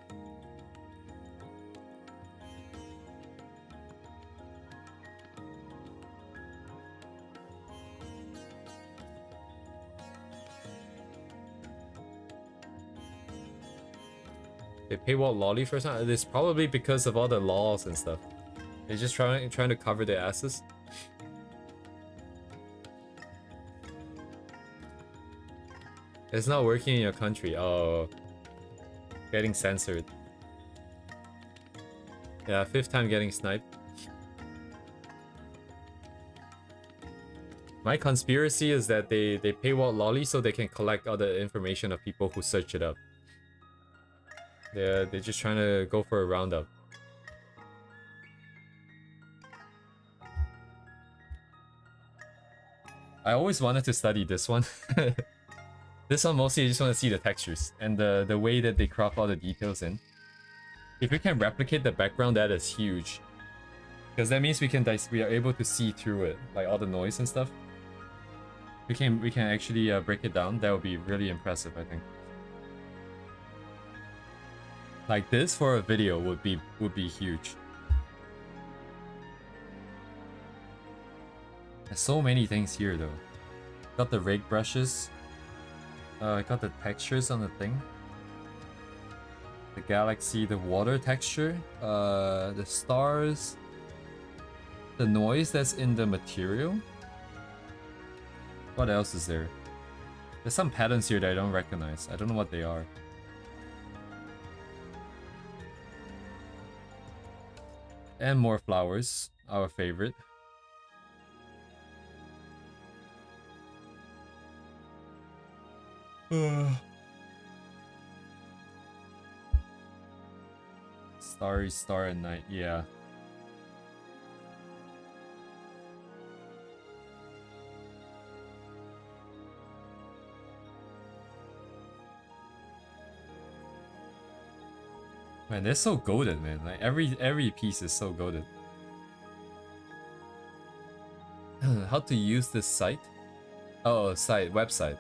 They paywall lolly for something? It's probably because of all the laws and stuff. They're just trying to cover their asses. It's not working in your country. Oh, getting censored. Yeah, 5th time getting sniped. My conspiracy is that they paywall Lolly so they can collect all the information of people who search it up. They're just trying to go for a roundup. I always wanted to study this one. This one mostly I just want to see the textures and the way that they crop all the details in. If we can replicate the background, that is huge. Because that means we are able to see through it, like all the noise and stuff. We can actually break it down. That would be really impressive, I think. Like this for a video would be huge. There's so many things here though. Got the rake brushes. Got the textures on the thing. The galaxy, the water texture, the stars, the noise that's in the material. What else is there? There's some patterns here that I don't recognize. I don't know what they are. And more flowers, our favorite. Starry Star at Night, yeah. Man, they're so goated, man. Like every piece is so goated. How to use this site? Oh, website.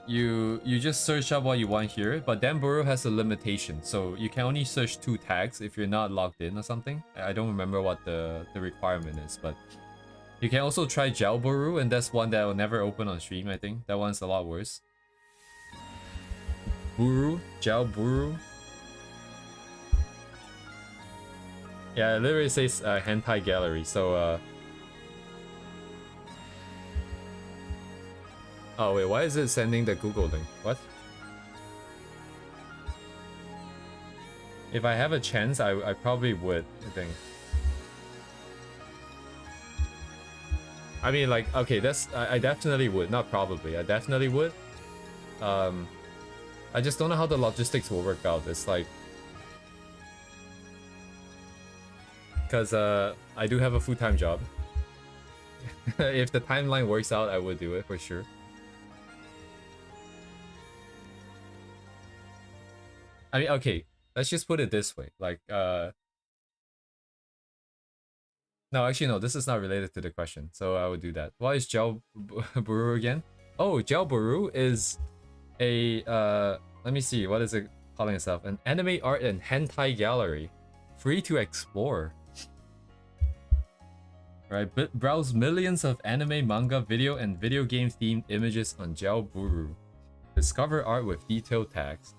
You just search up what you want here, but Danburu has a limitation, so you can only search 2 tags if you're not logged in or something. I don't remember what the requirement is, but you can also try Jalburu, and that's one that will never open on stream, I think. That one's a lot worse. Jalburu. Yeah, it literally says hentai gallery, so oh wait, why is it sending the Google link? What? If I have a chance, I probably would, I think. I mean, like, okay, I definitely would, not probably, I definitely would. I just don't know how the logistics will work out. It's like, because I do have a full-time job. If the timeline works out, I would do it for sure. I mean, okay, let's just put it this way. Like, no, actually, no, this is not related to the question, so I would do that. What is Jalburu again? Oh, Jalburu is a, let me see, what is it calling itself? An anime art and hentai gallery. Free to explore. Right, browse millions of anime, manga, video, and video game themed images on Jalburu. Discover art with detailed tags.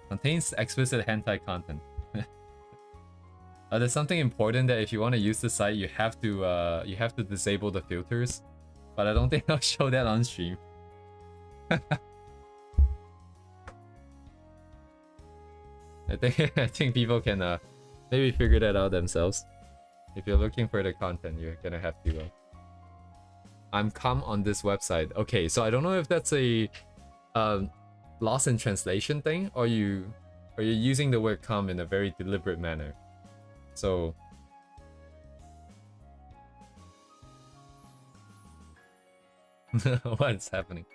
Contains explicit hentai content. There's something important that if you want to use the site, you have to disable the filters. But I don't think I'll show that on stream. I think people can maybe figure that out themselves. If you're looking for the content, you're gonna have to. I'm come on this website. Okay, so I don't know if that's a loss in translation thing, or you're using the word come in a very deliberate manner. So what's happening?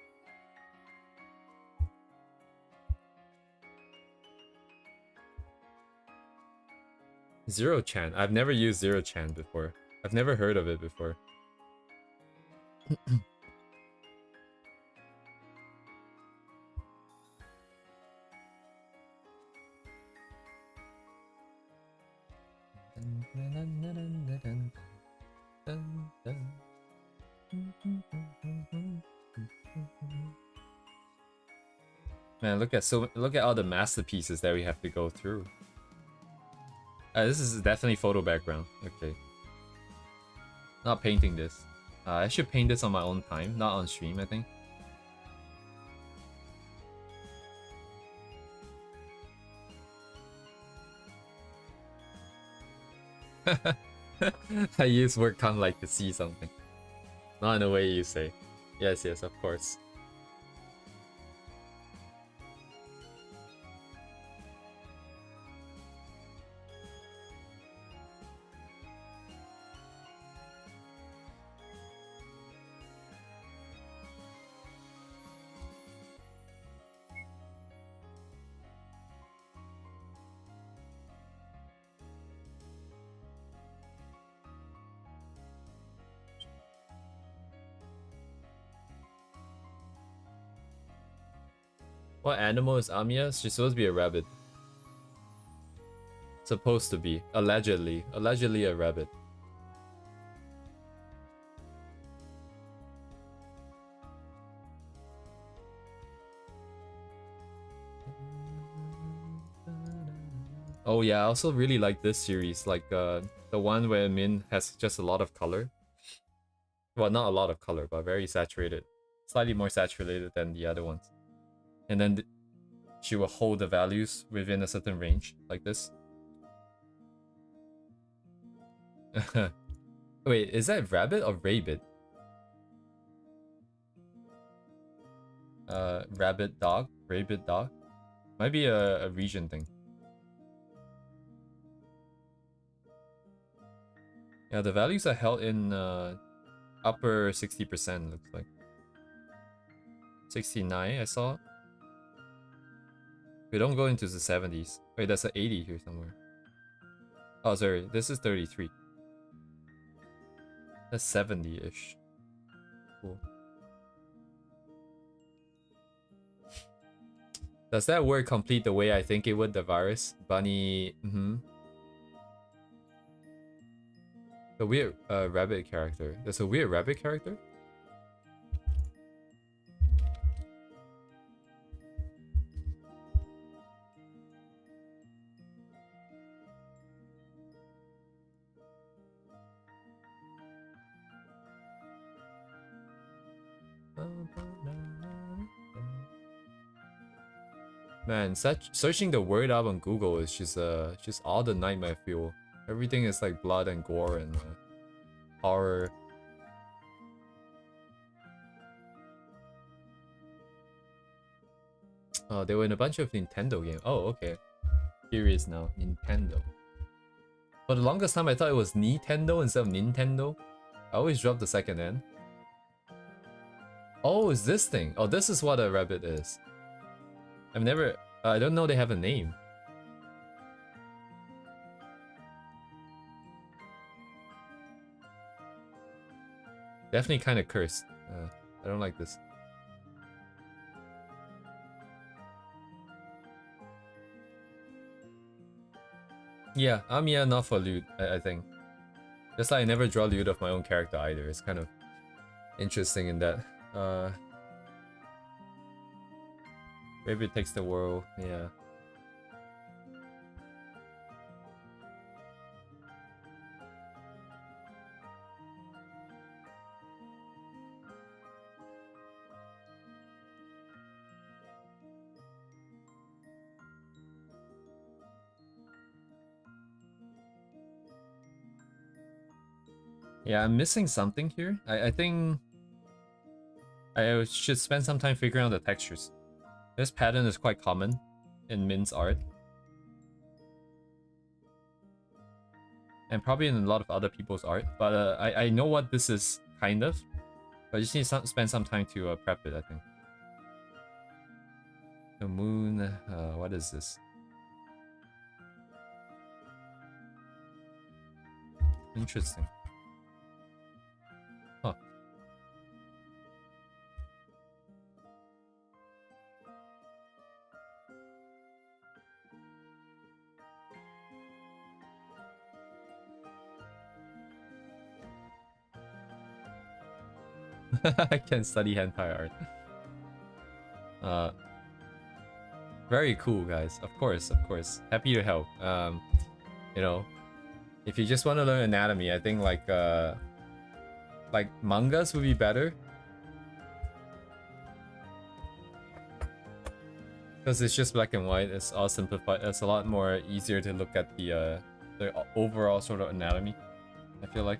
Zero Chan. I've never used Zero Chan before. I've never heard of it before. Man, look at all the masterpieces that we have to go through. This is definitely photo background. Okay. Not painting this. I should paint this on my own time, not on stream, I think. I use word can't like to see something. Not in the way you say. Yes, yes, of course. What animal is Amiya? She's supposed to be a rabbit. Supposed to be. Allegedly. Allegedly a rabbit. Oh yeah, I also really like this series. Like the one where Min has just a lot of color. Well, not a lot of color, but very saturated. Slightly more saturated than the other ones. And then she will hold the values within a certain range, like this. Wait, is that rabbit or rabbit? Rabbit dog? Rabbit dog? Might be a region thing. Yeah, the values are held in upper 60%, looks like. 69, I saw. We don't go into the 70s. Wait, that's an 80 here somewhere. Oh, sorry, this is 33. That's 70-ish. Cool. Does that word complete the way I think it would, the virus? Bunny, The weird rabbit character. There's a weird rabbit character? Man, searching the word up on Google is just all the nightmare fuel. Everything is like blood and gore and horror. Oh, they were in a bunch of Nintendo games. Oh, okay. Here it is now, Nintendo. For the longest time, I thought it was Nintendo instead of Nintendo. I always dropped the second N. Oh, it's this thing. Oh, this is what a rabbit is. I've never... I don't know they have a name. Definitely kind of cursed. I don't like this. Yeah, Amiya not for loot, I think. Just like I never draw loot of my own character either. It's kind of interesting in that. Maybe it takes the world, yeah. Yeah, I'm missing something here. I think I should spend some time figuring out the textures. This pattern is quite common in Min's art. And probably in a lot of other people's art. But I know what this is, kind of. But I just need to spend some time to prep it, I think. The moon... what is this? Interesting. Huh. I can study hentai art. Very cool, guys. Of course, of course. Happy to help. You know, if you just want to learn anatomy, I think like mangas would be better. Because it's just black and white. It's all simplified. It's a lot more easier to look at the overall sort of anatomy. I feel like.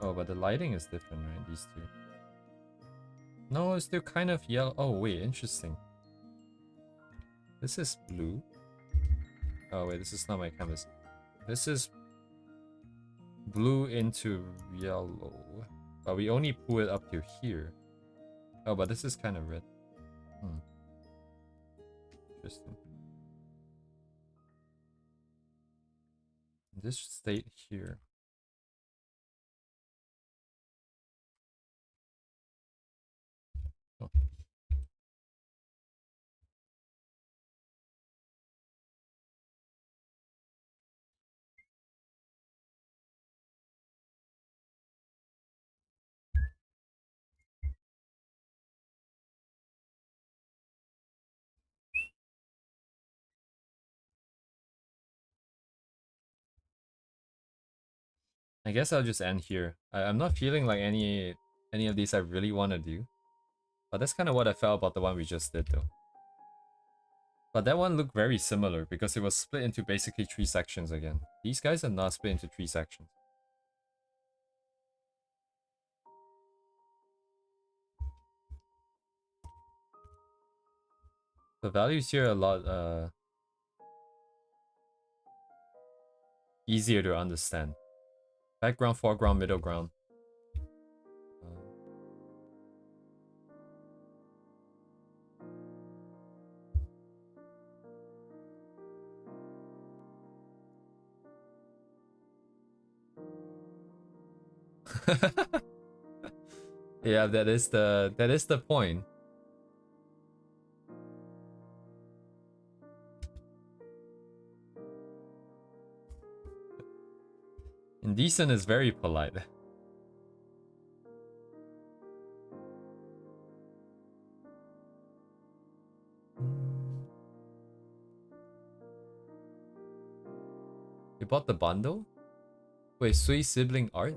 Oh, but the lighting is different, right? These two. No, it's still kind of yellow. Oh, wait, interesting. This is blue. Oh, wait, this is not my canvas. This is blue into yellow. But we only pull it up to here. Oh, but this is kind of red. Interesting. This stayed here. Oh. I guess I'll just end here. I'm not feeling like any of these I really want to do. But that's kind of what I felt about the one we just did though. But that one looked very similar because it was split into basically 3 sections again. These guys are not split into 3 sections. The values here are a lot easier to understand. Background, foreground, middle ground. Yeah, that is the point. Indecent is very polite. You bought the bundle? Wait, Sui Sibling Art?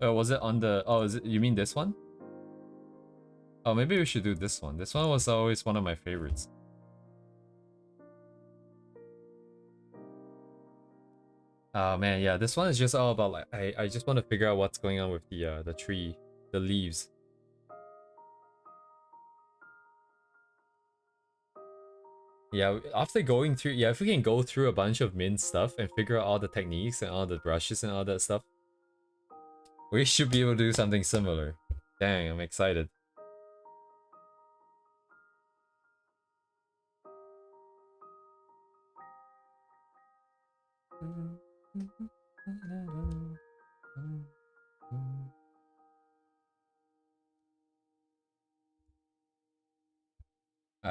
Was it on the... Oh, you mean this one? Oh, maybe we should do this one. This one was always one of my favorites. Oh man, yeah, this one is just all about like I just want to figure out what's going on with the tree, the leaves. Yeah, after going through, yeah, if we can go through a bunch of Min stuff and figure out all the techniques and all the brushes and all that stuff, we should be able to do something similar. Dang, I'm excited.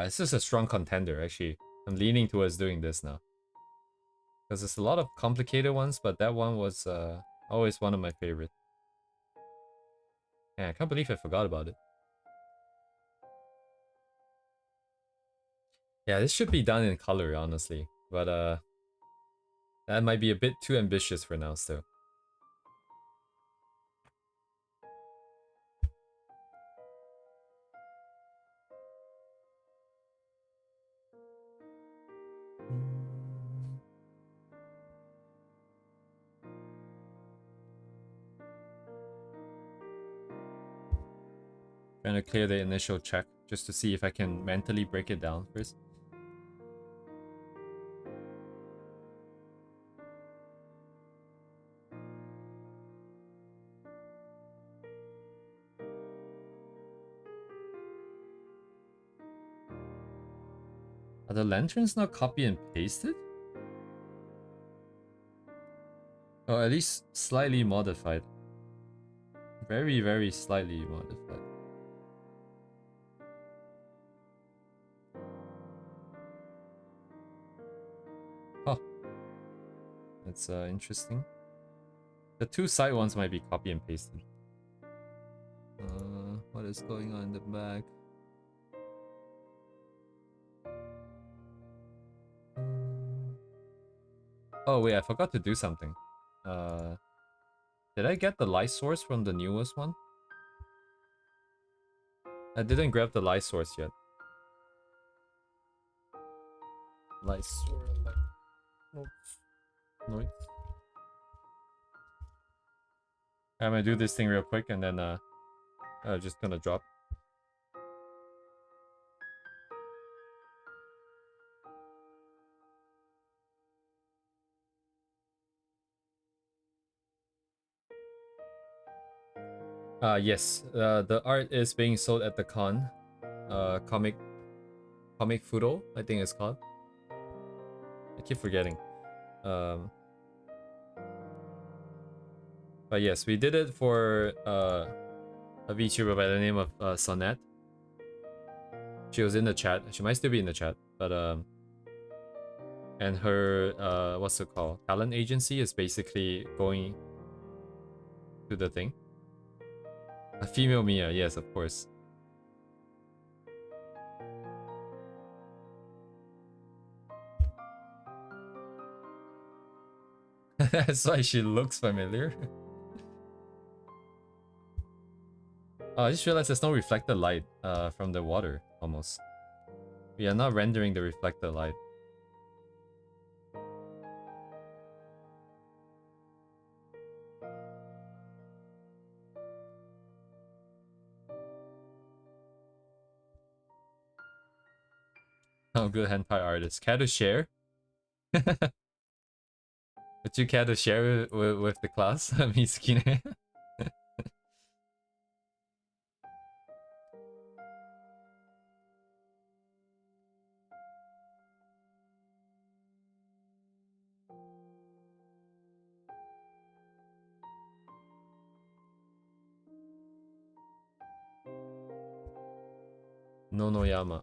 This is a strong contender, actually. I'm leaning towards doing this now. Because there's a lot of complicated ones, but that one was always one of my favorite. Yeah, I can't believe I forgot about it. Yeah, this should be done in color, honestly. But that might be a bit too ambitious for now still. Trying to clear the initial check just to see if I can mentally break it down first. Are the lanterns not copy and pasted? Or at least slightly modified. Very, very slightly modified. Huh. That's interesting. The 2 side ones might be copy and pasted. What is going on in the back? Oh wait, I forgot to do something. Did I get the light source from the newest one? I didn't grab the light source yet. Light source, noise. I'm gonna do this thing real quick and then just gonna drop. Yes, the art is being sold at the con. Comic Fudo, I think it's called. I keep forgetting. But yes, we did it for a VTuber by the name of Sonette. She was in the chat. She might still be in the chat, but and her what's it called? Talent agency is basically going to the thing. A female Mia, yes, of course. That's why she looks familiar. Oh, I just realized there's no reflected light from the water, almost. We are not rendering the reflected light. Oh, good hentai artist. Care to share? Would you care to share with the class? Miskine. Nonoyama.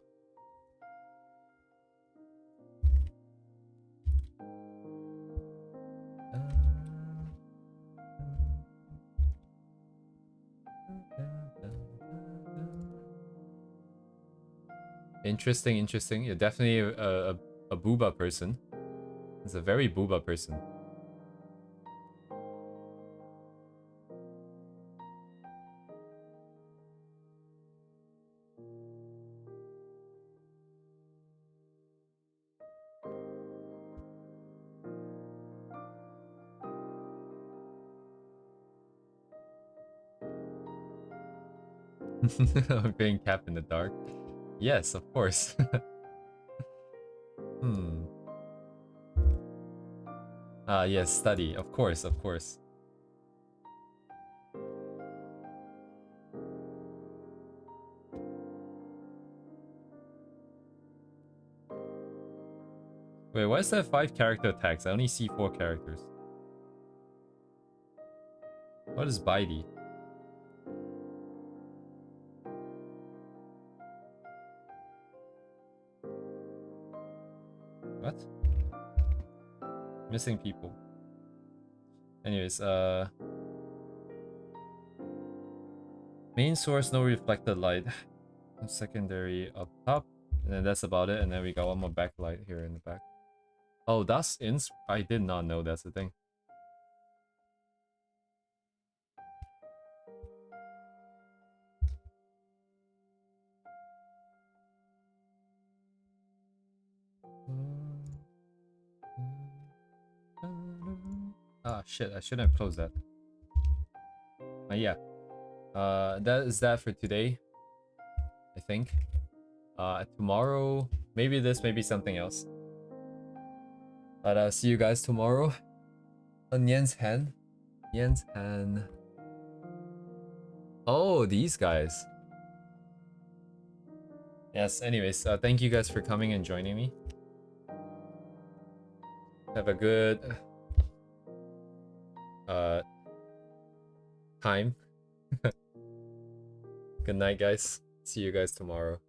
Interesting, interesting. You're definitely a booba person. It's a very booba person. Being capped in the dark. Yes, of course. Yes, study. Of course, of course. Wait, why is that 5-character text? I only see 4 characters. What is Baidi? What? Missing people. Anyways, main source, no reflected light. Secondary up top. And then that's about it. And then we got one more backlight here in the back. Oh, that's I did not know that's the thing. Ah, shit, I shouldn't have closed that. Yeah. That is that for today, I think. Tomorrow, maybe this, maybe something else. But I'll see you guys tomorrow on Yen's hand. Yen's hand. Oh, these guys. Yes, anyways, thank you guys for coming and joining me. Have a good time. Good night, guys. See you guys tomorrow.